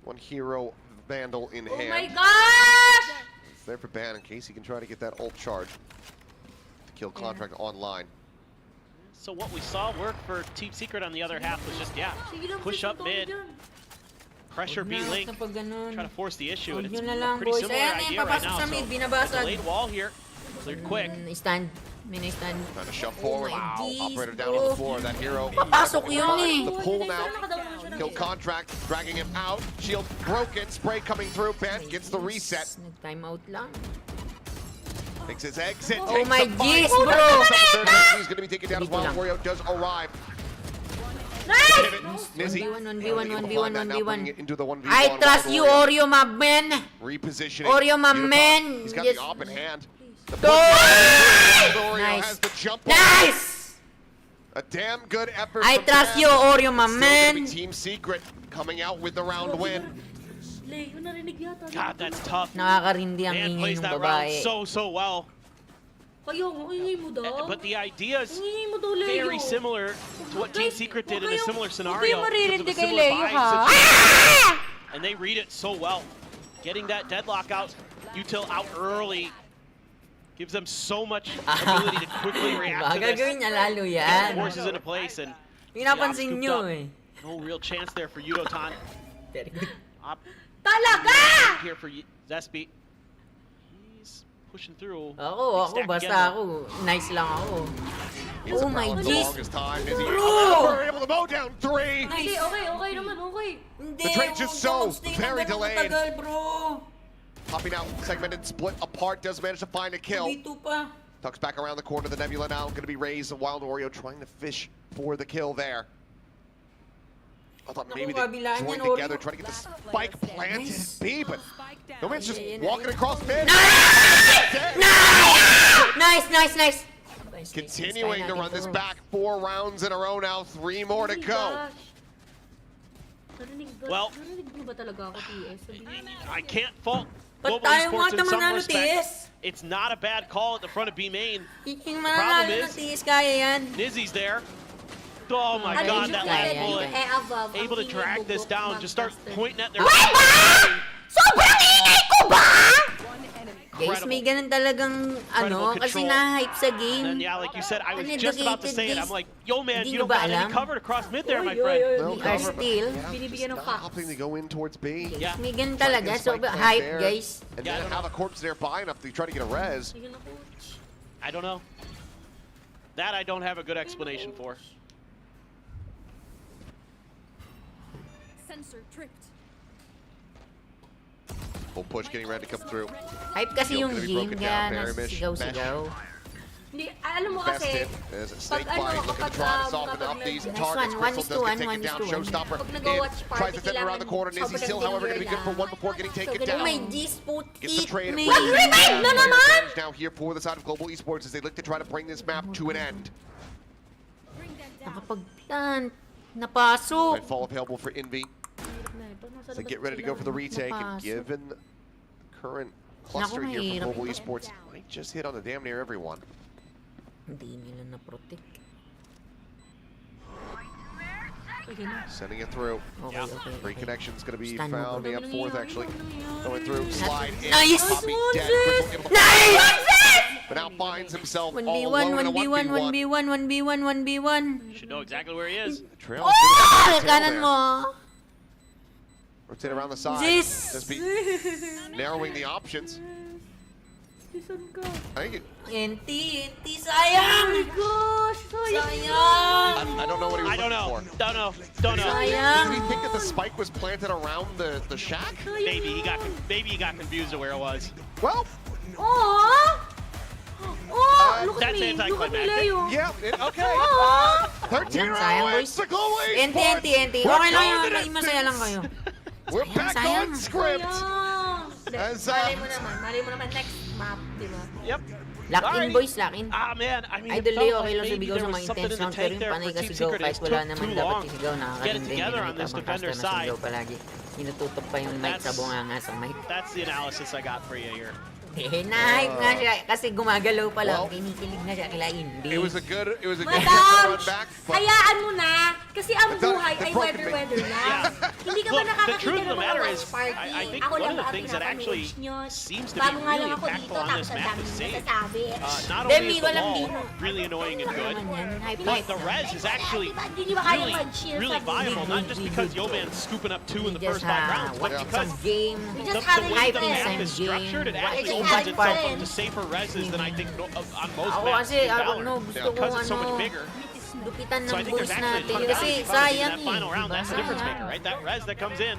One hero Vandal in Oh my hand. gosh! It's there for Ban in case he can try to get that ult charge. The kill contract online. So what we saw work for Team Secret on the other half was just, yeah, Sige lang, push up push mid, dyan. pressure B Huwag na, link, kapag ganun. try to force the issue, Huwag and it's nyo na a lang, pretty boys. similar Ayan, ayan, idea right papasok now. sa mid, So, binabasag. the delayed wall here, cleared quick. Stand. May stand. Trying to shove Oh forward. my jeez, Operator down on bro. the floor. That hero. Papasok yun eh. The pull now. Nakadaw naman siya ng Kill hit. contract, dragging him out. Shield broken. Spray coming through. Ben gets the reset. Nag-time out lang. Makes his exit. Oh takes my the fight. jeez, bro. He's going to be taken down as Dito well. lang. Wario does arrive. Nice! Pivot. Nizzy. 1v1, 1v1, 1v1, 1v1. Into the 1v1. I trust you, Oreo, my man. Repositioning. Oreo, my Unicorn. man. He's got Yes. the op in hand. The Go! push. Oreo Nice. has the jump on. Nice! A damn good effort. I from trust Ben. you, Oreo, my Still gonna man. be Team Secret coming out with the round win. Lay, yung narinig yata. God, that's tough. Nakakarindi ang Man ingay plays ng that round babae. so well. Kayo, ingay mo daw. But the idea is Ingay mo daw, Leo. very similar to what Team Secret did in a similar Huwag scenario. kayong in terms of maririndi a kay similar Leo, buying ha? situation. And they read it so well. Getting that deadlock out, util out early, gives them so much ability to quickly react Baka to this. gagawin niya lalo Get yan. the forces into place, and Pinapansin scooped nyo up. eh. No real chance there for Yudotan. Very good. Op Talaga! here for Zespi. He's pushing through. Ako, Stack basta again, ako. Nice lang ako. He's Oh my around for the jeez. longest time. Nizzy Bro! able to mow down 3. Hindi, okay naman, okay. Hindi, The trade's just so huwag ka magstay very ng ganun delayed. katagal, bro. Popping out, segmented, split apart, does manage to find a kill. Dito pa. Tucks back around the corner, the Nebula now going to be raised. Wild Oreo trying to fish for the kill there. I thought maybe they kabilaan joined yan, together, Oreo. trying to get the spike planted Nice. B, but no man's just Ayun, walking ayun. across mid. Nice. Continuing to run this back 4 rounds in a row now, 3 more to go. Well, narinig mo ba talaga ako, TS? Sabihin mo. I can't fault Ba't Global tayo Esports mga in some manalo, respect. TS? It's not a bad call at the front of B main. Yung problem mananalo is- ng TS, kaya yan. Nizzy's there. Oh my Ano God, yung that kaya last yan? bullet. Above, Able to ang drag ingay this bugok, down, just start Magcaster. pointing at their. Sobrang ingay ko ba? Guys, Incredible. may ganun talagang ano, Incredible kasi control. na-hype sa And game. then, yeah, like you said, I was just about to say it. I'm like, yo, man, Hindi you nyo don't ba got any alam? covered across mid there, my Oy, oy, friend. oy. No We are cover, but still. yeah, Binibigyan ng just facts. opting to go in towards B. Yeah. May ganun Trying to talaga. get a So, spike plant hype, there, guys. And Yeah, I then don't have know. a corpse nearby enough to try to get a res. Sige na, coach. I don't know. That I don't have a good explanation for. Sensor tripped. Full push getting ready to come through. Hype kasi Shield yung gonna be game, broken kaya down, Paramish, nasisigaw-sigaw. Hindi Alam mo kasi, Bested as Snake pag ano, Bite looking to kapag, try to soften kapag up these nag- targets. one Crystal is to does one, get one taken is down. to one. Showstopper Pag nag-watch in, party, tries to send him around the corner. Is he sobrang still, however, going to be good for danger one before getting taken So, down? Oh my dispute, Gets the eat trade. me! Wag revive na naman! Advantage now here for the side of Global Esports as they look to try to bring this map to an end. Nakapag-plant. Napasok. Right, fall available for Envy as they get ready to go for the retake, and given the current cluster Naku, here mahirap from Global ito. Esports, might just hit on the damn near everyone. Hindi nila na-protect. Sending it through. Okay, okay. Free connection's going to be Stand mo, found. bro. They have fourth actually. Going through. Slide in. Nice! Poppy dead. Nice! Crystal able to Nice! but now finds himself all 1v1, alone in a 1v1, 1v1. 1v1, 1v1, 1v1. You should know exactly where he is. Trail Oh! is Kanan mo. rotate around the side. This. Just be narrowing the options. I think Enti, sayang! Gosh, Sayang! I don't know what he was I don't looking know. for. Don't know. Don't know. Did he Sayang! think that the spike was planted around the shack? Maybe he got confused of where it was. Well, Oh! Oh, look at That's me. Look at me, anticlimactic. Leo. yeah, okay. Oh! 13 Sayang, rounds boys. to Global Enti, Esports. enti, enti. We're Okay lang going yun. the Maging masaya lang kayo. distance. We're back sayang. on script. Sayang. As, Malay mo naman next map, di ba? Yep. Lock in, Alright. boys, lock in. Ah man, I mean, it Idol felt Leo, like okay lang maybe sumigaw there sa was mga something intense in the sound, pero tank yung there panay for Team kasi go Secret. It kahit wala took naman too dapat long sisigaw, to get it nakakatindi. together on Hindi this tamang defender caster na side. sigaw palagi. Tinututok pa yung mic sa bunganga sa mic. That's the analysis I got for you here. Eh, na-hype nga siya kasi gumagalaw pa lang. Well, Kinikilig na siya kila Indy. it was a good Madam, run back. But hayaan mo na. Kasi ang But the- buhay the ay broken weather-weather lang. Yeah. Hindi ka ba Look, the nakakakita truth of ng the mga matter watch is, party? I think Ako one lang of the ba things that actually pinapanood nyo? seems to be Bago nga lang really ako impactful dito, on tapos this ang map dami is mong Sage. nasasabi. Not Demi, only is the walang wall dino. really annoying and good, Hype but the res is actually Hindi ba kaya really, mag-shield really sa viable. Not just because Good. Yoman's scooping up 2 in the Just first 5 rounds, but watch because some game. We the just haven't way the hyped map it. is structured, it Game. actually Watch opens it itself happen. up to safer reses than I think on most Ako maps kasi, in ako Valorant. gusto ko Because it's so much ano, bigger. lupitan So I ng think there's boost actually a natin. ton of Kasi value in sayang that final round. eh. That's the difference Sayang. maker, right? That res that comes in.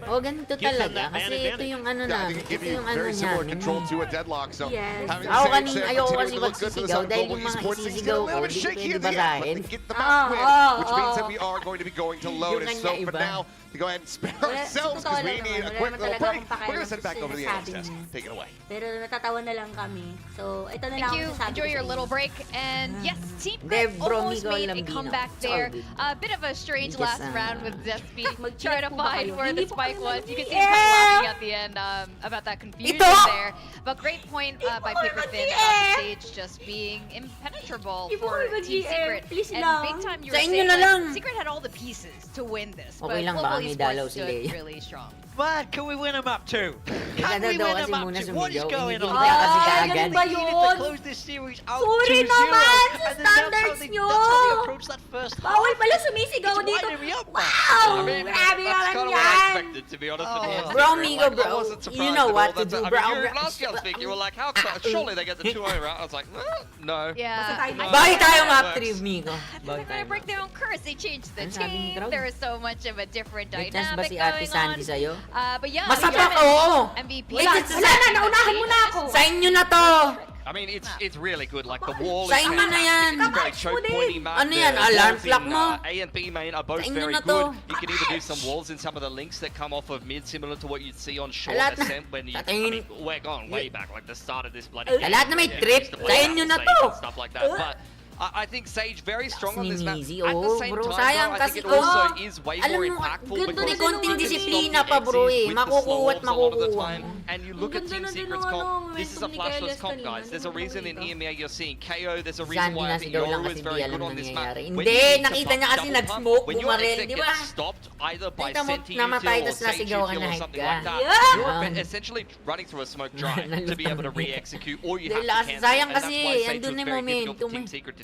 O, ganito Gives them talaga. that man Kasi ito advantage. yung ano yeah, I namin. think it give Ito you yung ano very similar niyan. control to a deadlock. So Yes. having Ako the kanin, Sage there ayoko continuing kasi to look good for the magsisigaw side of dahil Global yung mga Esports. Things get a isisigaw little ko, bit hindi ko shaky pwede in the end, but barahin. they get the map win, which means that we are going to be going to Yung Lotus. kanya So for iba. now, to go ahead and spare Wala, ourselves sa totoo because we lang need naman, a wala quick naman little talaga break. akong pakialam We're going to send it back sa over to the sinasabi AS test. niya. Take it away. Pero natatawa na lang kami. So, ito na lang Thank ang you. masasabi Enjoy ko your sa little inyo. break. And yes, Team De, Grit bro, almost Miguel made a Lambino. comeback It's there. all good. A bit of a strange Just, last round with Zespi trying to Mag-check po ba find kayo? where Hindi the po spike kayo was. You can see him mag-GM. kind of laughing at the end about that confusion Ito! there. But great point by po Paper kayo Thin mag-GM. about the stage just being impenetrable Hindi po for kayo Team mag-GM. Secret. Please And lang. big time you Sa were inyo saying na lang. like, Secret had all the pieces to win this. Okay But lang, Global baka may dalaw Esports si stood Leo. really strong. Man, can we win them up too? Can Daw we daw win kasi them up muna too? What is sumigaw. going on? Kinikilig na kasi Ay, kaagad. ganun ba We needed yun? to close this series out Sorry 2-0. naman, sa And then that's how standards they- nyo. That's how they approached that first half. Bawal pala sumisigaw It's dito. winding me up, man. Wow! I mean, Grabe that's naman kind of what I yan. expected, to be honest. with you. Bro, Migo, Like, I bro. wasn't surprised You know at what all. to That's- do, I bro. mean, you last game speak, you were like, how surely they get the 2-0 out. I was like, no. Yeah. Bakit tayo That map works. 3, Migo? They're gonna break their own curse. They changed the Ano sabi ni team. Crowd? There is so much of a different May chance ba dynamic si Ate going Sandy on. sa'yo? But yeah, Masapak, we oo. MVP. Wala, Wala na, naunahan mo na ako. Sa inyo na to! I mean, it's really good. Like, the wall Sa is inyo na yan. fantastic. It's very choke pointy map. Ano yan, The alarm walls clock in, mo? A and B main are both Sa inyo very na to. good. You can even do some walls in some of the links that come off of mid, similar to what you'd see on short Lahat na- ascent when you. I Tatingin- mean, we're going way back, like the start of this bloody. Sa lahat na may Yeah, trip, used to sa play inyo Battle na Stage to. and Stuff like that, but. I think Sage very strong on this map. Ni Nizi, At the oo, same bro. time, Sayang though, I kasi think it kung- also is way alam more mo, impactful ganda because ni konting you can disiplina stop the pa, bro, exits eh. with the Makukuha slow at orbs a lot of the makukuha time. mo. And you look at Ang Team ganda na din Secret's ng comp. ano, This is a momentum ni flashless Kailes comp, kanina. guys. There's a Hindi ko reason in nakita. EMEA you're seeing KO. There's a reason Sandy why I think nasigaw lang Yoru kasi is di very alam good on this map. nangyayari. When Hindi, you need to nakita pump niya kasi double pump, nag-smoke, when your bumaril, exit di ba? gets stopped either by Nakita mo, Senti namatay, util or tas Sage nasigaw ka util na or hit something ka. like that. Yeah. You're essentially running through a smoke drive to be able to Nalutang. re-execute, or you Dahil have to cancel. sayang And that's kasi, why Sage andun was na very difficult for momentum Team eh. Secret to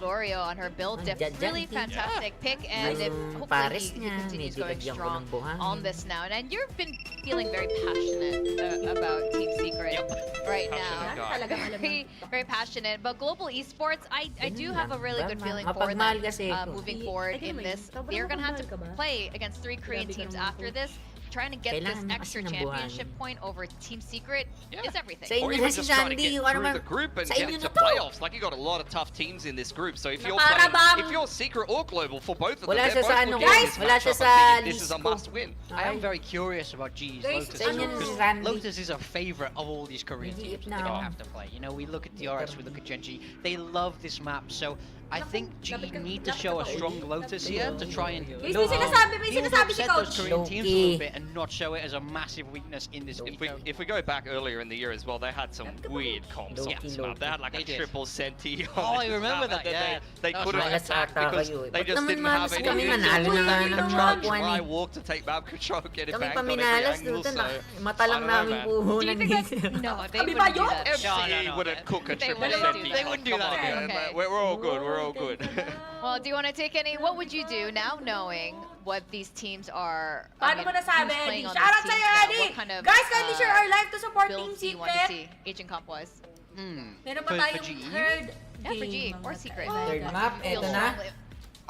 Wild Oreo on her build diff. Really fantastic pick, and hopefully Pares he niya, continues medyo going lagyan ko strong ng buhangin. on this now. And you've been feeling very passionate about Team Secret right now. Very, very passionate. But Global Esports, I do have a really good feeling for them moving forward in this. They're going to have to play against 3 Korean teams after this. trying to get this Kailangan na extra kasi ng championship buhangin. point over Team Secret is everything. Sa Or inyo even na si just trying to Sandy, get yung ano through man. the group and Sa get inyo into na to. playoffs. Like, you got a lot of tough teams in this group. So if you're para playing, bang- if you're Secret or Global for both of them, Wala they're siya sa both ano, looking at guys, this wala siya matchup sa and thinking this is list a ko. must-win. I am very curious about GE's Guys, Lotus. Sa inyo ano, na si Because Sandy. Lotus is a favorite of all these Korean teams that they now. have to play. You know, we look at DRX, we look at Genji. They love this map, so I think GE need to show a strong Lotus here to try and Guys, may sinasabi si upset those Coach. Korean teams a Loki. little bit and not show it as a massive weakness in this veto. If we go back earlier in the year as well, they had some weird comps on this map. They had like They a did. triple Senti. Oh, I remember that, yeah. They That was couldn't right. attack Malas ata because kayo eh. they Ba't just naman didn't have malas any kami? visuals. Manalo na nga They ng tried top one try eh. walk to take map control, get it Kami back pa on every minalas angle. doon. So Mata lang I don't know, namin man. Do you puhunan think dito. that, no, they Kami wouldn't ba do yun? that. FC No, no, no. wouldn't cook a They triple wouldn't Senti. do that. They wouldn't do Come that on, again. man. Okay. We're all good. We're all good. Well, do you want to take any? What would you do now, knowing what these teams are? Paano mo nasabi, who's playing Eddie? on Shout out these sa'yo, teams now? Eddie! What kind of Guys, kindly share our live to support Team builds do you want to Secret. see, agent comp wise? Meron pa For tayong GE? third Yeah, for game, G or mga Secret. tayo. Third map, eto Feels na. strongly.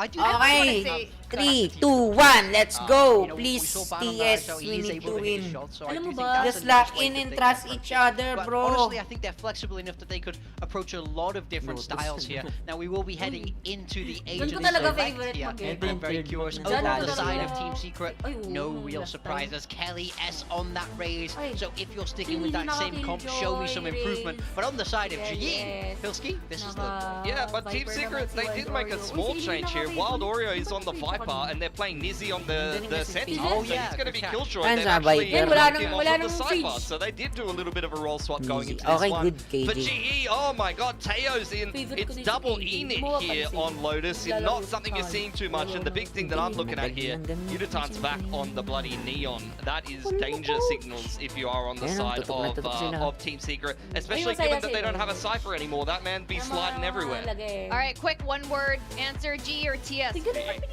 I do Okay, 3, 2, 1, let's go. You know, we Please, saw Baron TS, so we he's need able to hit his win. shots, so I Alam do mo think ba? that's Just a nice lock way in to and take trust approach each it. other, But bro. honestly, I think they're flexible enough that they could approach a lot of different Lotus. styles here. Now, we will be heading into the Doon ko Agent talaga Select favorite here. mag-game. I'm very curious. Diyan Over ko on the talaga- side of Team Secret, Ay, no oo, real last surprises. Kelly S on that raise. Ay. So if you're sticking Hindi with that same comp, show me some nakaka-enjoy improvement. raise. But on the side of Yes, GE, yes. Pilski, this is the... Yeah, but Team Viper Secret, naman si they Wild did make a Oreo. small Uy, change here. hindi Wild nakaka-favorite. Oreo is on the Hindi Viper, nakaka-favorite. and they're playing Nizzy on the Senti. Oh, So yeah, he's going to good be catch. Killjoy, Yan and sa they've actually Viper. Wala knocked nang- him wala off of the nang Cypher. freeze. So they did do a little bit of a roll swap going Easy. into this Okay, one. good, KJ. For GE, oh my god, Teo's in. Favorite ko It's din si double KJ. Enid Gumawa here kasi. on Lotus. It's Lalaro not sa something you're kan. seeing too much, and the big thing that I'm looking at here, Yudatan's back on the bloody Neon. That is danger signals if you are on the Ayan, side tutok na tutok sila. of Team Secret, especially masaya given that they sila. don't have a Cypher anymore. That man be sliding everywhere. All right, quick one-word answer: G or TS?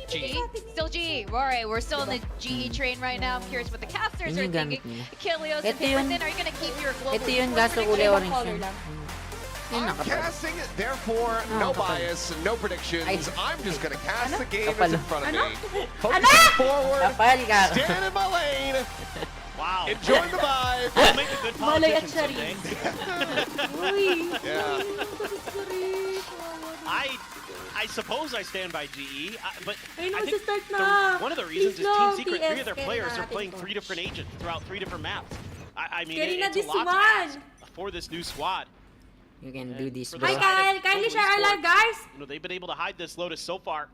G. Still G. All right, we're still in the GE train right now. I'm curious what the casters Yun are yung gamit thinking. nila. Kilios and Ito yun. Pipperton, are you gonna keep your global? Ito yun, esports gasto prediction? kulay orange color yun. lang. Yun, I'm nakapal. casting, therefore, no kapal. bias, no predictions. Ay. I'm just going to cast the game Kapal. that's in front of Ano? me. Focusing forward, Kapal ka. stand in my lane, Wow. enjoying the vibe. We'll make a good Malay at politician someday. Uy. Yeah. I suppose I stand by GE, but Ayun, I think magsa-start na. one of the reasons Please is Team no, Secret, TS, 3 of their kaya players are natin playing to. 3 different agents throughout 3 different maps. I mean, Carry na it's a this lot to one. ask for this new squad. You can do this, For bro. Hi, the Kyle. side of Kindly Global share our live, Esports, guys. You know, they've been able to hide this Lotus so far.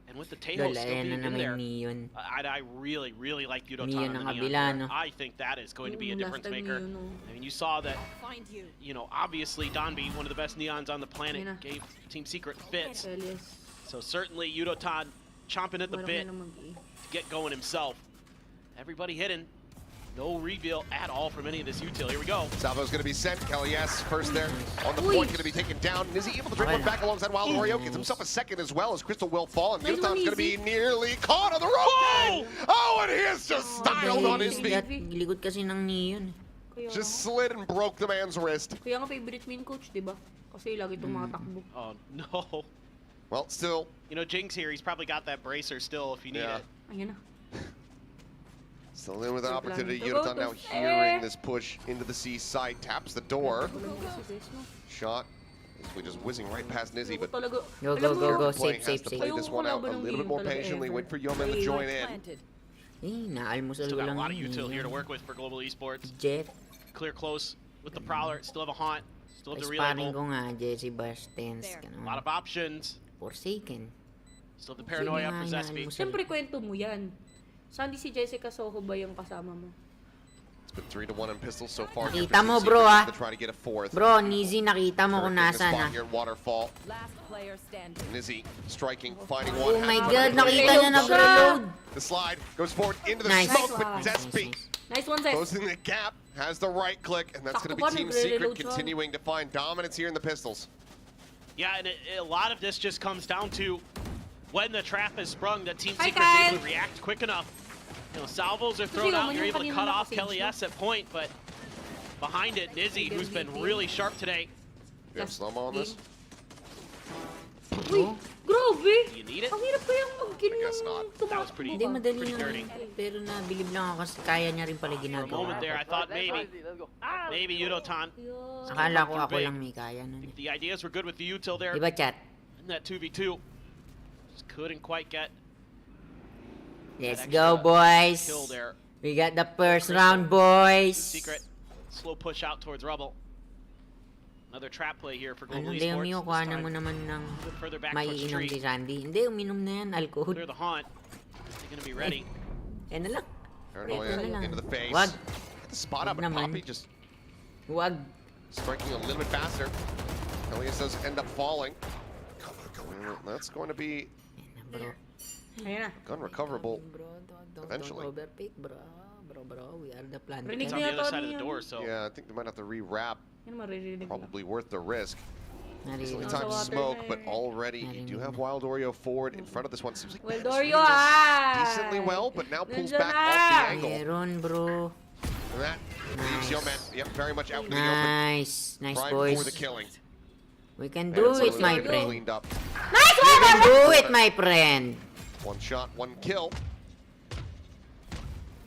And with the Tejo Lol, still ayan being na in naman there, yung Neon. I really like Yudotan Neon on the ang Neon. kabila, here. no? I think that is going to be a Yung difference last time maker. Neon, no. I mean, you saw that, Find you. you know, obviously Donby, one of the best Neons on the planet, Yun na. gave Team Secret fits. Elias. So certainly Yudotan chomping at the Parang bit may to namang- get going himself. Everybody hitting. No reveal at all from any of this util. Here we go. Salvo's going to be sent. Kelly S. first there on the Uy. point, going to be taken down. Is he able to bring one back alongside Wild Oreo? Gets himself a second as well as Crystal will fall, and Nice one, Yudotan's going to be easy. nearly caught on the rope. Oh, and he is just styled on his feet. Likod kasi ng Neon. Kaya Just slid and broke the man's wrist. Kaya nga favorite mo yung coach, di ba? Kasi lagi tumatakbo. Oh, no. Well, still, You know, Jinx here, he's probably got that bracer still if you need Yeah. it. Ayan na. still in with an opportunity. Go, Yudotan now go. hearing this push into the C side, taps the door. Walang kasi guys, no? Shot. Basically just whizzing right past Nizzy, but Talaga. Go, Alam go, mo, go, go. playing Safe, has to safe, play safe. this one out a Ayoko little bit more talaga patiently. ever. Wait for Yeoman to join in. Planted. Eh, naalmusal Still ko got a lang lot of yun, util here to Neon. work with for Global Esports. Jet. Clear close with the Prowler. Still have a Haunt. Still have the Sparring relabel. ko nga, Jesse Bastens. There. A lot of options. Forsaken. Still have the Paranoia for Zespi. Siyempre, kwento mo yan. Saan di si Jessica Soho ba yung kasama mo? It's been 3-1 in pistols so far. Nakita mo, bro, ah. To try to get a fourth. Bro, Nizzy, nakita mo kung Taking a nasaan spot na. here at Waterfall. Last player standing. Nizzy striking, finding Oh one. my has god, one. nakita niya nag-reload. The slide goes forward into the Nice. smoke, Nice but one. Zespi Nice one, Zes. closing the gap, has the right click, and that's going to be Sakto pa, Team nagre-reload Secret siya. continuing to find dominance here in the pistols. Yeah, and a lot of this just comes down to when the trap is sprung, that Team Hi, Secret's able guys. to react quick enough. You know, salvos are Kasi thrown out, naman you're yung able to kanina cut off nakasave Kelly siya. S at point, but behind it, Nizzy, who's been really sharp today. We have slow-mo on this. Uy, grabe! Do you need it? Ang hirap kayang mag-kill Go guess not. That was pretty, Hindi, madali pretty dirty. lang. Pero nabilib lang ako kasi kaya niya rin pala For a ginagawa. moment there, I thought maybe Yudotan. Akala ko ako lang may kaya nun. eh. The ideas were good with the util there Diba, chat? in that 2v2. Just couldn't quite get Let's that go, extra boys. kill there. We got the first round, boys. Secret. Slow push out towards Rubble. Another trap play here for Ano, Global hindi, Esports. umiyo, This kuha na time mo naman ng a bit further back towards maiinom tree. kay Sandy. Hindi, uminom na yan, alcohol. Clear the haunt. They're gonna be ready. Yan na lang. Paranoia Ito na lang. into the face. Wag. Get the spot up, Wag but naman. Poppy just Huwag. striking a little bit faster. Elias does end up falling. That's going to be Yan na, bro. Ayun na. gun recoverable. Bro, don't Eventually. overpick, bro. Bro, we are the plan. Rinig It's on niya the other to side of the niya. door, so Yeah, I think they might have to re-wrap. Yan maririnig lang. Probably worth the risk. It's only Narinig. time to water smoke, na but eh. already you do have Wild Oreo forward in front of this one. Seems like Well, man is Dorio, doing this ah! decently well, but now pulls Nandiyan back na! off the angle. Meron, bro. And that leaves Yeoman, yep, very much out in the open. Nice. Nice, Prime boys. for the killing. We can And do so it, my it's friend. cleaned up. Nice We one! can do it, my friend. One shot, one kill.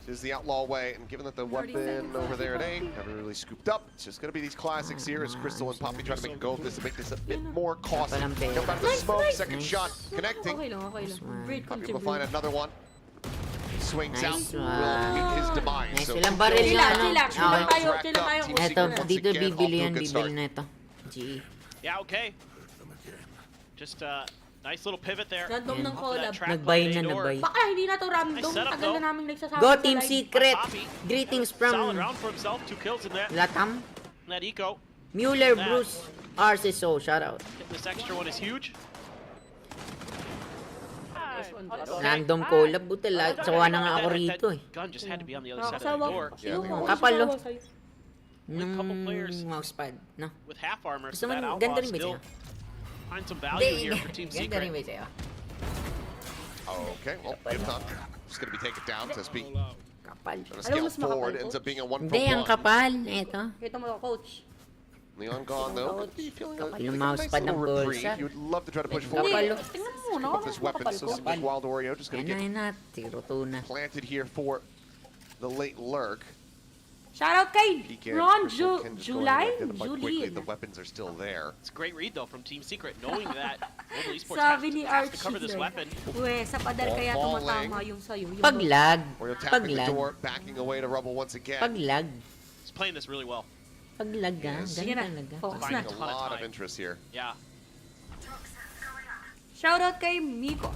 This is the outlaw way, and given that the weapon over there at A never really scooped up, it's just going to be these classics here as Crystal and Poppy try to make a go of this to make this a bit more costly. Jump out of the smoke, second shot, connecting. Okay lang, okay lang. Great Poppy will find contribute. another one. Swings out, Nice will one. meet his demise. Nice. So Ilang two baril kills, nga, Chill ano? lang, chill lang Okay. tayo, chill lang tayo. Team Eto, Secret once dito again, bibili off to a yun, good bibili start. na ito. GE. yeah, okay. Just nice little pivot there. Random ng Off of that collab. trap Nagbay play na, door. nagbay. Baka hindi na to random. Nice setup, Tagal na though. namin nagsasama Go, sa Team live. Secret. Poppy. Greetings Solid from round for himself. 2 kills in that Latam. eco. Mueller Bruce RCSO. Shout out. This extra one is huge. Random collab. Buta lahat. Sawa na nga ako rito eh. Gun just had to be on the other side of the Nakakasawa. door. Yeah, I think it was. Kapal, oh. Sa'yo. Nung couple players. mousepad. No? With half armor, Gusto so mo, that ganda outlaw rin ba still sa'yo? find some value here for Team Ganda rin Secret. ba sa'yo? Okay, well, if not, just going to be taken down. Tespi Kapal. trying to Alam scale mo, mas makapal forward, to. ends up being a 1 Hindi, ang for 1. kapal. Eto. Ito mo, coach. Leon gone though. But you feeling Kapal like yung a nice mousepad little ng reprieve. bulsa. You would love to try to push Hindi, forward Kapal. tingnan mo, no? with this weapon. So Makapal ko. this Wild Oreo just going to Yan get na, tiro na. planted here for the late lurk. Shoutout kay PK Ron Crystal can just go ahead and identify quickly. Julien. The weapons are still there. It's a great read though from Team Secret, knowing that Global Esports Sabi ni has to Archie cover this Dre. weapon. Uwe, sa padal kaya Falling. tumatama yung sa'yo. Yung Paglag. Oreo tapping the Paglag. door, backing away to Rubble once again. Paglag. He's playing this really well. Paglag ah. Yes. Sige Ganun na, talaga. focus na. Finding a ton of lot of time. interest here. Yeah. Shoutout kay Miko.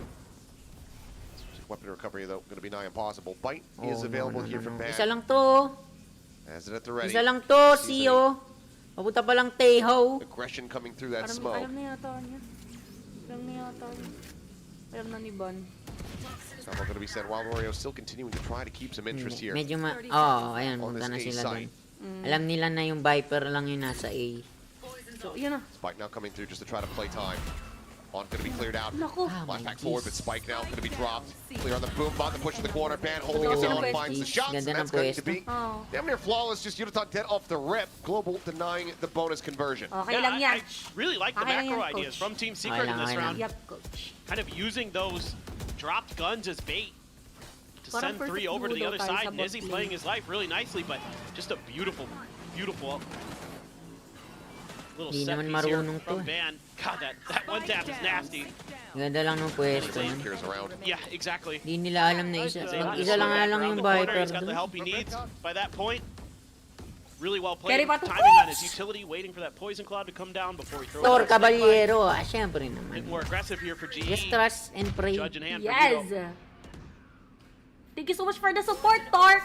Weapon recovery though going to be nigh impossible. Bite Oh, is available here from Isa Ban. lang to. Has it at the ready. Isa lang to, Sio. Papunta pa lang Teho. Aggression coming through that Alam smoke. na yata niya. Alam na yata niya. Alam na ni Bon. Not going to be said. Wild Oreo still continuing to try to keep some interest here. Medyo ayan, On punta na this A sila side. doon. Alam nila na yung Viper lang yung nasa A. So, yun na. Spike now coming through just to try to play time. On going to be cleared out. Naku. Flash back forward, but Spike now going to be dropped. Clear on the boom bot, the push in the corner. Ban holding his Ganda own, ng finds the pwesto. shots, and Ganda ng that's going to pwesto. be Oh. damn near flawless. Just Yunaton dead off the rip. Global denying the bonus conversion. Okay Yeah, lang I yan. really like the Okay lang macro yan, ideas coach. from Team Secret in lang, this okay round. lang. Yup, coach. Kind of using those dropped guns as bait to Parang send 3 over to the perfect other ludo tayo side. sa bot Nizzy lane. playing his life really nicely, but just a beautiful, beautiful little Di set naman piece here marunong to from eh. Van. God, that one tap is nasty. Ganda lang ng pwesto. Flame nun. clears around. Yeah, exactly. Di nila alam na isa. He's able to Isa lang slow nga back lang around yung the corner. Viper He's got the doon. help he needs by that point. Really well Carry played. pa to Timing on his coach. utility, waiting for that poison cloud to come down before he throws Tor that snake line. Caballero. Syempre Bit naman. more aggressive here for GE. Just trust and pray. Judge in hand for Yes! Yudo. Thank you so much for the support, Tor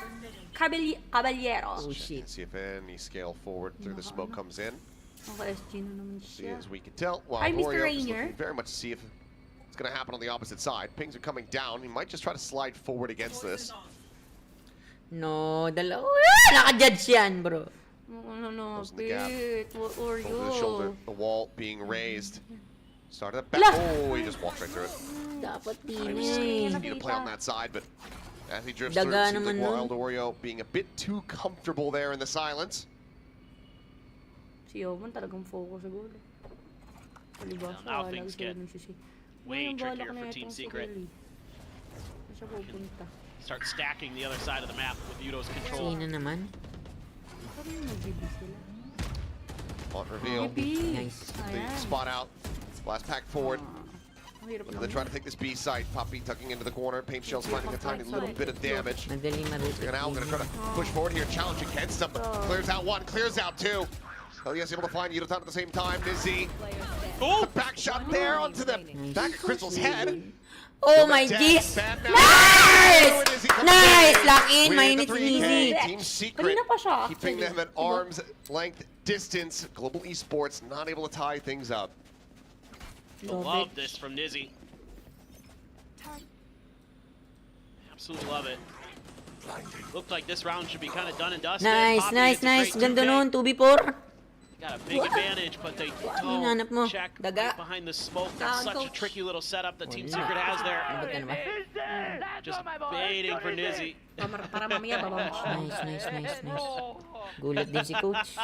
Caballero. Oh shit. See if any scale forward through the smoke comes in. Okay, SG na naman See, siya. as we can tell, Hi, Wild Mr. Oreo is Rainier. looking very much to see if it's going to happen on the opposite side. Pings are coming down. He might just try to slide forward against this. No, dalawa. Naka-judge yan, bro. No, Closing the gap. Pete. What are Over the shoulder, you? the wall being raised. Started at back. Lah! Oh, he just walked right through it. Dapat He din need to play on that side, but as he drifts Daga through, it seems like naman nun. Wild Oreo being a bit too comfortable there in the silence. Si Yoman talagang focus sa goal. Palibasa, Now wala things sila get nagsisi. way Ngayon, balak trickier na for itong Team si Secret. Kelly. Saan siya pupunta? Start stacking the other side of the map with Yudo's control. Sino naman? Saan yung nag-BB sila? On reveal. Nice. They spot out. Last pack forward. Ang hirap They're trying to take this B side. Poppy tucking into the corner. Paint Shell's finding a tiny little bit of damage. Madali marutik. Now gonna try to push forward here, challenge against him. Clears out one, clears out two. Elias able to find Yudotan at the same time. Nizzy. Oh! Back shot there onto the back of Crystal's head. Oh my jeez! Nice! Nice! Lock in, mainit easy. Team Secret Kanina pa siya, keeping actually. them at arm's length distance. Global Esports not able to tie things up. Love this from Nizzy. Absolutely love it. Looked like this round should be kind of done and dusted. Nice, Poppy nice, gets a nice. great Ganda 2K. nun, 2v4. Got a big advantage, but they Hinanap mo? don't check Daga? right behind the smoke. That's Down, such a coach. tricky little setup that Team Wala. Secret has there. Ano ba ka naman? Just baiting for Nizzy. Para mamaya babawas siya. Nice. Gulat din si coach.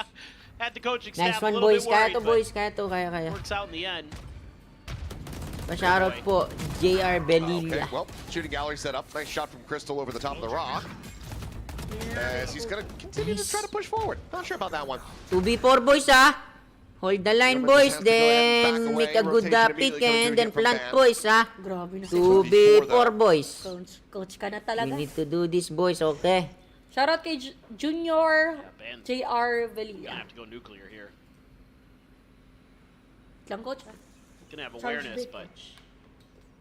Had the coaching Nice staff a one, little boys. bit Kaya worried, to, but boys. Kaya to. Kaya. works out in the end. Pa-shoutout po, JR Okay, Belilla. well, shooting gallery set up. Nice shot from Crystal over the top of the rock. As he's gonna continue to try to push forward. Not sure about that one. 2v4, boys, ah. Hold the line, boys. Then make a good pick and then plant, boys, ah. Grabe na si 2v4, boys. Coach ka na We talaga. need to do this, boys, okay? Shoutout kay Junior Ben. JR Gonna Velilla. have to go nuclear here. Lang, coach. Gonna have Charge awareness, big, but coach.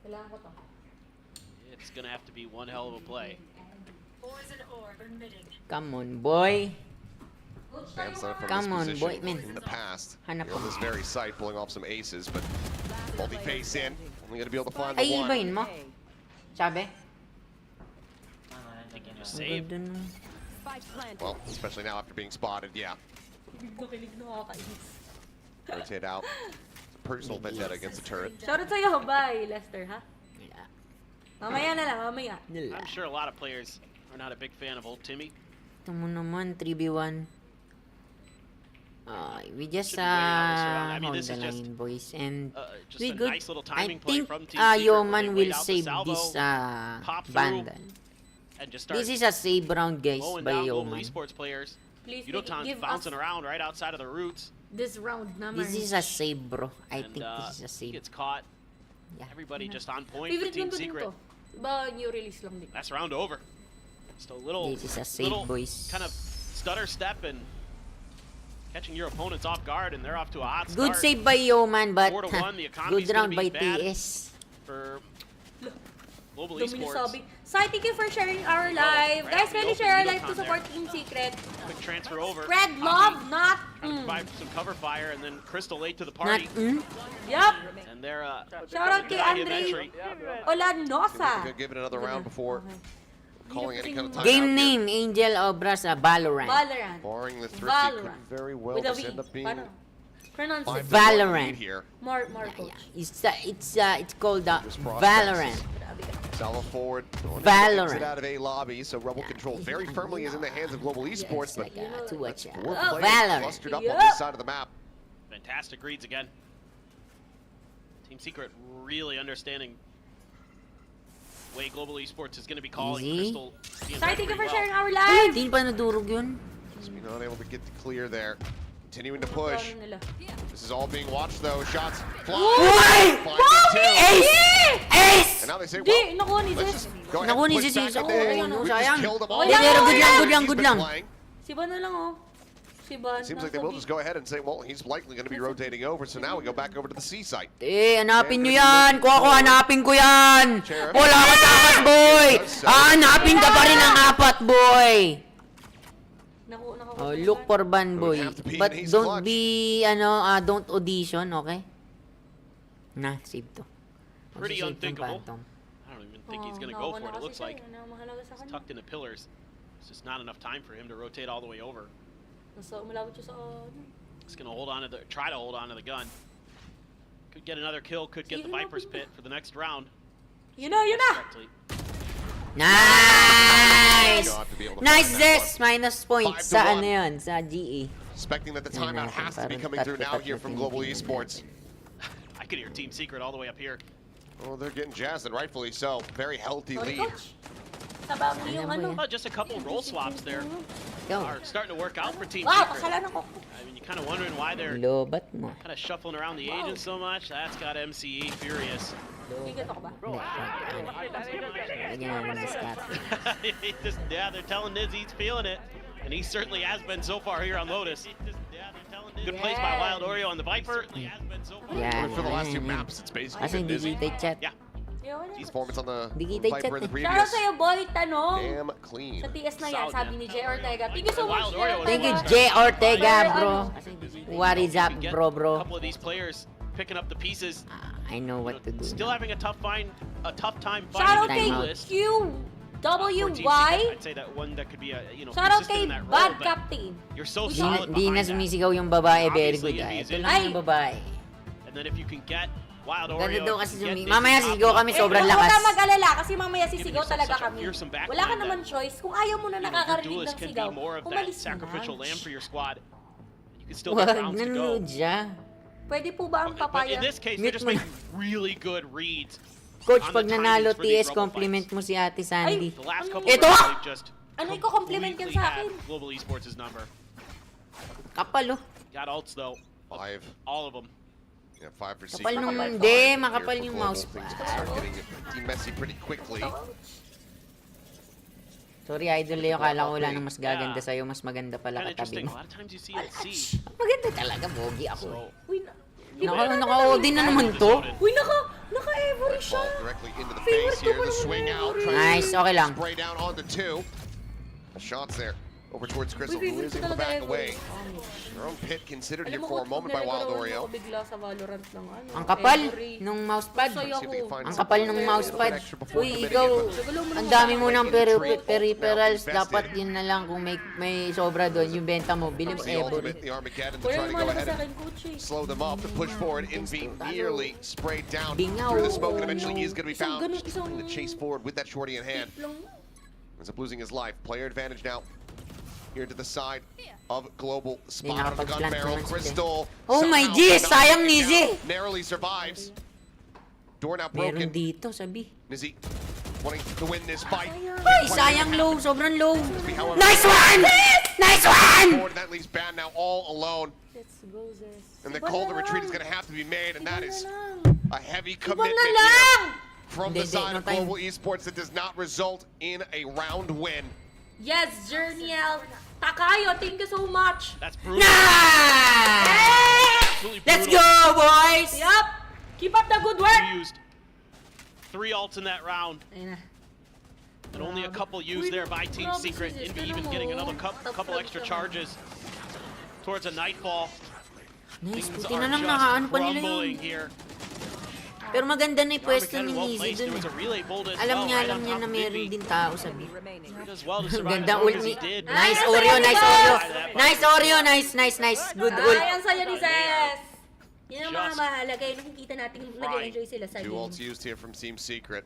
Kailangan ko to. it's gonna have to be one hell of a play. Come on, boy. Sam's done it from Come this on, position boy, man. in the past. Hanap On mo. this very site, pulling off some aces, but multi-face in. Only gonna be able to find Ay, the one. ibahin mo. Sabi? Taking a Ang save. ganda nun. Well, especially now after being spotted, yeah. Kilig na kakainis. Rotate out. It's a personal vendetta against the turret. Shoutout sa'yo, bye, Lester, ha? Wala. Mamaya na lang, mamaya. Wala. I'm sure a lot of players are not a big fan of old Timmy. Ito mo naman, 3v1. We just Should be winning on this round. I mean, hold this the is just, line, boys, and Just we a good. nice little I timing play think from Team Secret. where Yoman they will laid out the save salvo, this pop through, bundle. and just start This is a save round, guys, mowing by down Global Yoman. Esports players. Please Yudotan's give bouncing us around right outside of the roots. this round naman. This is a save, bro. I And think this is a he save. gets caught. Yeah. Everybody just on point for Favorite Team nandun din Secret. to. Diba, new release lang din. That's round over. Just a little, This is a save, little boys. kind of stutter step and catching your opponents off guard, and they're off to a hot start. Good save by Yoman, but 4-1, the economy's good gonna round be by bad. TS. For Global Dumi na Esports. sabi. Sai, thank you for sharing our live. right Guys, out the kindly open, share our Yudotan live to there. support Team Secret. Quick transfer over. Spread Poppy love, not... trying to provide some cover fire, and then Crystal late to the Not, party. Yup. And they're Shout out kay high Andre entry. Olanosa. Gonna give it another round before calling any kind of timeout game here. name, Angel Obras, Valorant. Valorant. Barring the thrifty, could Valorant. very well With a just V. end up being Paano? Pronounce it. 5-1 Valorant. lead here. More Yeah, coach. yeah. It's called Just process. Valorant. Grabe ka. Salvo forward. Valorant. Exit out of A lobby, so Rebel control very firmly is in the hands of Global Esports, but To watch out. four players Valorant. clustered up on Yup. this side of the map. Fantastic reads again. Team Secret really understanding the way Global Esports is going to be calling Easy. Crystal. being Sai, read thank you pretty for sharing well. our Ay, live. di pa nadurog yun. Just not able to get the clear there. Continuing to push. Ano nila? This is all being watched though. Shots fly. Uy! Finding two. Ace! Ace! And now they say, Di, well, nakuha ni let's Zes. just go ahead Nakuha and ni push Zes, back Zes. ahead. Oh, no, We just sayang. killed them all. Wala, Pero good lang, good lang, He's good been lang. playing. Si Ban na lang, oh. Si Ban. Seems like they nasa will B. just go ahead and say, well, he's likely going to be rotating over. So now we go back over to the C site. Hanapin nyo yan. Kuha ko, hanapin ko yan. Sheriff. Wala ka sa apat, boy. Hanapin ka pa rin ang apat, boy. Nakuha Oh, look for ban, boy. have to be But in his don't clutch. be, don't audition, okay? Nah, save to. Pretty Magsisave tong unthinkable. Phantom. I don't even think he's going to go for it. It looks like mahalaga sa he's kanya. tucked in the pillars. It's just not enough time for him to rotate all the way over. Nasa umalawit siya sa... He's going to hold on to try to hold on to the gun. Could get another kill. Could get the Viper's Pit for the next round. Yun na, yun na! Correctly. Nice! God, to be able to Nice, find that Zes! Minus points 5-1. sa ano yun, sa GE. Expecting that the Yan timeout natin, has to be parang coming through now here from Global tatlo-tatlo Esports. I could hear Team Secret all the way up here. Oh, they're getting jazzed, and rightfully so. Very healthy Sorry, lead. coach. Sabaw niyo yung ano. Oh, just a couple roll swaps there Go. are starting to work out for Team Wow, Secret. kasalanan ko. I mean, you're kind of wondering why they're Lobat mo. kind of shuffling around the agents so much. That's got MCE furious. Tigil ako ba? Lagyan namin ng discard. Yeah, they're telling Niz he's feeling it. And he certainly has been so far here on Lotus. Good plays by Wild Oreo on the Viper. Yan. For the last two maps, it's basically Kasi been hindi busy. kita chat. Yeah. These performance on the Hindi kita Viper in the chat Shoutout previous. sa'yo, boy. Tanong. Damn clean. Sa TS na yan, Solid, sabi ni J. Ortega. Thank you so much, Wild J. Oreo. Ortega. Thank you, J. Ortega, bro. What is up, Get bro, A bro? couple of these players picking up the pieces. I know what to do. Still having a tough time Shoutout finding kay Time out. list. QWY. I'd say that one that could be a Shoutout consistent kay in that role, Bad but Captain. you're so Di, solid di na behind that. sumisigaw yung babae, very Obviously, good. Ah. it is Ito in. lang yung babae. And then if you can get Wild Ganda Oreo, daw if kasi you can sumi. get Mamaya this sisigaw top kami, up, sobrang Huwag lakas. ka mag-alala kasi mamaya sisigaw yourself talaga such a kami. fearsome backline Wala ka that, naman choice. Kung ayaw mo na your nakakarinig duelist ng can sigaw, be more of that umalis na. sacrificial lamb for your squad. You can still get Wag rounds to go. nanonood siya. Pwede po ba ang But papaya? in this case, Mute they're just mo. making really good reads. Coach, on pag the nanalo timings for these TS, rubble compliment fights. mo si Ate Sandy. The last couple Ito! of rounds, they've just Ano iko-compliment yan completely sa had akin? Global Esports' number. Kapal, oh. Got ults though, 5. all of them. Yeah, 5 for Kapal Secret. nung Five hindi, here makapal for yung Global. mouse Things pad. can start getting pretty messy pretty quickly. Sorry, Idol Leo, kala ko wala nang mas gaganda Yeah. sa'yo, mas maganda pala Kind of katabi interesting. mo. A lot of times you see it C. Maganda talaga, bogi ako. So Uy, Naka-Odin na naman to. Uy, naka-Every siya. Ball directly into the Favorite face ko here. pa The naman swing yung out. Every. Trying Nice, to okay lang. spray down onto 2. The shots there. Over towards Crystal, Uy, who is able to favorite ko back talaga away. Every. Their own pit considered here Alam mo, for a moment by Wild Oreo. ako bigla sa Valorant ng ano. Ang kapal Every. nung mousepad. Masaya See if they can find Ang some kapal nung little mousepad. extra before Uy, committing ikaw, it, but ang dami mo ng peripherals. Dapat yun na lang kung may sobra doon. Yung benta mo, bili mo the Every. ultimate, the Armageddon to Kuya, try to go lumalabas ahead sa and akin, coach eh. slow them up to push forward. Envy nearly sprayed down Bingaw. through the smoke, and eventually he is going to be Isang found. ganun, isang- In the chase forward with that shorty in hand. Lang. Ends up losing his life. Player advantage now. Here to the side of Global. Spot on the gun nakapag-plant barrel. naman si Crystal. Oh my somehow G, not sayang taken Nizzy. down. Narrowly survives. Door now Meron broken. dito, sabi. Nizzy wanting to win this fight. Ay, sayang low, sobrang low. However, Nice one! Nice one! forward, that leaves Ban now all alone. Let's go, Zes. And the Iba call na to retreat is lang. going to have to be made, and that Iba is na lang. a heavy Iba commitment na here lang! from Hindi, the side no of time. Global Esports that does not result in a round win. Yes, Journeyel. Takayo, thank you so much. That's brutal. Nice! Absolutely Let's brutal. go, boys! Yup. Keep up the good work. He used 3 ults in that round, Ayun na. and only a couple used there by Team Grabe Secret. si Zes. Envy even Tignan getting mo, another top couple front extra naman. charges towards a nightfall. Nice, Things puti are na lang just nakaano pa nila crumbling yun. here. Pero maganda na yung pwesto Armageddon ni well Nizzy placed. dun. There was a relay bolt as Alam well, niya, right alam on niya top na of meron Envy. din tao, sabi. He does well to survive as Ganda long ult as ni... he did. Nice Ay, Oreo, ang nice saya ni Oreo! Zes! Nice Oreo, nice, nice, nice. Good ult. Ay, ang saya ni Zes. Yan ang mga Just mahalaga. Yung nakikita natin nag-enjoy sila sa 2 game. ults used here from Team Secret.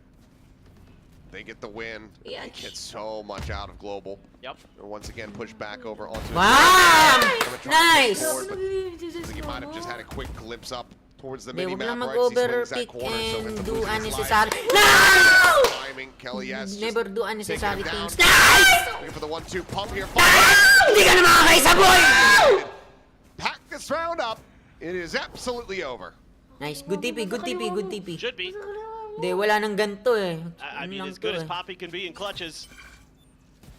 They get the win. Yeah. They get so much out of Global. Yep. And once again, push back over onto Wow! Gonna try to Nice! push forward, but I think he might have just had a quick glimpse up towards the Hindi, mini huwag lang map, right? He swings that mag-overpick corner, so and ends up do losing his life. unnecessary. No! Timing, Kelly, yes. just Never do taking unnecessary him down. things. Nice! Looking for the 1-2 pump here. Hindi ka na makakaisa, boy! Pack this round up. It is absolutely over. Nice, good TP, good TP, good TP. Should be. Hindi, wala nang ganito eh. I mean, Ano lang as good to as eh. Poppy can be in clutches,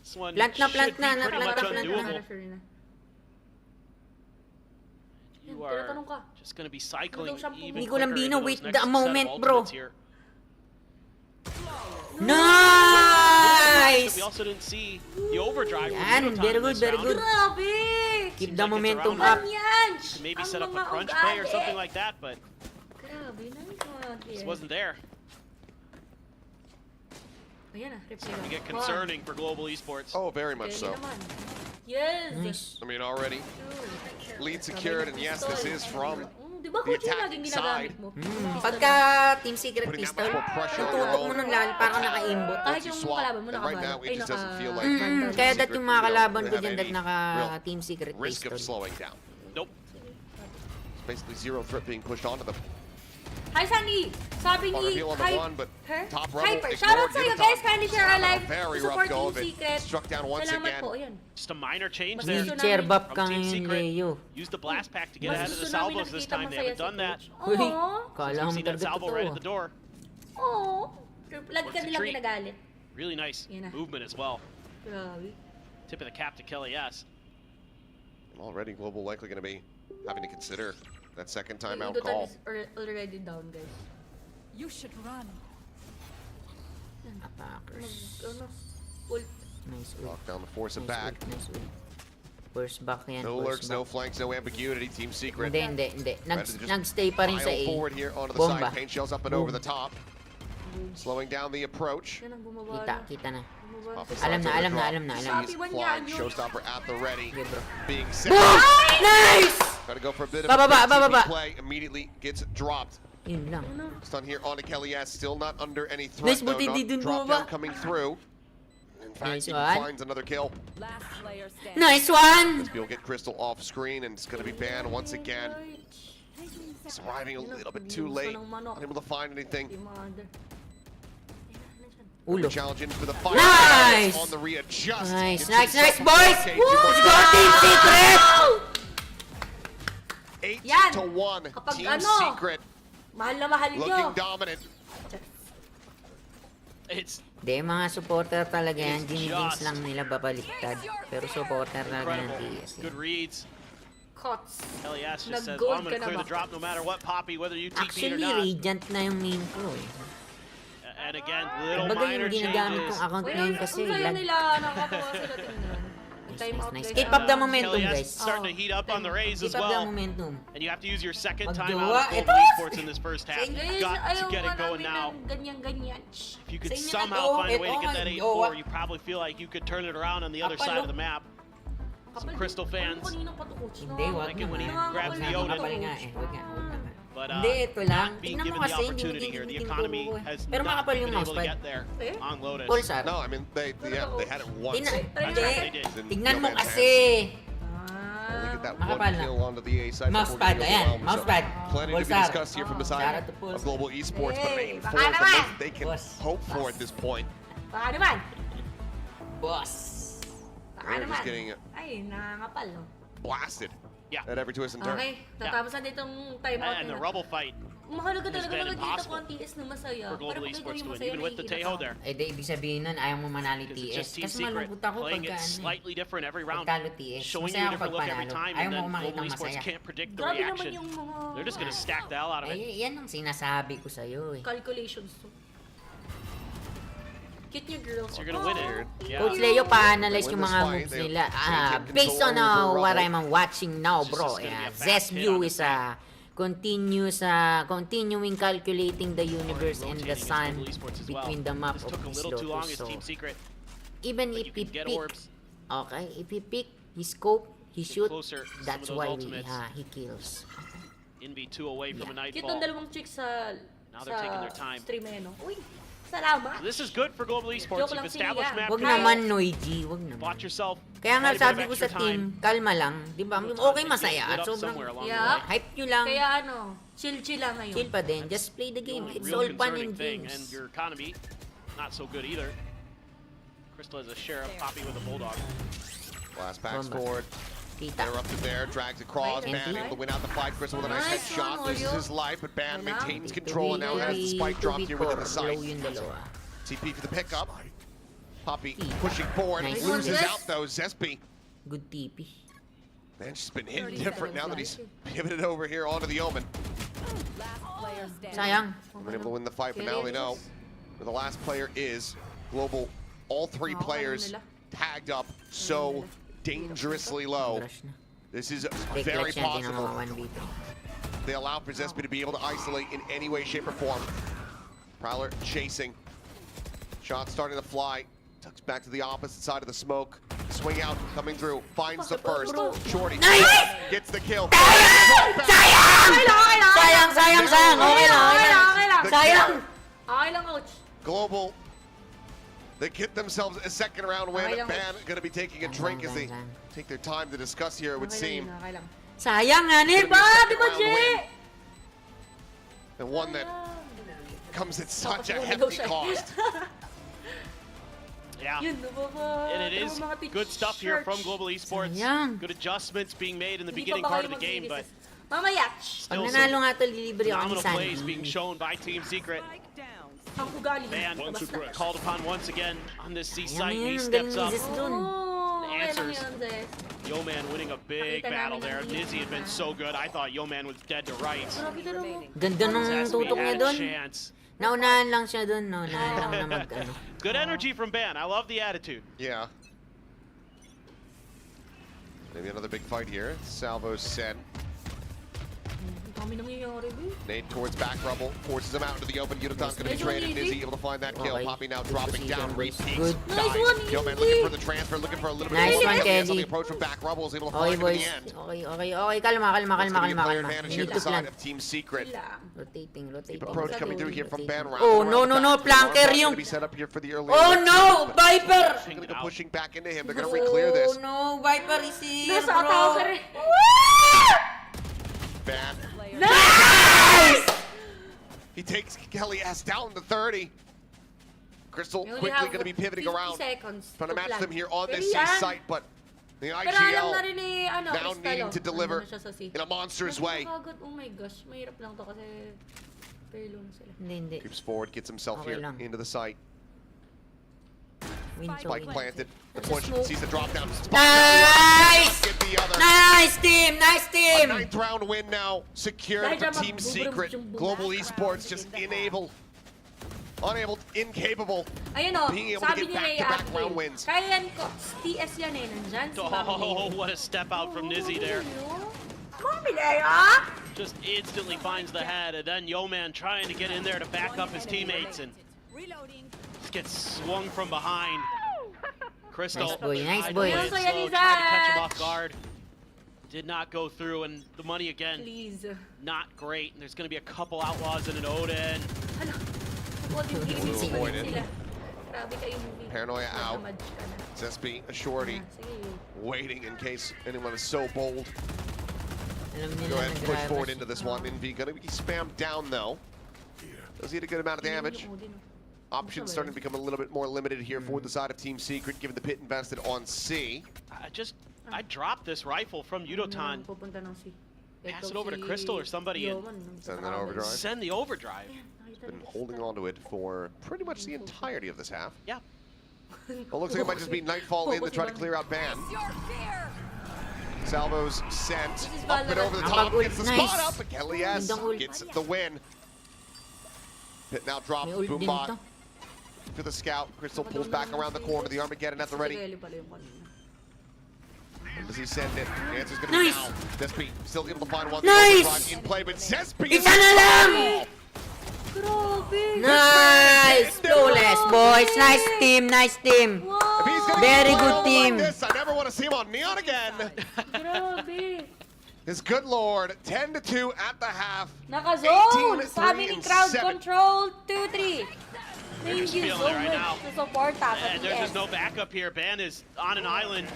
this one Plant na, should plant be na, pretty plant much na, plant na. undoable. You Tinatanong ka. are just going to be cycling Ano daw siyang even Hindi ko lang quicker bino, into wait those the next moment, set of bro. ultimates here. Nice! We also didn't see the overdrive. from Yan, Eurotown very in good, this very round. good. Grabe! Keep Seems the like it's momentum around up. Yan! Maybe Ang set up a mga crunch play or ugali. something like that, but Grabe, nice one. just wasn't there. Ayan na, replay To lang. get concerning for Global Esports. Oh, very much Pwede so. naman. Yes! Nice. I mean, already lead secured, and yes, this is from Di ba the coach yung attacking laging ginagamit side. mo? Pagka Team Secret Putting that Pistol, much more pressure on tututok your mo own. nun lalo, parang naka-aimbot. Kahit Once you yung swap, kalaban mo and right now nakabalo. it just doesn't feel like Kaya dat Secret, yung mga you know, kalaban they ko have dyan, dat any naka Team Secret risk Pistol. of slowing down. Nope. It's basically zero threat being pushed onto them. Hi, Sunny! Sabi On ni reveal on the one, but top rebel Hyper. ignored. Shoutout sa'yo, Give it guys. top. Kindly share our live. Very To rough support go Team of it. Secret. Struck down once Salamat again. po. Ayan. Just a minor change Mas there. gusto Chair namin- buff From kang Team Secret. Leo. Use the blast pack to get Mas ahead of the gusto namin salvos this nakikita time. They masaya haven't done si that. Coach. Uy, Aww. kala You mo see that talaga salvo right at the totoo. door. Aww. Lagi ka What's the nilang treat? ginagalit. Really nice Yun na. movement as well. Grabe. Tip of the cap to Kelly S. Already Global likely going to be having to consider that second timeout Yung call. Dothan is already down, guys. You should run. Attackers. Ano? Ult. Nice ult. Lock down the force and Nice back. ult, nice ult. First back yan, No lurks, first no back. flanks, no ambiguity. Team Secret. Hindi. Ready to just Nag-stay pa rin sa pile A. forward here onto the Bomba. side. Paint shells up and over the top. Slowing down the approach. Yan ang bumaba na. Kita na. Bumaba Off the na. side Alam na, to the alam na, drop. alam na, alam na. Sees Sabi, flying, yun. showstopper at the ready. Okay, bro. Being set. Nice! Gotta go for a bit of Bababa, a TP bababa. play. Immediately gets dropped. Yun lang. Stun here on to Kelly S. Still not under any threat Nice, though. buti Not di dun drop bumaba. down coming through. In fact, Nice he one. finds another kill. Last player standing. Nice one! We'll get Crystal off screen and it's gonna be banned once again. It's arriving a little bit too late. Unable to find anything. Ulo. Challenge in for the fight. Nice! On the readjust. Nice, Gets nice, himself nice, a boys! cage. Let's go, Team Secret! 8-1. Kapag Team ano, Secret mahal na mahal nyo. looking dominant. It's Hindi, mga supporter talaga yan. It's Ginidings just- lang nila babaliktad. Pero supporter talaga ng incredible. TS. Good reads. Cots. Kelly S just says, Nag-gold well, I'm going ka to clear na the ba? drop no matter what, Poppy, whether you TP or Actually, not. Radiant na yung main ko eh. And again, little Kumbaga minor yung ginagamit changes. kong account Uy, ngayon ang kasi saya lag. nila. Nakakatawa sila tingnan. Time out, Nice. guys. Keep up the momentum, Kelly S guys. starting to heat up on the raise as Keep up the well. momentum. And you have to use your second Magjowa. timeout of Ito! Global Esports in this first half. Sa You've got to get it going now. Ganyan-ganyan. If you could Sa inyo na somehow to. find a way to Ito, get that magjowa. 8-4, you probably feel like you could turn it around on the other Kapal, side oh. of the map. Some Crystal fans. Kanina pa to, coach. Hindi, wag Like it when he naman. grabs Wag the na, Odin. kapal nga eh. Wag nga. But Hindi, ito lang. not being Tingnan given mo the kasi, hindi opportunity here. The economy ko eh. has Pero not makapal been yung able to mousepad. get there Eh? on Lotus. Pulsar. No, I mean they had it once. Hindi. That's right, they did. Tingnan No mo man's kasi. Only get that Makapal one na. kill onto the A side. before Mousepad, getting ayan. overwhelmed. So, Mousepad. Plenty to be Pulsar. discussed here from the Shout side out to Pulsar. of Global Esports, but Hey, an 8-4 baka is the naman. most they can Boss. hope for at this point. Baka naman. Boss. Baka They're naman. just getting Ay, nakakapal, no? blasted Yeah. at every twist and turn. Okay, natapos na ditong timeout And the nila. rubble fight Mahalaga has talaga been nakikita ko impossible ang TS na masaya. for Global Parang pag ikaw Esports yung to win, masaya, even with the nakikita Teho ko. there. Eh, di ibig sabihin nun, ayaw mo manalo Because it's TS. just Team Kasi Secret malungkot ako playing pagka it ano eh. slightly different every round. Pagkalo TS. Showing Masaya you a ako different look every pagpanalo. time, Ayaw and mo then kumakita Global ng Esports masaya. can't predict the Grabe naman reaction. yung mga They're just going to stack the hell out of it. Ay, yan ang sinasabi ko sa'yo eh. calculations to. Cute niya, girls. So you're going to win it. Yeah. Coach Leo pa-analyze Win yung this mga fight, moves they nila. can Based on control over what Rubble. I'm watching now, This bro. is gonna be a fast Zest hit view on is the continuing calculating the universe and the Rotating against sun Global Esports as well. between the map This of took a his little too long lotus. as So, Team Secret. even But if you he can get pick, orbs. okay, if he pick, he scope, he shoot, closer to some that's of those why ultimates. he kills. In V2 away from a Cute nightfall. ang dalawang chicks sa Now they're taking their time. stream eh, no? Uy, salamat. This is good for Global Esports. Joke You've lang, established sige, map Wag control. naman, Noiji, wag naman. Bought yourself Kaya nga quite a bit sabi of ko sa extra team, time. kalma lang. Di ba? Little Okay, time, masaya. lit At up sobrang somewhere along the Yeah. way. hype nyo lang. Kaya ano, chill lang ngayon. Chill pa din. Just play the game. It's Real all fun concerning and thing, and games. your economy not so good either. Crystal has a sheriff, Poppy with a bulldog. Blast backs Bomba. forward. Kita. Interrupted there, drags across. Right, Ban empty. able to win out the fight. Crystal with a nice Nice headshot. one, Loses Oreo. his life, but Ban Wala. maintains control and now has the spike dropped here within the site. Low yung dalawa. TP for the pickup. Poppy TP. pushing forward. Nice. Loses Yes. out though. Zespi. Good TP. Man, she's been hitting different now that he's pivoted over here onto the Omen. Last player standing. Sayang. Been able to win the fight, but now they know where the last player is. Global, all three Oh, players nila. tagged up so dangerously low. Rush na. This is Take very clutch yan, di na possible. mga 1v2. They allow for Zespi to be able to isolate in any way, shape, or form. Prowler chasing. Shot starting to fly. Tucks back to the opposite side of the smoke. Swing out, coming through. Finds the first. Shorty. Nice! Gets the kill. Sayang! Okay lang. Sayang, sayang, sayang. Okay lang, okay lang. Okay lang. Sayang! Okay lang, coach. Global. They get themselves a second round win. Okay lang, Ban going to be taking a drink as they Lang. take their time to discuss here, it would Okay seem. lang, okay lang. Sayang, Hanif! Diba? Second Diba, round Jay? win. and one that comes at such a hefty cost. Yeah. Yun, And it is good stuff here from Global Esports. Sayang. Good adjustments being made in the Hindi beginning pa ba part of kayo the game, but mag-series? Mamaya, still Pag some nanalo nga to, lilibre ako ni phenomenal plays Sandy. being shown by Team Secret. ang ugali. Man Basta. called upon once again on this C site. Ayan, He ang steps galing up. ni Zes dun. Oh, okay lang Answers. yun, Zes. Yo-Man winning a big Nakita battle namin there. ang Nizzy had been so good. I thought Yo-Man was dead to rights. Grabe ka naman. Ganda ng Zesby tutok niya had a dun. chance. Naunahan lang siya dun. Naunahan lang na mag ano. Good energy from Ban. I love the attitude. Yeah. Maybe another big fight here. Salvo's sent. Ang dami nangyayari, be. Nade towards back rubble, forces him out into the open. Yudotan's gonna be traded. Nizzy able to find that kill. Okay. Poppy now dropping down. Good. Repeats. Nice one, Yo-Man Nizzy. looking for the transfer, looking for a little Nice bit one, more. Teddy. On the approach from back rubble is able to Okay, find him in boys. the end. Okay. Kalma. That's gonna be a player Kalma. advantage here to the Minutes side lang. of Team Secret. Wala. Rotating. Approach coming through here from Ben. Oh, no. Flanker yung... Be set up here for the early Oh, no! Viper! They're gonna go pushing back into him. They're gonna re-clear this. Oh, no. Viper is here, Nasa bro. attacker eh. Ban. Nice! He takes Kelly S down to 30. Crystal We only quickly have going to be pivoting 50 around. seconds Trying to to match plan. them here on Pero this C yan. site, but the Pero alam na IGL rin ni, ano, now Crystal, needing to deliver ano na siya sa C. in a monstrous way. Nakakagod, oh my gosh, mahirap lang to kasi perlo na sila. Hindi. Creeps forward, gets himself Okay here lang. into the site. Win to Spike win. planted. The That's a push, smoke. sees the drop down. Nice! Get the other. Nice team! Nice A team! 9th round win now secured Dahil for dyan Team magbuburum Secret. yung bumas. Global Esports just incapable Ayun o, being able to sabi get nila back-to-back i-update. round wins. Kaya yan ko, TS yan eh, nandyan si Oh, what a step out from Nizzy there. Mami Leia! Just instantly finds the head, and then Yo-Man trying to get in there to back up his teammates, and just gets swung from behind. Crystal Nice boy, nice tried to boy. play it Yo, slow, Yanizar. tried to catch him off guard. Did not go through, and the money again, Please. not great. And there's going to be a couple outlaws and an Odin. Ano? Huwag yung gilid Avoided. sila. Grabe kayo movie. Paranoia out. Madge ka na. Zespi, a shorty, Ah, sige. waiting in case anyone is so bold. Alam Go nila ahead and push forward into nag-drive. this one. Envy gonna be spammed down though. Does he get a good amount of damage? Yung Odin, oh. Options starting to become a little bit more limited here for the side of Team Secret, given the pit invested on C. I dropped this rifle from Yudotan. Pupunta ng C. Pass it over to Crystal or somebody and Send that overdrive. send the overdrive. Been holding on to it for pretty much the entirety of this half. Yeah. Well, looks like it might just be Nightfall in to try to clear out Ban. Salvo's sent up and over the top, gets the Nice. spot up, but Kelly S Gandang ult. gets the win. Pit now drops, May ult din Boombot to. to the scout. Crystal pulls back around the corner, the Armageddon at the ready. Does he send it? The answer's gonna Nice. be now. Zespi still able to find one. Nice. Overdrive in play, but Zespi Isa na lang! Grabe! Nice! Flawless, boys. Nice team, nice team. If he's gonna Very get good like team. This, I never want to see him on Neon again. Grabe! His good lord, 10-2 at the half. Naka-zone! 18-3 Sabi ni and Crowd 7. Control 2-3. They're just Thank you feeling so it right now. much to support us And at there's the just no end. backup here. Ban is on an island.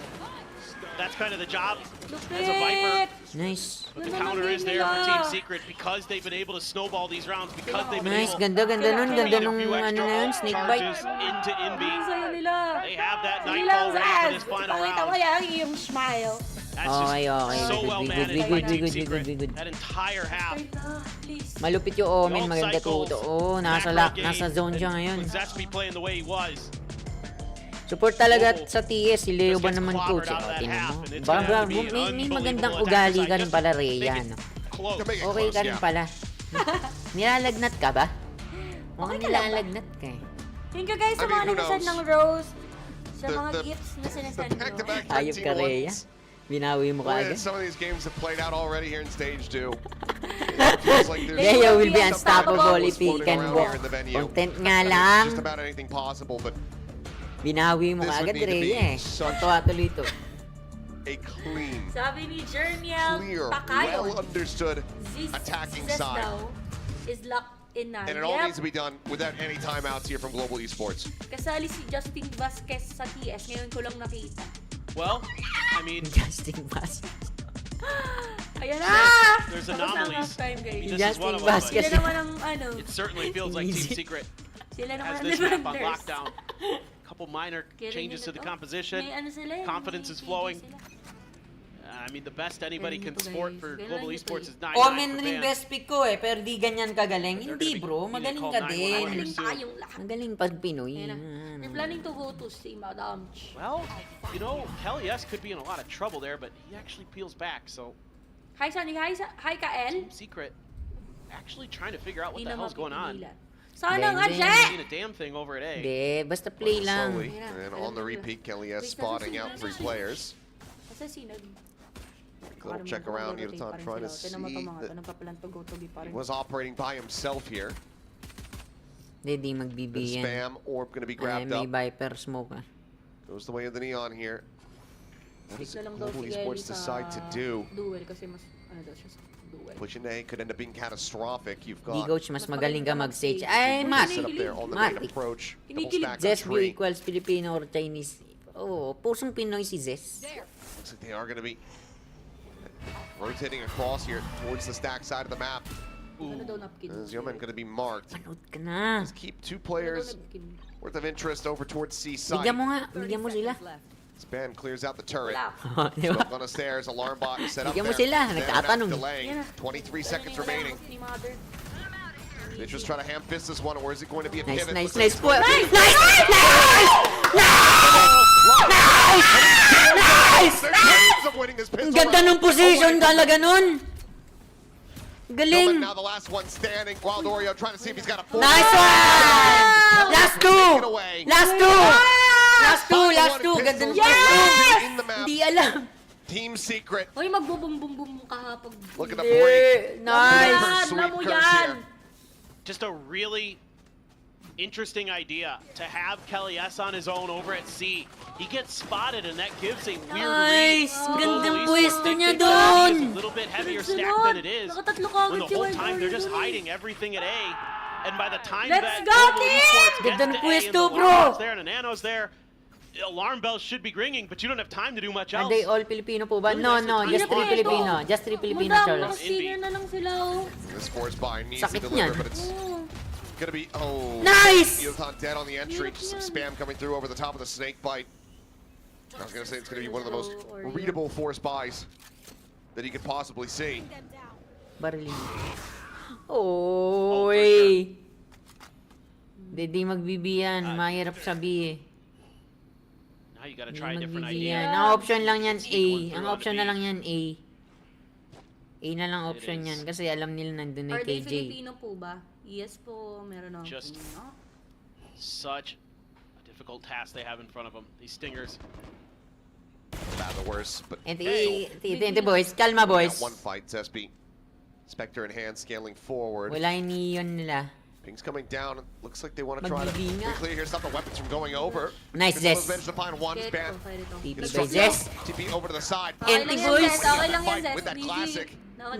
That's kind of the job Look as a Viper. it! Nice. But the Ganda ng counter is game there for Team nila. Secret because they've been able to snowball these rounds, because they've been Nice. able Ganda nun. to Ganda beat a nung few ano extra na yun, snake bite. charges into Ang Envy. saya nila. They have that Sige Nightfall lang, ready for Zaz. this final Pakita mo round. yan, yung smile. That's Okay, just okay. so Good, well good, managed good, by good, Team good, Secret. good, good. That entire half. Wait na, please. Malupit yung Omen. Both Maganda cycles, tuto. Oh, nasa macro lock. game, Nasa zone siya and ngayon. With Zespi playing the way he was. Support talaga sa TS. Si Leo ba Just gets naman clobbered coach? out of that Tinan half, mo. and it's Baka gonna be may unbelievable magandang attack ugali side. ka rin Just pala, make Rhea. it No? close. To make it Okay close, ka rin yeah. pala. Nilalagnat ka ba? Mukhang Okay ka lang ba? nilalagnat ka eh. Thank you guys sa I mean, mga who nag-send knows? ng rose. Sa The- mga the- gifts na The sinasend nyo. back-to-back Ayop ka, 13 Rhea. ones. Binawi mo ka Well, agad. some of these games have played out already here in stage 2. It feels like there's Rhea will be Rhea unstoppable if he floating can around walk. here in the venue. Content nga Just lang. about anything possible, but Binawi mo This ka would agad, need to be Rhea eh. such- Tuwa tuloy ito. a clean, Sabi ni Jerniel clear, Pakayon. well understood This attacking says side. daw is locked in na. And it all needs to be done without any timeouts here from Global Esports. Kasali si Justin Vasquez sa TS. Ngayon ko lang nakita. Well, I mean, Justin Bass. Ayan na! There's Tapos na ang anomalies. halftime, I mean, guys. this is one of them, Basket. Sila but naman ang ano. it certainly feels like Team Secret Sila naman has ang this map on defenders. lockdown. Couple minor Kaya rin changes to nila the to. composition. May ano sila eh, Confidence may is flowing. sila. I mean, the best anybody Ganun can to, sport guys. for Ganun global to, esports is 9-9 Omen for rin Van. best pick ko eh, pero di ganyan kagaling. They're Hindi gonna be- bro, you need to magaling call ka 911 din. here Magaling soon. tayong lahat. Magaling pag Pinoy. Ayan na. We're planning to go to see Madame Ch. Well, you know, Kelly S could be in a lot of trouble there, but he actually peels back. So Hi, Sunny. Hi, Kael. Team Secret actually trying to figure out what Hindi the na hell's going on. mapipigilan. Sana nga, Hindi. Jet! Seen a damn thing over at A. Hindi, basta play lang. Slowly, and on the repeat, Kelly S spotting out 3 players. Kasi sinag. Little check around Yutan trying to see that he was operating by himself here. Hindi, di The magbibigyan. spam orb going to be Ay, grabbed may up. Viper smoke ah. Goes the way of the Neon here. What does na lang daw Global si Esports Kelly decide to sa do? duel kasi mas ano daw siya sa duel. Pushing A could end up being catastrophic. You've Di got coach, mas magaling ka mag-sage. Ay, Ay, Mat! set up there on the Mat. main approach. Double Kinikilig. stack of Zes view tree. equals Filipino or Chinese. Oh, pusong Pinoy si Zes. Looks like they are going to be rotating across here towards the stack side of the map. Ano daw napkin? As Yeoman going to be marked. Panood ka na. Let's keep 2 players worth of interest over towards C side. Bigyan mo nga. Bigyan mo sila. Span clears out the turret. Wala. Di ba? Smoke on the stairs. Alarm bot set up Bigyan there. mo sila, Stand nagtatanong. up, delaying. Yan na. 23 seconds remaining. Ni Mother. They just try to ham fist this one, or is it going to be a Nice, pivot? nice, Looks nice like po. it's Nice! Nice! There's ways of winning this Ang pistol ganda round. ng position Oh my talaga nun. God. Galing. Now the last one standing. Wild Oreo trying to see if he's got a 4. Nice one! Last two! Take it away. Last two! Last two! Final Last one two! Ganda pistols ng are in the map. Hindi alam. Team Secret. Hoy, magbubum-bum-bum ka ha pag... Look at the break. Nice! Yan, Sweet mo curse yan! here. Just a really interesting idea to have Kelly S on his own over at C. He gets spotted and that gives a weird Nice! read. Gandang Global pwesto Esports, niya they think C is doon! a little bit heavier Sunod, stack than it is. Nakatatlo ka When agad the si whole Wild time they're just Oreo. hiding everything at A. And by the time Let's that go, Global team! Esports gets Ganda ng to A and pwesto, the bro! alarm's there and the nano's there, alarm bells should be ringing, but you don't have time to do much Are else. they all Filipino po ba? Really No, nice no. to Just see. 3 Ito. Filipino. Just 3 Filipino, Madam, Charles. senior na lang sila oh. This force by needs to Sakit deliver, niyan. but it's Oh. going to be... Oh. Nice! Yutan dead on the entry. Hirap Just some yan. spam coming through over the top of the snake bite. I was going to say it's going to be one of the most Oreo. readable force buys that you could possibly see. Barilin. Oh, for Oy! Di magbibiyan. Mahirap sabi eh. Now you gotta Hindi try a different magbibiyan. idea. Ang option lang yan A. Going Ang through option on na A. lang yan A. A na lang option is. yan. Kasi alam nila nandun na Are they KJ. Filipino po ba? Yes po, meron ako. Just- Such a difficult task they have in front of them. These stingers. Bad the worst, but And Hey. iti boys. Kalma boys. got one fight, Zesby. Spectre in hand, scaling forward. Wala yung neon nila. Ping's coming down. Looks like they want to try to Magbibinga. be clear here, stop the weapons from going over. Nice, Crystal's Zes. managed to find one Get span. okay ito. TP Gets by struck Zes. down. TP over to the side. Okay Empty lang yan, boys. Zes. Okay lang yan, Fight Zes. with that Easy. classic.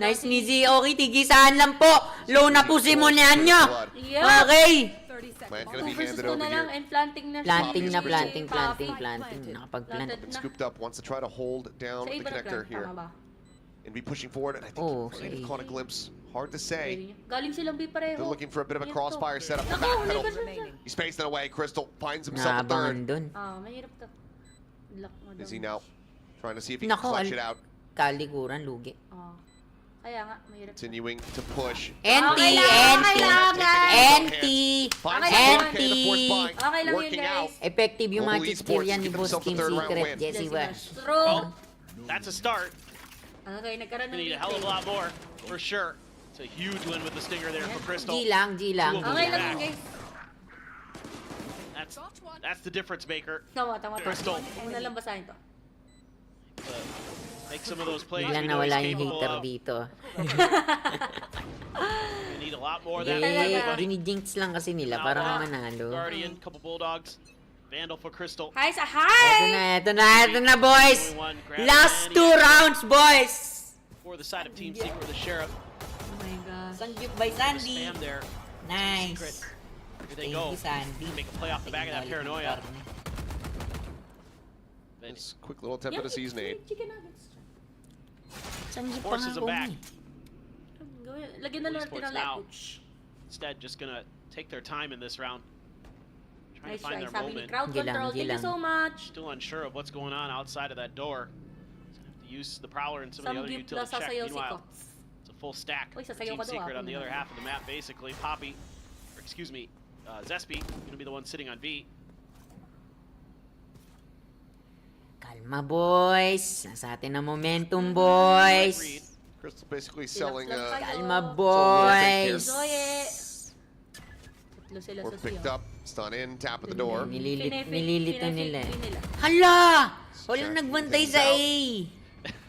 Nice Nizi. Okay, tigisahan lang po. Low na po simulan nyo. Yeah. Okay. 30 seconds. Man gonna be 2 versus handed 2 over na lang here. and planting na siya. Planting na, Poppy. planting. Poppy. Nakapag-plant. Planted na. Scooped up, wants to try to hold down Sa the iba na connector plant, here tama ba? and be pushing forward. And I think Oh, he might have sige. caught a glimpse. Hard to say. Galing silang B pareho. They're looking for a bit of a Mahirap crossfire to. setup. The Naku, backpedal. may Remaining. He's spaced it away. Crystal finds himself a Naabangan third. dun. Mahirap to. Luck mo Is daw. he now trying to see if he can Nako, clutch it out? kalikuran, lugi. Kaya nga, mahirap. Continuing to push. Anti, lang, anti, kailangan. anti, Finds Okay the lang. 4K, the force buy. Okay lang yun, Working guys. out. Effective yung mga Global chichkir Esports yan ni give Boss themselves a Team third round Secret. win. Jesse West. Strong. That's a start. Okay, nagkaroon They ng need a hell of a lot more, for sure. It's a huge win with the stinger there for Crystal. G lang, G lang. Two of Okay them lang yun, back. guys. That's the difference maker. Tama, tama. Crystal. Huwag na lang basahin to. Make some of those plays Biglang we know he's nawala yung capable hater of. dito. They need a lot more of that. Eh, Everybody. ginijinx lang kasi nila para manalo. Guardian, couple Bulldogs. Vandal for Crystal. Hi sa Ito hi! na, ito na boys! Only one grab Last and 2 he- rounds, boys! For the side of Team Secret with the Sheriff. Oh my gosh. Sangyup by The Sandy. spam there. Nice. Secret. Here they Thank go. you, Sandy. Make a play off the back of that paranoia. This quick little attempt at a season 8. Chicken nuggets. Saan si Forces him back. Lagyan na lang natin ng light coach. Instead, just gonna take their time in this round. Trying Nice to find try. their Sabi ni moment. crowd control. Thank you Gilang. so much. Still unsure of what's going on outside of that door. He's gonna have to use the Prowler and some of the Some other gift na utility check. sasayaw si Meanwhile, Cox. it's a full stack. Uy, sasayaw Team ka daw, Secret ah, on the kung other ano. half of the map, basically. Poppy, or excuse me, Zespi, gonna be the one sitting on B. Kalma, boys. Nasa atin ang momentum, boys. Crystal basically selling Kalma, Soul boys. Enjoy it. Tatlo sila or sa picked siya. up, stun in, tap at the door. Nililito nila. nila. Hala! Walang nagbantay sa A.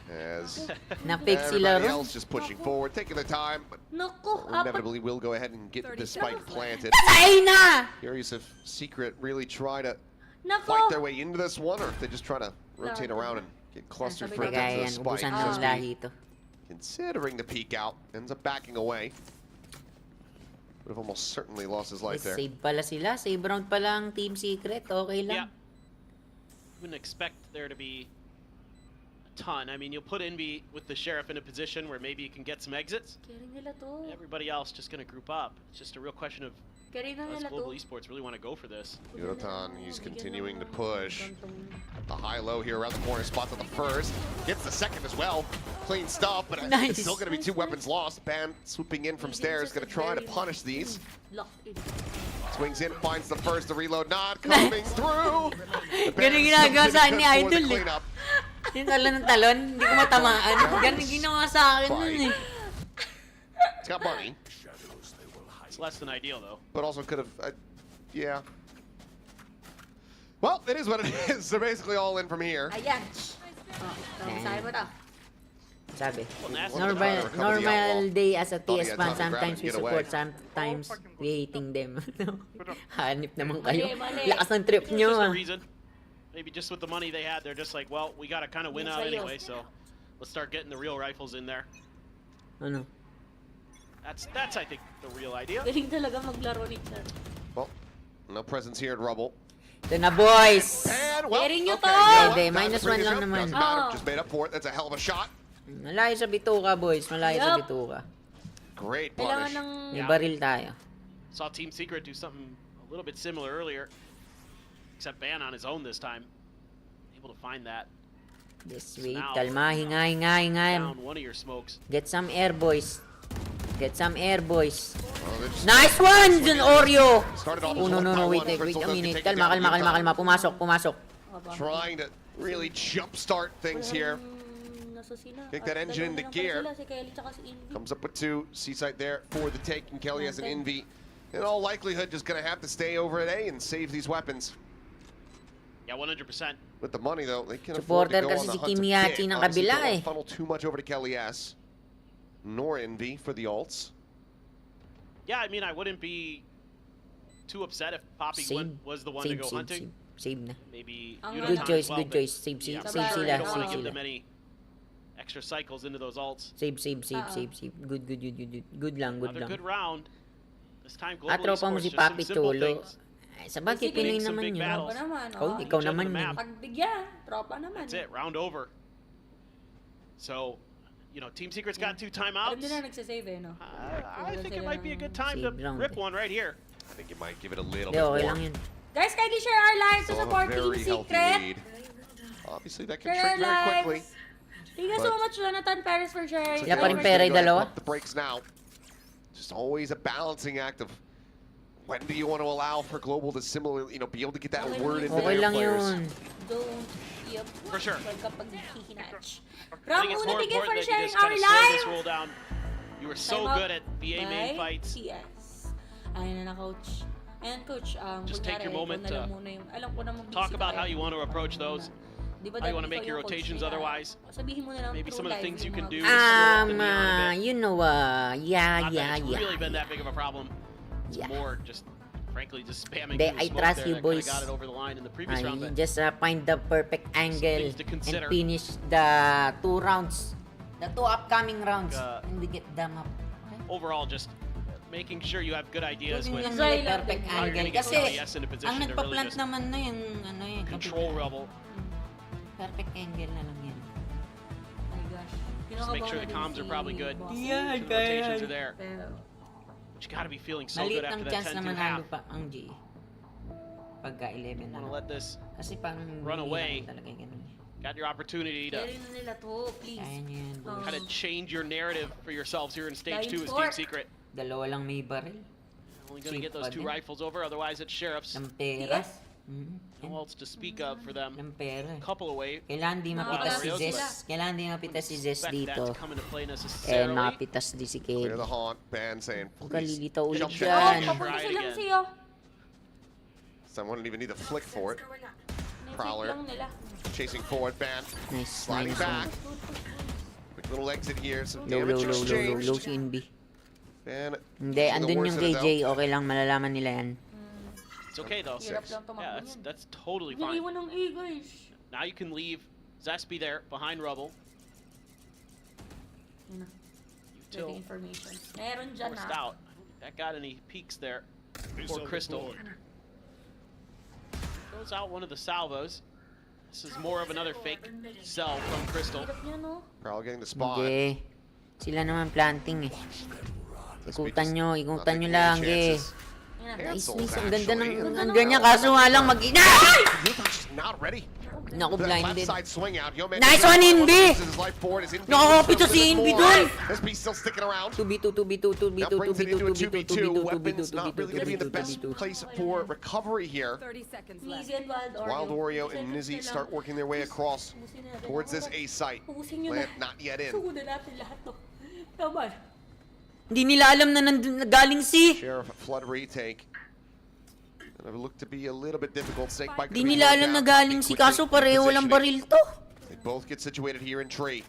As Na-fake sila everybody ron. else just pushing forward, taking their time, but Naku, apat. inevitably will go ahead and get the spike planted. Nasa A na! Curious if Secret really try to Naku. fight their way into this one, or if they just try to rotate around and get clustered for Sabi into Kaya the yan, spike. ubusan Ah. ng lahi to. Considering the peek out, ends up backing away. Would have almost certainly lost his life there. Save pala sila. Save round pala ang Team Secret. Okay lang. Yeah. Wouldn't expect there to be a ton. I mean, you'll put Envy with the Sheriff in a position where maybe you can get some exits. Carry nila to. Everybody else just gonna group up. It's just a real question of Carry na does nila Global to. Esports really want to go for this? Yorotan, he's continuing to push. The high-low here around the corner, spots on the first. Gets the second as well. Clean stuff, but Nice. it's still going to be 2 weapons lost. Ban swooping in from stairs, going to try to punish these. Locked in. Swings in, finds the first, the reload not coming through. The Ban Ganun still ginagawa pretty sa good ni for the Idol eh. cleanup. Yung talon ng talon, hindi ko matamaan. Ganun ginawa sa akin nun eh. It's got money, It's less than ideal though. but also could have, yeah. Well, it is what it is. They're basically all in from here. Ayan. Oh, sabi mo to. Sabi, Well, nasty. normal day as a Thought he TS had fan, time to grab sometimes it we and get support, away. sometimes we hating them. Hanip naman Mali, kayo. mali. Lakas ng trip There's nyo just a ah. reason. Maybe just with the money they had, they're just like, well, we gotta kind of win out anyway, so let's start getting the real rifles in there. Ano? That's I think the real idea. Galing talaga maglaro ni Chan. Well, no presence here at Rubble. Ito na boys! And well, Carry nyo okay, to! you know what? Hindi, Found minus the previous one lang round. naman. Doesn't matter, Oh. just made up for it. That's a hell of a shot. Malayo sa bituka boys, malayo sa Yup. bituka. Great Kailangan punish. ng... May Yeah. baril tayo. Saw Team Secret do something a little bit similar earlier, except Ban on his own this time. Able to find that. Just wait, Now- kalma, hinga. Down one of your smokes. Get some air boys. Get some air boys. Oh, they're just- Nice one, Jun Oreo! Started off Oh as no, one by wait one. a Crystal doesn't minute. take it Kalma, down. Pumasok. Trying to really jumpstart things here. Kick that engine into gear. Comes up with 2. Seaside there for the take, and Kelly has an Envy. In all likelihood, just going to have to stay over at A and save these weapons. Yeah, 100%. With the money, though, they can afford to Supporter go kasi on the si hunt to Kimiyachi pick. ng Obviously, kabila don't wanna eh. funnel too much over to Kelly S. Nor Envy for the ults. Yeah, I mean, I wouldn't be too upset if Poppy was the one to go hunting. Save na. Maybe Ang Yunatan Good as choice, well, good but choice. Save yeah, sila, for save sure, sila, you don't want to save give sila. them any extra cycles into those ults. Save. Good. Good lang. Another good round. This time, At Global tropa mo Esports, si just some Papi simple Cholo. things. Ay, sa bagay, Sige. Pinoy Some naman big yun. battles. Tropa naman, Ikaw, oh. ikaw Each end of naman the yun. map. Pagbigyan, tropa naman. That's it, round over. So, you know, Team Secret's got 2 Alam timeouts. nila nagsasave eh, no? I think it might be a good time to Save round rip eh. one right here. I think you might give it a little Hindi, bit okay more. lang yun. Guys, kindly share our live to Still have support a Team very healthy Secret. lead. Obviously, that can Share shrink very lives. quickly. Thank you so But- much, Jonathan Perez, for sharing. Sila pa rin Go pera ahead yung and dalawa. pump the brakes now. Just always a balancing act of when do you want to allow for Global to similarly, be able to get that Okay word into Okay their lang players. yun. Don't yep. For sure. Kapag hihinatch. I Ram, think it's una, more thank you important for that you sharing just kind our of slow this live. roll down. You were so Time out good at VA main by fights. TS. Ayun na, Coach. Ayan, Coach. Just take your moment ikaw na lang to muna yung, alam ko naman talk busy about tayo. how you want to approach those. Di ba how you dahil wanna make ikaw your yung coach rotations nila, otherwise. Sabihin mo na lang Maybe through some of the live things you yung can mga do gusto to mo. slow up the neon a bit. You know, Not yeah. that it's really been that big of a problem. It's Yeah. more just, frankly, just spamming Hindi, through the I smoke trust there you, that kinda boys. got it over the line in the previous round. You But just find the perfect angle things to consider. and finish the 2 rounds. The 2 upcoming rounds. And we get them up. Okay? overall, just making sure you have good ideas Yun with lang Design yung perfect lang. how you're angle. gonna get Kasi, LES in a ang position to really nagpa-plant just naman na yung, control Rebel. Perfect angle na lang yan. Oh my gosh. Just make sure the comms are probably good. Yeah, Sure the rotations are there. Pero, But you gotta be feeling so Maliit good ang after that chance 10-2 na manalo half. pa ang G. Pagka 11 na Want to lang. let this Kasi pang run away. talaga yung ganun. got your opportunity to carry na nila to, please. Kaya niya yan, boys. kind of change your narrative for yourselves here in stage Dying 2 as for. Team Secret. Dalawa lang may baril. Only gonna get Cheap those pa 2 din. rifles over, otherwise it's Sheriff's. Ng pera. Yes. No else to speak of for them. Ng pera. Couple away. Kailangan di mapita si Wow. Zes. Kailangan di mapita si Zes Expect that dito. to come into play Eh, necessarily. mapitas di si Clear Kelly. the haunt. Ban saying, Huwag ka please. lilitaw ulit Jump Oh, dyan. shot. papunta Try it silang again. siya. Someone didn't even need to flick for it. Prowler. Lang nila. Chasing forward, Ban. Nice, Sliding nice. back. Quick little exit here. Some Low, low, damage low, low, low, low exchanged. si Inbi. And Hindi, for the andun worst yung of it, KJ. Okay lang, malalaman nila yan. It's okay though. Hirap lang Yeah, tumakbo yan. that's totally fine. Naiwan ng E, guys. Now you can leave Zespi there behind rubble. Yun na. Util Getting information. Meron dyan forced na. out. I don't think that got any peeks there for Crystal. Goes out one of the salvos. This is more of another fake sell from Crystal. Hirap niya, no? Prowler getting the spot. Hindi. Sila naman planting eh. Ikutan nyo Not lang taking any eh. chances. Yan na. Nice, Cancels, nice. Ang ganda ng actually. ang ganyan. Kaso nga lang mag-ina. Utah's not ready. Naku, That left blinded. side swing out. Yo, man, Nice he's one, got Inbi! his life board is Inbi. Nakakapit sa si Little Inbi more. dun! This beast still sticking around. 2v2, 2v2, 2v2, That brings it 2v2, into a 2v2, 2v2, 2v2. Weapons not really going to be in the 2v2, best 2v2. place for recovery here. 30 seconds left. Easy and Wild Oreo. Wild Oreo and Seconds Nizzy na lang. start working their way across Ubusin na natin. towards this A site. Ubusin nyo Plant na. not yet in. Sugunan natin lahat to. Come on. Hindi nila alam na nandun na galing si. Sheriff flood retake. And it looked to be a little bit difficult. Snakebite Hindi could be nila slowed alam na down. galing si. Quickly Kaso pareho walang baril positioning. to. They both get situated here in tree.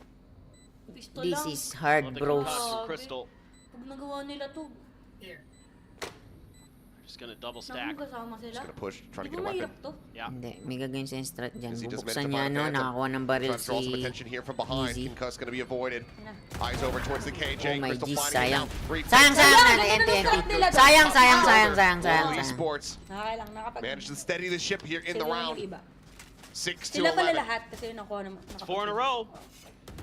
Pisto This lang. is hard, Nothing bros. can touch for Crystal. Pag nagawa nila to, Just gonna double naku stack. kasama sila. Just gonna push, try to Di get a ba mahirap weapon. to? Yeah. Hindi, may gagawin sa strat dyan. Nizzy just Bubuksan managed to niya, find no? Phantom. Nakakuha ng baril Trying to draw some si attention here from behind. Easy. Concuss gonna be avoided. Yan na. Eyes over towards the KJ. Oh my Crystal G, finding it sayang. now. Brief Sayang, sayang Sayang, na, ganun ang strat nila. Sayang, sayang, shoulder. sayang, sayang, sayang, All sayang. esports Nakakailang, nakapag... managed to steady the ship here in the Sila round. yung iba. 6 to Sila pala 11. lahat kasi yung nakuha naman. 4 in a row.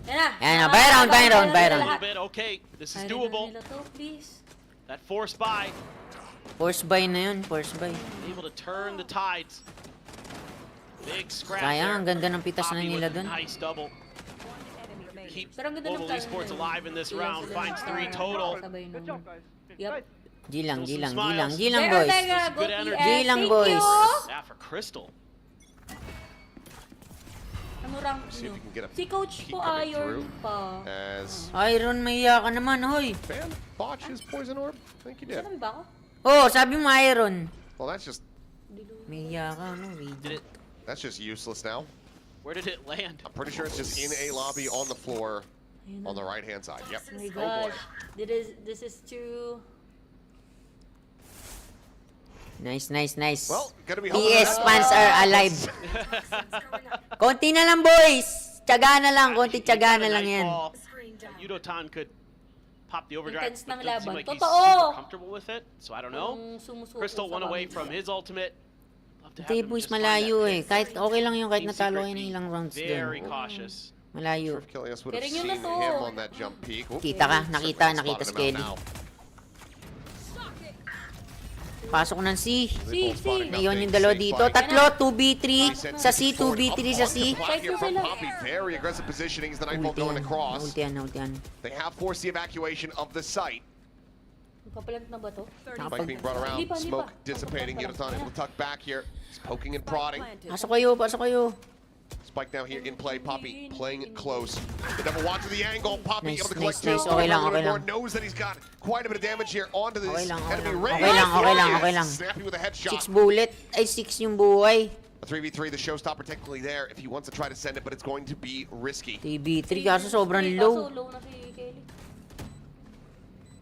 Yan na. Yan na, buy round, buy round, buy A round. little bit. Okay, this is doable. Nila to, please. That force buy, Force buy na yun, force buy. able to turn the tides. Big scrap Sayang, ang there. ganda ng pitas na Poppy nila with a dun. Nice double. Enemy remaining. Keeps Pero ang ganda ng Global plano Esports nila. alive in this Sila round. sila. Finds 3 total. Sabay nung... Yup. G lang, G Still lang, some G lang, smiles. G lang, There, boys. Tega, go Good energy. PS. G lang, Thank boys. you. Yeah, for Crystal. Ano rank See if nyo? we can get a Si Coach peek po coming Iron through. pa. As Iron, maiya ka naman, hoy. Fan botch his poison orb. I think he did. Saan ba ako? Oh, sabi mo Iron. Well, that's just Maiya ka, no? Did it? that's just useless now. Where did it land? I'm pretty sure it's just in a lobby on the floor Ayun on na. the right hand side. Yep. Oh my Oh boy. gosh. This is too... Nice, nice, nice. Well, gonna be PS fans are alive. Konti na lang, boys. Tiyaga na lang, konti tiyaga na lang yan. Yudotan could pop the overdrive, Intense but ng doesn't seem laban. like he's Totoo! super comfortable with it. So I don't know. Kung sumusuko Crystal sa one away bago. from his ultimate. Love to have Hindi, him boys, just find that malayo eh. pick. Kahit okay lang yung kahit Team natalo Secret kayo ng being ilang rounds very dun. cautious. Malayo. Sure if Killius would have Pero seen yun na to. him on that jump peak. Oop. Kita ka, nakita Spotted si him out Kelly. now. Pasok ng C. They both spotted nothing. Ngayon yung dalawa Snake dito. bite. Tatlo, 2v3 Sends sa it C, forward, 2v3 up sa onto C. the block here from Sila. Poppy. Very aggressive positioning as the Nightfall Ulti going yan, across. ulti yan, ulti yan. They have forced the evacuation of the site. Papalant na ba to? Spike being brought around, Hindi pa, hindi smoke pa. dissipating. Yudotan able to tuck back here. He's poking and Spike prodding. planted. Pasok kayo, pasok kayo. Spike now here in play. Poppy playing close. The double watch to the angle. Poppy Nice, able to collect nice, nice. two. Okay lang, A little okay bit more. lang. Knows that he's got quite a bit of damage here onto this Okay lang, okay enemy lang. range. Okay lang, okay lang, okay lang. Snappy with a headshot. 6 bullet. Ay, 6 yung buhay. A 3v3, the showstopper technically there if he wants to try to send it, but it's going to be risky. TB3 kaso sobrang Kaso low. low na si Kelly.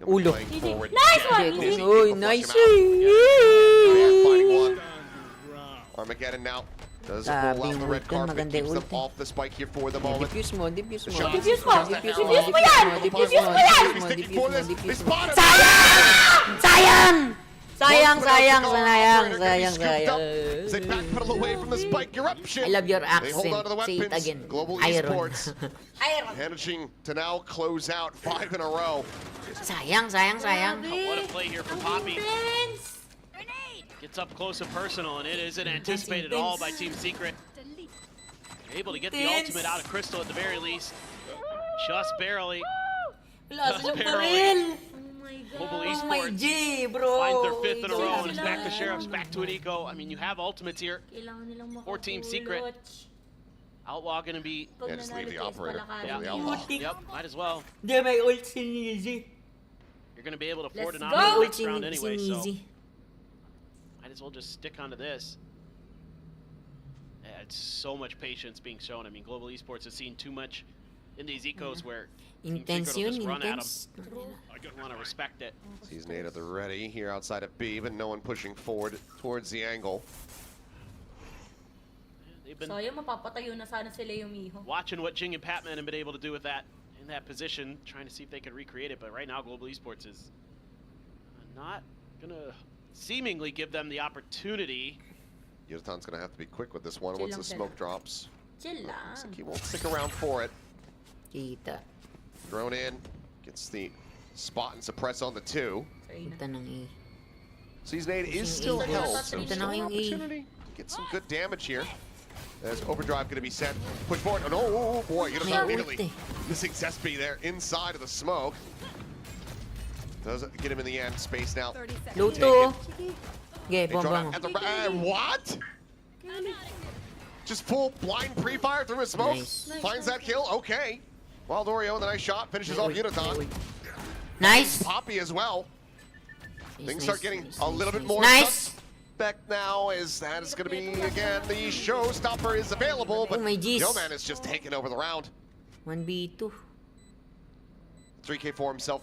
Ulo. Playing Easy. forward. Nice one! Jeko. Easy. Uy, Flush nice. him out. They are fighting one. Armageddon now does Grabe roll out yung the red ulti, carpet, maganda keeps yung them ulti. off the spike here for the moment. Diffuse mo, diffuse mo. Shot. Diffuse mo! Diffuse Diffuse mo yan! Diffuse mo yan! He's taking for this. They spotted him. Sayang! Sayang! Sayang, One put out sayang, to go. sayang, Operator gonna be sayang, scooped up sayang. as they backpedal away from the spike eruption. I love your They hold accent. on to the Say it weapons. again. Global Iron. Esports Iron. managing to now close out 5 in a row. Sayang, sayang, sayang. What a play here from Ang Poppy. intense. Gets up close and personal, and it isn't anticipated at all by Team Secret. They're able to get the Intense. ultimate out of Crystal at the very least. Just barely. Wala Just silang barely. baril. Oh my God. Global Oh my Esports G, bro. finds their 5th in a Wala row, and it's silang back to ano. Sheriffs, back to an eco. I mean, you have ultimates here. Kailangan nilang For Team Secret. makapulot. Outlaw gonna be, Pag Yeah, just leave the nanalo, operator palakarin for the niyo. outlaw. yep, might as well. Di, may ult si Nizi. You're gonna be able to afford Let's an go! option Ult next si round anyway, so Nizi. might as well just stick onto this. Yeah, it's so much patience being shown. I mean, Global Esports has seen too much in these ecos where Team Intense Secret will yun, just run at them. intense. You want to respect it. Season 8 at the ready here outside of B, but no one pushing forward towards the angle. They've been Sayang, mapapatayo na sana sila yung Miho. watching what Jing and Patman have been able to do with that in that position, trying to see if they could recreate it. But right now, Global Esports is not gonna seemingly give them the opportunity. Yutan's gonna have to be quick with this one Chill once lang the sila. smoke drops. Chill Looks like lang. he won't stick around for it. Kita. Thrown in, gets the spot and suppress on the 2. Sorry na. Punta ng E. Season 8 is Pushing still E, held, boss. so Punta still na an kayong E. opportunity to get some good damage here. As Overdrive going to be set. Push forward. Oh, no, oh, boy. Yutan May immediately ult eh. missing Zespi there inside of the smoke. Does get him in the end. Space now. 30 seconds. Luto. Okay, They draw bomba down mo. at the what? Just full blind pre-fire through his smoke. Nice. Finds that kill. Okay. Wild Oreo with a nice shot. Finishes off Yutan. Nice. Poppy as well. Things start getting a little bit more Nice. suspect now, as that is going to be, again, the showstopper is available, but Oh my jeez. Yo Man is just taking over the round. 1v2. 3K for himself.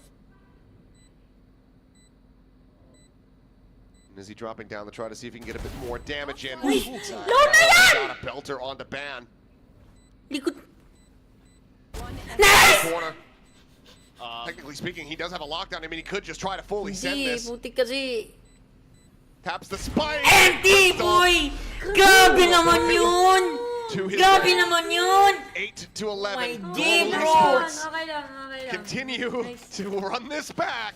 And is he dropping down to try to see if he can get a bit more damage in? Uy! Got Load na yan! a belter on the ban. Likod. Corner. Technically speaking, he does have a lockdown. I mean, he could just try to fully send Hindi, this. putik kasi. Taps the spike. Empty, boy! Grabe naman yun! To his Grabe right. naman yun! 8 to 11. my Global G, bro. Esports Okay lang, okay lang. continue Nice. to run this back,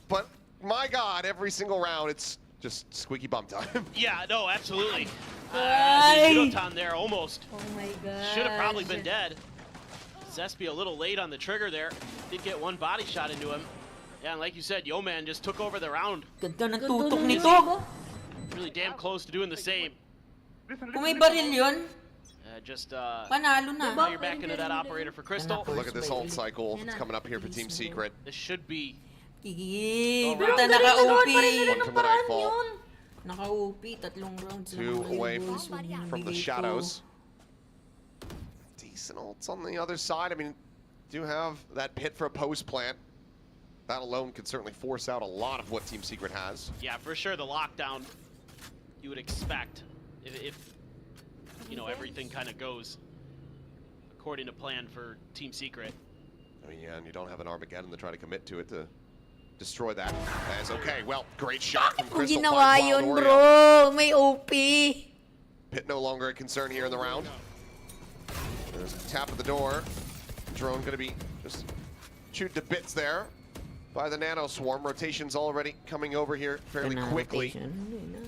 but my God, every single round it's just squeaky bum time. Yeah, no, absolutely. Ay! Yutan there almost Oh my God. should have probably been dead. Zespi a little late on the trigger there. Did get one body shot into him. Yeah, and like you said, Yo Man just took over the round. Ganda ng Ganda tutok ng nito. Miho. Really damn close to doing the same. Kung may baril yun, Just panalo na. now you're back into that operator for Crystal. Look at this ult cycle that's coming up here for Team Secret. This should be Gigi, Pero puta Galing nagawa naka-OP. pa rin nila One ng from the paraan nightfall. yun. Naka-OP, tatlong rounds lang 2 kayo, away boys. Huwag niyo from the nabigay shadows. Decent ults on the other side. I mean, do have that pit for a post plant. That alone could certainly force out a lot of what Team Secret has. yeah, for sure the lockdown you would expect if you know everything kind of goes according to plan for Team Secret. I mean, yeah, and you don't have an Armageddon to try to commit to it to destroy that. As okay, well, great shot from Kung Crystal. ginawa finds yun, Wild Oreo. bro. May OP. Pit no longer a concern here in the round. There's a tap at the door. Drone gonna be just chewed to bits there by the Nano Swarm. Rotation's already coming over here fairly Ito na, quickly. rotation. Hindi na.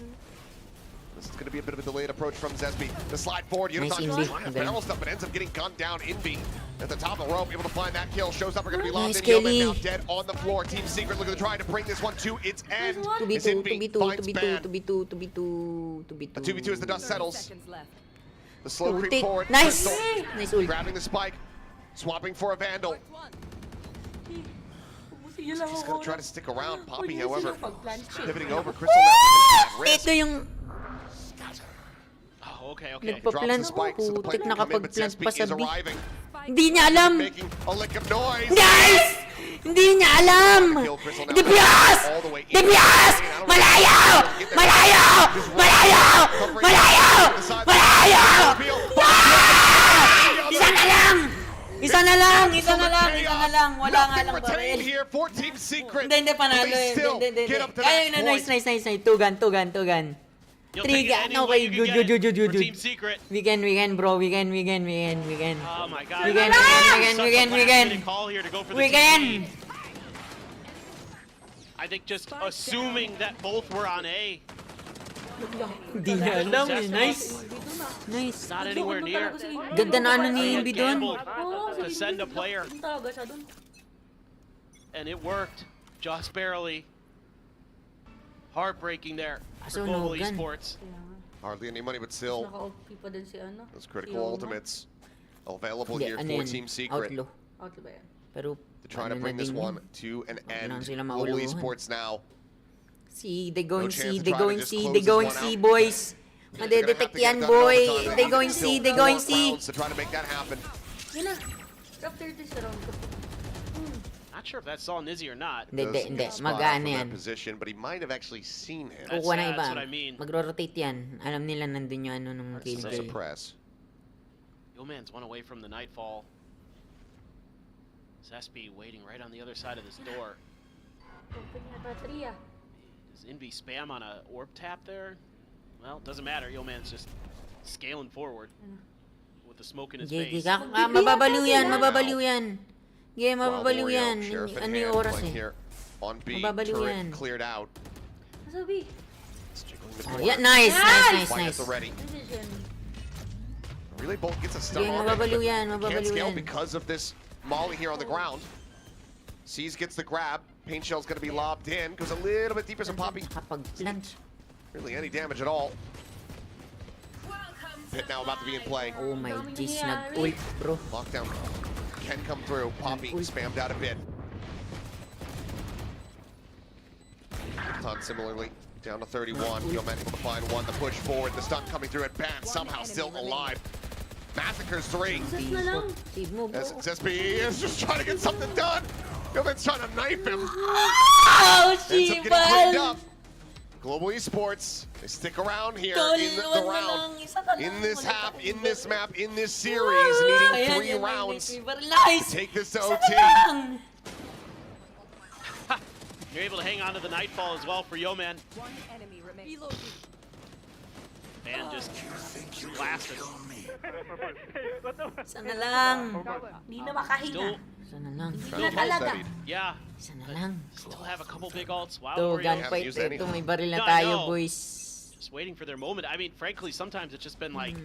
This is gonna be a bit of a delayed approach from Zespi. The slide forward, Nice Yutan Invi. trying to Galing. barrel stuff, but ends up getting gunned down. Envy at the top of the rope, able to find that kill. Shows up, we're gonna be locked Nice, in. Yeoman Kelly. now dead on the floor. Team Secret looking to try to bring this one to its end. As 2v2, Envy 2v2, finds 2v2, Ban. 2v2, 2v2, 2v2. A 2v2 as the dust 30 settles. seconds left. The slow creep Putik. forward. Nice! Crystal Nice ult. grabbing the spike, swapping for a Vandal. He's gonna try to stick around. Poppy, however, pivoting over. Crystal now at risk. Ito yung Oh, okay, okay. Drops the nagpa-plant. spike, so the Putik, plant can come in, but nakapag-plant Zespi pa sa is B. arriving, Hindi niya alam. making a lick of noise. Guys! Hindi niya alam! Kill Crystal now. DPS! All the way in. DPS! Malayo! Malayo! Malayo! Malayo! Malayo! Ah! Isa na lang! Isa na lang! Isa na lang! Isa na lang Nothing retained baril. here for Team Secret. Hindi, panalo But they yun. still Hindi. get up to Ayun that na, point. nice. Tugan. You'll take it Trigger. any way you can get it Good. for Team Secret. We can, bro. We can. Oh my God. We can. Such a last-minute call here to go for the We can. TP. I think just assuming that both were on A. Hindi niya alam eh. Nice. Not anywhere near. Ganda na ano ni He Invi gambled doon. to send a player, Talaga siya dun. and it worked just barely. Heartbreaking there for Kaso Global Nogan. Esports. Hardly any money, but still, Naka-OP pa din si ano. those si critical Yoma. ultimates available Hindi, here ano for yun? Team Secret. Outlaw. Outlaw ba yan? Pero, They're trying to ano bring na this din one yun? to an end. lang sila Global mauluhan. Esports now. See, they going chance see, to they try to going just see, close they this going one see, out. boys. They're gonna have Madedetect to get yan, it done in boy. overtime. They Still going see, they going 4 see. rounds to try to make that happen. Yun na. After this round ko. Not sure if that saw Nizzy or not. Hindi. Doesn't get spotted Mag-ano from that yan. position, but he might have actually seen him. That's- Kukuha na iba. that's what I mean. Magro-rotate yan. Alam nila nandun yung ano nung It's a killjoy. suppress. Yoman's one away from the Nightfall. Zespi waiting right on the other side of this door. Open yata 3 ah. Does Envy spam on a orb tap there? Well, doesn't matter. Yoman's just scaling forward with the smoke in his face. Mababaliw yan. Yeah, While mababaliw Wario, yan. Sheriff in Ano yung hand, oras playing eh. here on B, Mababaliw turret yan. cleared out. Nasabi. It's jiggling the Oh, corner. yeah, nice. Flight at the ready. Decision. Relay Bolt gets a stun Yeah, on it, mababaliw but yan, can't mababaliw scale yan. because of this Molly here on the ground. Seas gets the grab. Paint Shell's gonna be lobbed in. Goes a little bit deeper, so Poppy Kapag plant. really any damage at all. Pit now about to be in play. Oh my jeez, nag-ult bro. Lockdown can come through. Poppy spammed out a bit. Ton similarly down to 31. Yoman able to find one. The push forward. The stun coming through at Bat. Somehow still alive. Massacres 3. Save na lang. Save mo bro. As ZSP is just trying to get something done. Yoman's trying to knife him. Oh, Ends up getting cleaned Shibal! up. Global Esports, they stick around here Tol, in the wag na round. lang, isa ka In lang, this wala half, ka in rin. this map, in this series, needing Ayan, 3 yan, rounds Nice! to take this to Isa OT. ka lang. You're able to hang on to the Nightfall as well for Yoman. One enemy remains. And just blasted. Isa na lang. Hindi na makahinga. Still, Isa na lang. Trying to Talaga. steady. yeah, Isa na lang. still have a couple big ults. Wild Ito, Warrior gunfight. used Ito, anything. may baril na No, I tayo, know. boys. just waiting for their moment. I mean, frankly, sometimes it's just been like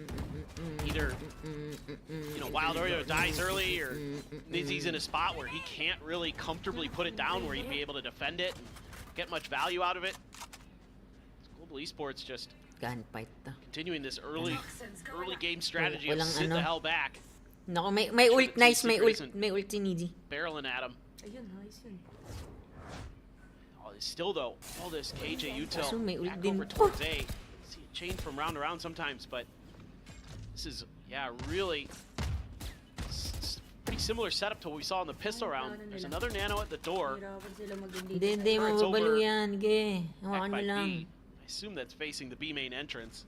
either Wild Warrior dies early or Nizzy's in a spot where he can't really comfortably put it down where he'd be able to defend it and get much value out of it. Global Esports just Gunfight to. continuing this early game strategy of Walang sit the ano. hell back, Naku, may Sure, ult. Nice, may ult. isn't- May ult si Niji. barreling at him. Ayun, nice yun. Oh, still though, all this KJ util Kaso may ult back din over to. towards A. See it change from round to round sometimes, but this is really pretty similar setup to what we saw in the pistol round. There's another nano at the door. Hirapan sila mag-engage. Hindi, Sure, it's mababaliw over. yan. Sige, Back hawakan by nyo lang. B. I assume that's facing the B main entrance.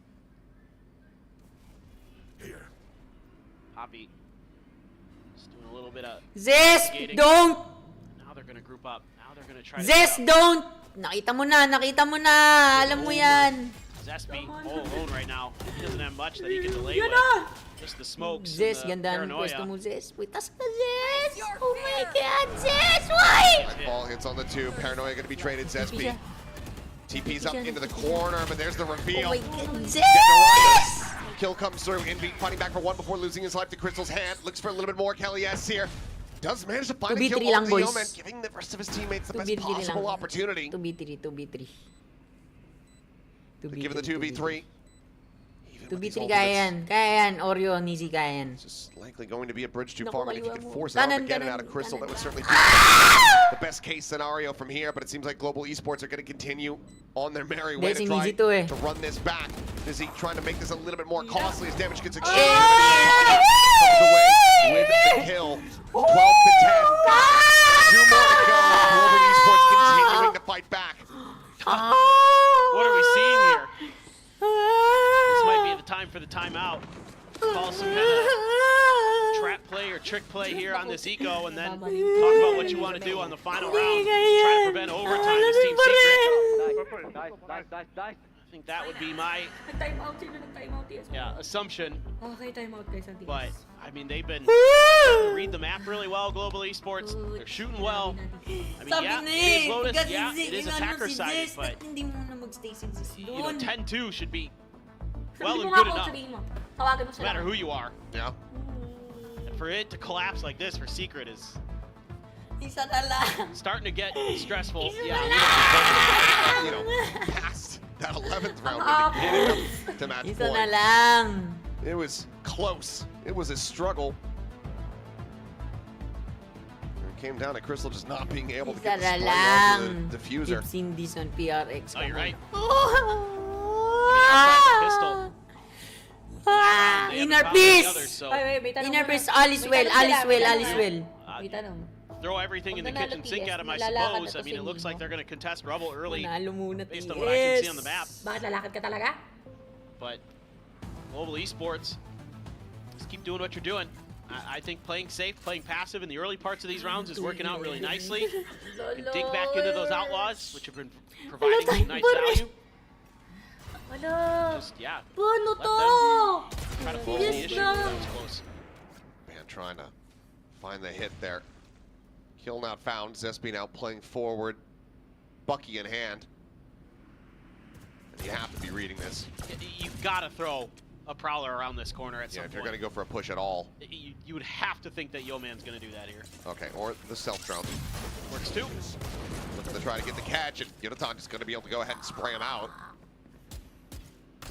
Poppy just doing a little bit of Zest, Skating. don't! now they're gonna group up. Now they're gonna try to Zest, set up. don't! Nakita mo na. Alam mo yan. Zespi all alone right now. He doesn't have much that he can delay Yan with. na! Just the smokes Zest, and the ganda ng pwesto paranoia. mo, Zest. Putas ka, Zest! Oh my God, Zest! Why? Ball hits on the 2. Paranoia going to be traded. Zespi siya. TP's up into the corner, but there's the Oh reveal. my God, Get the Zest! Kill comes through. Envy fighting back for 1 before losing his life to Crystal's hand. Looks for a little bit more. Kelly S here. Does manage to find a 2v3 kill lang, on boys. Yoman, giving the rest of his teammates the best 2v3 possible lang. opportunity. 2v3, 2v3. Give it the 2v3. Even with these 2v3 kaya yan. ultimates, Kaya yan. Oreo, Nizzy kaya yan. It's just likely going to be a bridge too Naku, far, but if you kaliwa could mo. force an Kanan, Armageddon kanan, out of Crystal, that kanan. would certainly be the best case scenario from here, but it seems like Global Esports are going to continue on their merry way Hindi, to si try Nizzy to eh. to run this back. Is he trying to make this a little bit more costly as damage gets exchanged? Ah! Comes away with the kill. 12 to 10. 2 more to go. Global Esports continuing to fight back. What are we seeing here? This might be the time for the timeout. Call some kind of trap play or trick play here on this eco, and then talk about what you want to do on the final round. Try to prevent overtime as Team Secret. I think that would be my Nag-time out sila, nag-time out. Yes. assumption. Okay, time out guys. Ang But, tigas. I mean, they've been starting to read the map really well, Global Esports. They're shooting well. I mean, yeah, it is Lotus. Yeah, it is attacker sided, but Hindi mo na mag-stay si Zis you know, doon. 10-2 should be well Sabihin and mo nga good po, enough, sabihin mo. Tawagan mo no sila. matter who you are. Yeah. And for it to collapse like this for Secret is Isa na lang. starting to get stressful. Isa Yeah, na You know, lang. past that 11th round when they get it to match Isa na point. lang. It was close. It was a struggle. It came down to Crystal just not being able to Isa get the na spray lang. onto the diffuser. You've seen this on PRX. Oh, you're right. Ah! Ah! They haven't Inner found any peace! others, so Inner peace, all is well, all is well, all is well. May throw everything in the kitchen sink at him, I suppose. I mean, it looks like they're going to contest Rubble early Manalo muna, based on what I can see TS. on the map. Bakit lalakad ka talaga? But Global Esports, just keep doing what you're doing. I think playing safe, playing passive in the early parts of these rounds is working out really nicely. You can dig back into those outlaws, which have been providing nice value. Wala. Just, yeah, Paano let to? them try to force the Yes issue. na. That was close. Man trying to find the hit there. Kill not found. Zespy now playing forward. Bucky in hand. And you have to be reading this. You've got to throw a prowler around this corner at some Yeah, if you're point. going to go for a push at all. You would have to think that Yo-Man's going to do that here. Okay, or the self-drone. Works too. Looking to try to get the catch, and Yonaton just going to be able to go ahead and spray him out.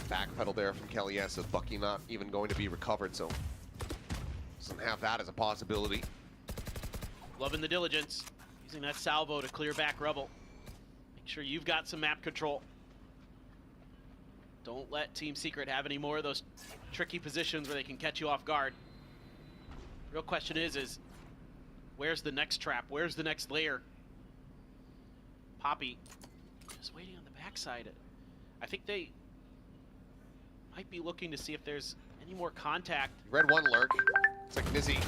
Backpedal there from Kelly S. As Bucky not even going to be recovered, so doesn't have that as a possibility. Loving the diligence. Using that salvo to clear back Rebel. Make sure you've got some map control. Don't let Team Secret have any more of those tricky positions where they can catch you off guard. Real question is where's the next trap? Where's the next layer? Poppy just waiting on the backside. I think they might be looking to see if there's any more contact. Red one lurk. It's like Nizzy.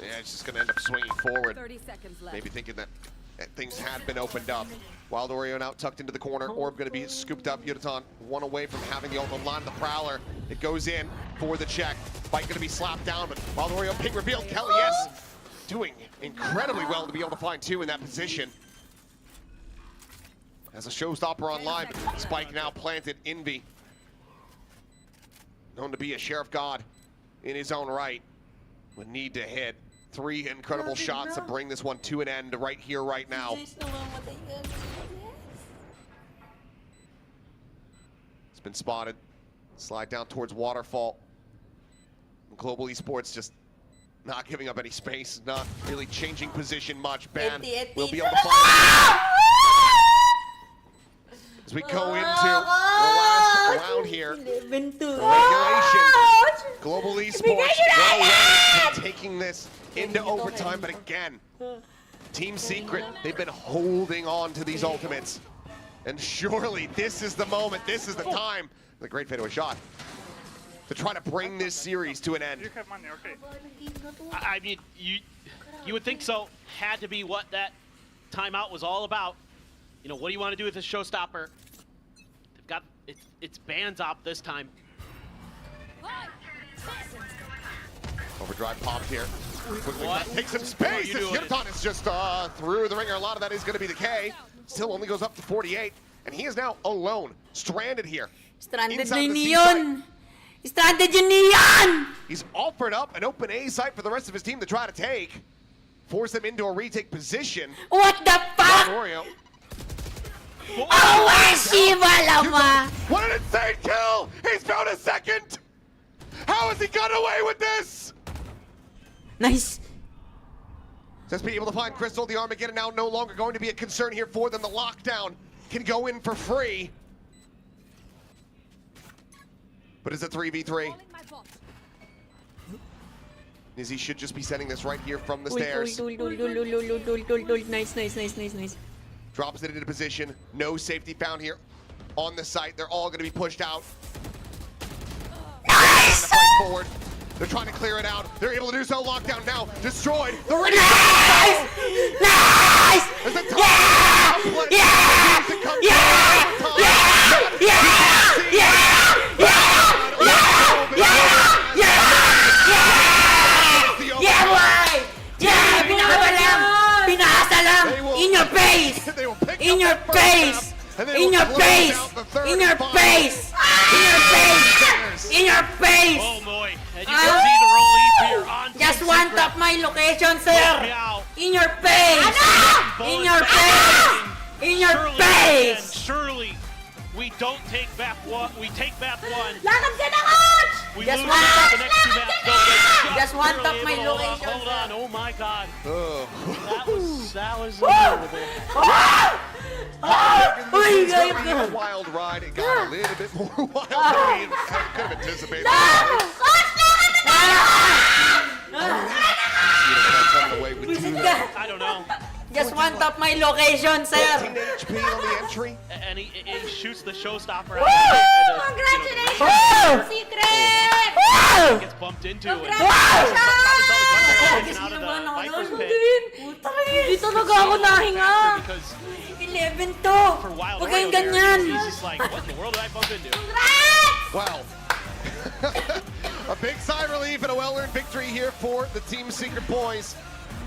Yeah, it's just going to end up swinging forward. 30 seconds left. Maybe thinking that things had been opened up. Wild Oreo now tucked into the corner. Orb going to be scooped up. Yonaton one away from having the ultimate line. The Prowler. It goes in for the check. Fight going to be slapped down, but Wild Oreo ping revealed. Kelly S. doing incredibly well to be able to find two in that position. As a showstopper online, Spike now planted. Envy, known to be a Sheriff God in his own right, would need to hit 3 incredible shots to bring this one to an end right here, right now. It's been spotted. Slide down towards Waterfall. Global Esports just not giving up any space, not really changing position much. Ban will be able to find as we go into the last round here. Regulation. Global Esports well away from taking this into overtime, but again, Team Secret, they've been holding on to these ultimates. And surely this is the moment, this is the time. The great fadeaway shot to try to bring this series to an end. I mean, you would think so. Had to be what that timeout was all about. You know, what do you want to do with this showstopper? They've got it's Bands Op this time. Overdrive popped here. Quickly What? take some What are space. you doing? Yonaton is just through the ringer. A lot of that is going to be the K. Still only goes up to 48. And he is now alone, stranded here. Stranded inside na the yun C yun! Stranded yun niyan! He's offered up an open A site for the rest of his team to try to take. Force them into a retake position. What the fuck? Oreo. Oh, Shiva lama! What an insane kill! He's found a second! How has he got away with this? Nice. Just be able to find Crystal. The Armageddon now no longer going to be a concern here for them. The lockdown can go in for free. But it's a 3v3. Nizzy should just be sending this right here from the stairs. Nice. Drops it into position. No safety found here on the site. They're all going to be pushed out. Nice! Trying to fight forward. They're trying to clear it out. They're able to do so. Lockdown now destroyed. The ring. Nice! Nice! As the top Yeah! player Yeah! to come Yeah! down. Yeah! Yeah! Yeah, boy! Yeah! Pinakabalam! Pinakasalam! In your face! They will pick In up your the first face! half, and they In will your close face! out the third In your and final. face! In your face! In your face! Oh boy, and you can see the relief here on Just Team one Secret. tap my location, Look sir! out. In your face! In your face! In your Surely, face! again, surely, we don't take back one. We take back one. Lakad ka na, coach! We Just lose one. the next two maps. Don't get Just one barely tap my able to hold on. location, Hold on. sir. Oh my God. Oh. That was unbelievable. Uy, It's gonna gayip be ka! a wild ride. It got a little bit more wild than we could have anticipated. Coach, lakad na tayo! Come away with Visit two. ka! I don't know. Just one tap my location, 14 sir! HP on the entry. And he shoots the showstopper. Congratulations, Woo! Secret! Wow! Gets bumped into it. Congratulations! Taken out of the Viper's pit. Hindi talaga ako nahinga. Because 11 to! for Wild Huwag kayong Royal ganyan! he's just like, what in the world did I bump into? Wow. A big sigh of relief and a well-earned victory here for the Team Secret boys.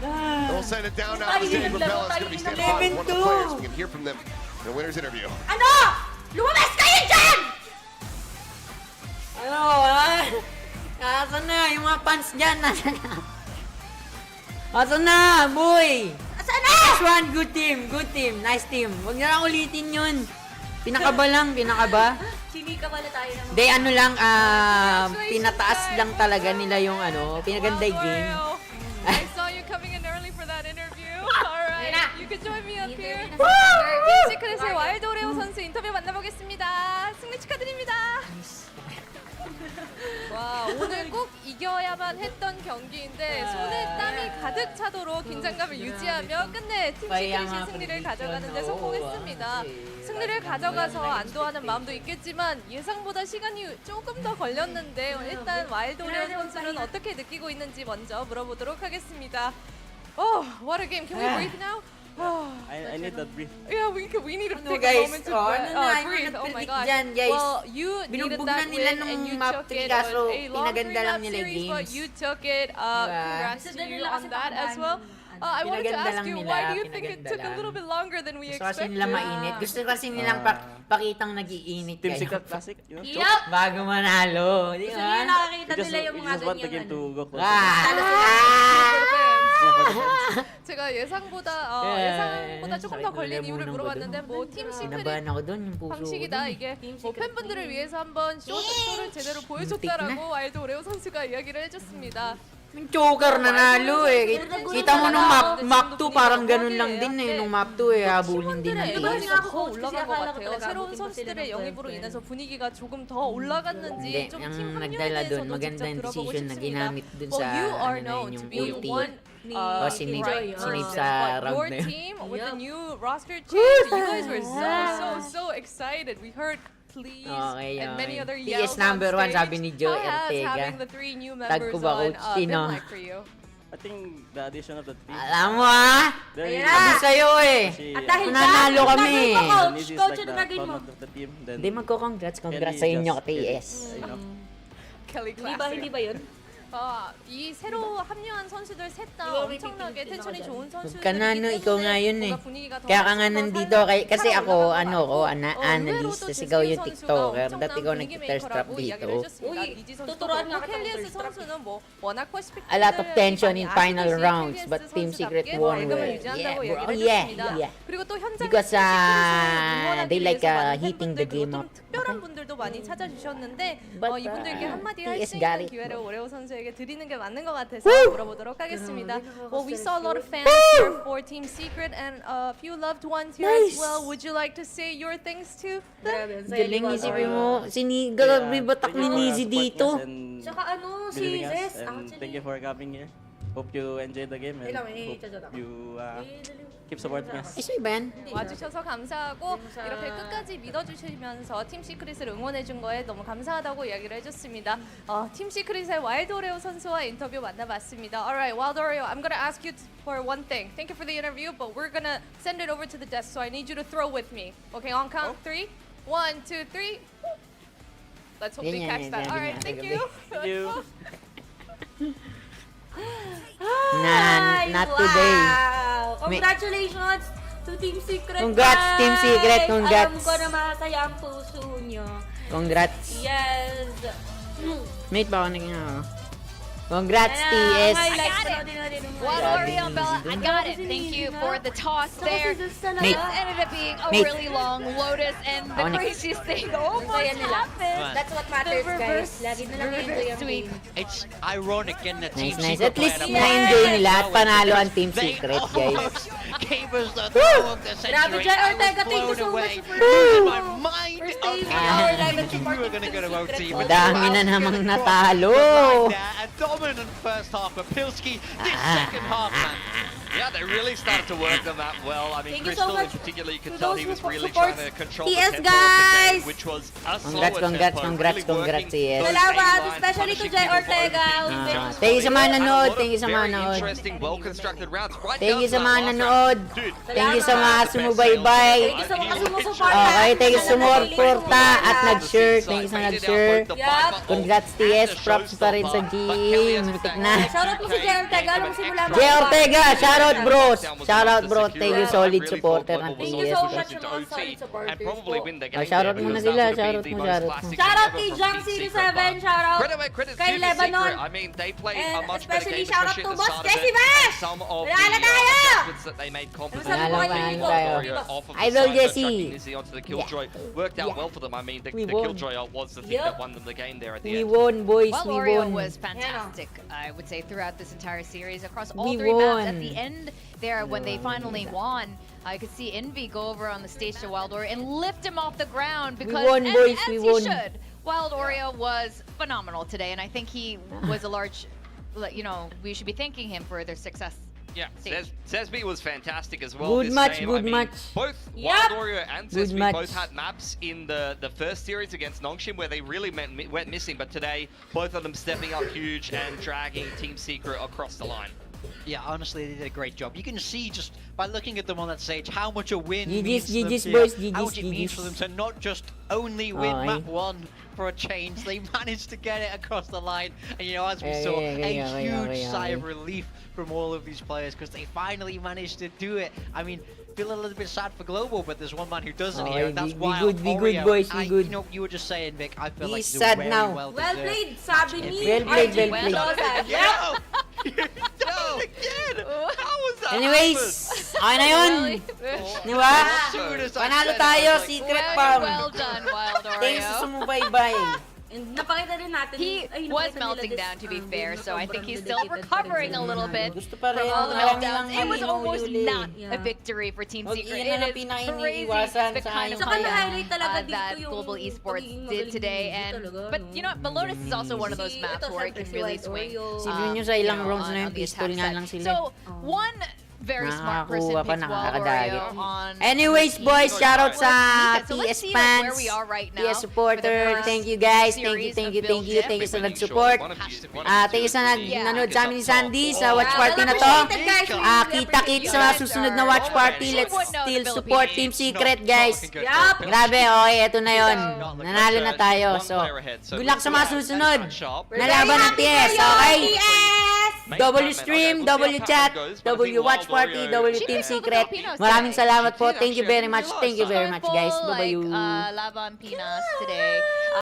And we'll send it down now to the City Propeller. It's going to be standing by with one of the players. We can hear from them in the winner's interview. Ano? Lumabas kayo dyan! Ano, ha? Asan na? Yung mga fans dyan, asan na? Asan na, boy? Asan na? Nice one, good team, nice team. Huwag na lang ulitin yun. Pinakaba lang, pinakaba. Sinika pala tayo naman. Hindi, ano lang, pinataas lang talaga nila yung ano, pinaganda yung game. I saw you coming in early for that interview. Alright, you can join me up here. 시크릿의 와일드 오레오 선수 인터뷰 만나보겠습니다. 승리 축하드립니다. 와, 오늘 꼭 이겨야만 했던 경기인데 손에 땀이 가득 차도록 긴장감을 유지하며 끝내 팀 시크릿이 승리를 가져가는 데 성공했습니다. 승리를 가져가서 안도하는 마음도 있겠지만 예상보다 시간이 조금 더 걸렸는데 일단 와일드 오레오 선수는 어떻게 느끼고 있는지 먼저 물어보도록 하겠습니다. Oh, what a game. Can we breathe now? I need that breathe. Yeah, we need to Ano, take guys? a moment to Oh, ano na, breathe. yung Oh my nag-predict god. dyan, guys. Well, you needed Binugbog that na nila win nung and you map took 3 it kaso on a long pinaganda 3 lang map nila series, but games. you took it. Congrats to you on that as well. I wanted to Pinaganda ask lang you, nila, why do you think it pinaganda took a lang. little bit longer than we Gusto kasi expected? nila mainit. Gusto kasi nilang pakitang nag-iinit Team kayo. Secret Classic, you know? Yup! Bago manalo. Di Gusto ba? niyo nakakita We just, nila yung we mga just want the ganyan game to go close. 제가 예상보다 조금 더 걸린 이유를 물어봤는데 뭐 팀 시크릿 Kinabahan ako doon, yung puso ko 방식이다. dun. 이게 뭐 팬분들을 위해서 한번 쇼를 제대로 보여줬다라고 와일드 오레오 선수가 이야기를 해줬습니다. Yung Joker nanalo eh. Kita mo nung map 2 parang ganun lang din eh. Nung map 2 eh, habulin din 팀원들의 ng 이거 team. 에너지가 생각하고 더 올라간 것 생각하려고 같아요. talaga 새로운 abutin pa 선수들의 sila ng 영입으로 12. 인해서 분위기가 조금 더 올라갔는지 Hindi, 좀 ang 팀 nagdala doon, 합류에 maganda 대해서도 yung 직접 들어보고 decision na 싶습니다. ginamit dun Well, sa you are ano na known yun, to yung be ulti. one Oh, sinave sa round your na yun. team with the Yup. new roster change, you guys were so excited. We heard please Okay, and many okay. other PS yells number on 1 sabi stage. ni Joe How has Ortega. having the 3 new Tag members ko ba, on Coach? Sino? been like for you? I think the addition of the team. Alam mo ah! Very Sabi sa'yo eh! She, At dahil Nanalo dyan, kami. nagay mo, coach. Nidhi is Coach, like yung the nagay mo. front of the team. Then Hindi, magko-congrats Kelly sa inyo, just did it, TS. you know. Kelly Hindi ba, Classic. hindi ba yun? 이 새로 합류한 선수들 셋 다 이거 엄청나게 삐삐삐 텐션이 좋은 선수들이기 Kanano, ikaw nga yun eh. 뭔가 분위기가 더 Kaya ka nga 훨씬 더 nandito, kasi ako, 살아올라간 ano 것 ko, 같고, analyst, 의외로도 kasi ikaw yung 조수진 tiktoker, 선수가 dati ikaw 엄청난 nag-thirstrap 분위기 dito. 메이커라고 이야기를 해줬습니다. Uy, 니지 선수도 tuturuan nga 그렇고, kita 켈리에스 mag-thirstrap. 선수는 뭐 워낙 퍼시픽 A lot of tension in 많이 final 아시듯이 rounds, 켈리에스 but Team Secret 선수답게 won 발걸음을 well. 유지한다고 Yeah, 얘기를 bro. 해줬습니다. Yeah. 그리고 또 현장에서 Because, 응원하기 they like, 위해서 많은 hitting 팬분들 the 그리고 game 좀 up. 특별한 분들도 많이 찾아주셨는데 But, 이분들께 한마디 할 TS 수 got 있는 it. 기회를 오레오 선수에게 드리는 게 맞는 것 같아서 물어보도록 하겠습니다. Well, we saw a lot of fans here for Team Secret and a few loved ones here as well. Would you like to say your things to them? Grabe, ang saya, Galing, di ba? isipin mo, grabe batak ni Nizzy dito. Tsaka ano, si Zes. And thank you for coming here. Hope you enjoy the game and Wait lang, may hope chachot ako. you Eh, dali. keep supporting us. Is ba yan? 와주셔서 감사하고 이렇게 끝까지 믿어주시면서 팀 시크릿을 응원해준 거에 너무 감사하다고 이야기를 해줬습니다. 팀 시크릿의 와일드 오레오 선수와 인터뷰 만나봤습니다. Alright, Wild Oreo, I'm gonna ask you for one thing. Thank you for the interview, but we're gonna send it over to the desk, so I need you to throw with me. Okay, on count 3. 1, 2, 3. Let's hope they catch that. Alright, thank you. Thank you. Not today. Wow! Congratulations to Team Secret. Congrats, guys! Team Secret, congrats. Alam ko na masaya ang puso nyo. Congrats. Yes. Mate ba ako naging Congrats, TS. Wild Oreo and Bella, I got it. Thank you for the toss there. Mate. This ended up being a Mate. really long Lotus, and the craziest thing almost happened. That's what matters, guys. Lagi na lang enjoy ang Sweet. game. It's ironic in the Team Nice. Secret At least player. na-enjoy nila at panalo ang Team They Secret, guys. almost gave us the throw of the Grabe, century. Jai I Ortega, was thank you blown so away. much for In my mind, First I time in was our live and thinking we supporting were going to Team go to Secret. OT. Dami na namang natalo. A dominant first half, but Pilski this second half, man. Yeah, they really started to work the map well. I mean, Thank you so Crystal in much particular, you could to tell those he was who really supports trying to control TS, the tempo of the guys. game, which was a Congrats, slower congrats, tempo, congrats, really congrats, working TS. those Salamat, A lines, especially to punishing Jai people for Ortega, overpeaking. who's been Thank you sa mga And a nanood. lot Thank you of sa mga very nanood. interesting, well-constructed rounds. Right Thank down you to sa that mga last nanood. round. Dude, Thank you sa mga sumubaybay. Thank you sa mga sumusuporta. Okay, thank you sa sumuporta at nag-share. Thank you sa nag-share. Yup. Congrats, TS. Props pa rin sa GE. Muntik na. Shoutout mo si Jai Ortega. Alam mo simula mo. Jay Ortega, shoutout bros. Shoutout bro. Thank you, solid supporter ng Thank you TS. so much sa mga solid supporters and probably po. win the Oh, game shoutout there, muna because sila, that would have shoutout been the mo, most shoutout mo. classic Shoutout game kay ever Jang from Team 07, Secret, shoutout. Credit where credit's Kay due to Secret. Lebanon. I mean, they played a And much better especially game, shoutout especially to at the Boss start of Jesse it. Bash! And some of the Wala tayo! adjustments that they made compensate Wala lang bringing tayo. Wild Warrior off of the Idol side, Jesse. chucking Izzy onto the Killjoy. Worked out well for them. I mean, the We won. Killjoy ult was the thing Yup. that won them the game there at the We end. won, boys. Wild We Oreo won. was fantastic, I would say, throughout this entire series, across all We three maps. At won. the end there, when they finally won, I could see Envy go over on the stage to Wild Oreo and lift him off the ground because, won, as, boys, as we he won. should, Wild Oreo was phenomenal today, and I think he was a large, we should be thanking him for their success. Yeah, stage. Zesby was fantastic as well. Good this match, game. good I mean, match. Both Yep. Wild Warrior and Good Zesby match. both had maps in the first series against Nongshim where they really went missing, but today both of them stepping up huge and dragging Team Secret across the line. Yeah, honestly, they did a great job. You can see just by looking at them on that stage how much a win GG's, means to them, GG's, to- boys, how GG's, much it means for them to not just only win Aye. map 1 for a change. They managed to get it across the line, and as we Yeah, saw, yeah, a yeah, huge yeah, sigh yeah. of relief from all of these players because they finally managed to do it. I mean, feel a little bit sad for Global, but there's one man who doesn't Oh, here, and that's we why good, we good, boys, we good. You were just saying, Vic, I feel like He's it's sad very now. well Well deserved. played, sabi ni Well played, RG. well played. So sad. Yeah. No, again! How was that Anyways, okay na yun. Di ba? As soon as I Panalo said it, I tayo, was like, Secret Well, Farm. well done, Wild Thanks sa Oreo. sumubaybay. And napakita rin natin. He ay, was napakita nila melting this, down, to be game fair, na so I think sobrang he's still dedicated pa rin recovering a sila. little bit Gusto pa rin. from all the Alam meltdowns. nilang It was almost huli. not Yeah. a victory for Team Huwag Secret. iyan It ang is crazy pinaka-iniiwasan the sa kind of kayong Saka play na-highlight talaga dito that yung Global Esports pagiging did magaling today. dito And talaga, but no? you know, Balonis is also one of those Si- maps ito, where it syempre, can si really White swing. Oreo. Sipin nyo sa ilang rounds na on yung the pistol attack nga side. lang sila. So one very smart person Nakakuha pa, picked Wild nakakadagit. Oreo on. Anyways, boys, shoutout sa So let's TS see, like, where fans, we are right now TS for the supporter. first Thank you guys. Thank you, series thank of you, thank you, build thank you sa Really nag-support. sure. One of you Thank you sa Yeah. nanood sa amin ni Sandy sa watch Yeah, party na to. appreciated, guys. We Kita-kits sa guys susunod are- na watch party. You Let's would know still the support Team Philippines. Secret, guys. Yup. Grabe, okay, eto na yon. Nanalo na tayo. So, good luck sa mga susunod. Nalaban ng TS, okay? W stream, W chat, W watch party, W Team Secret. Maraming salamat po. Thank you very much. Thank you very much, guys. Bye-bye. Like, Laban Pinas today.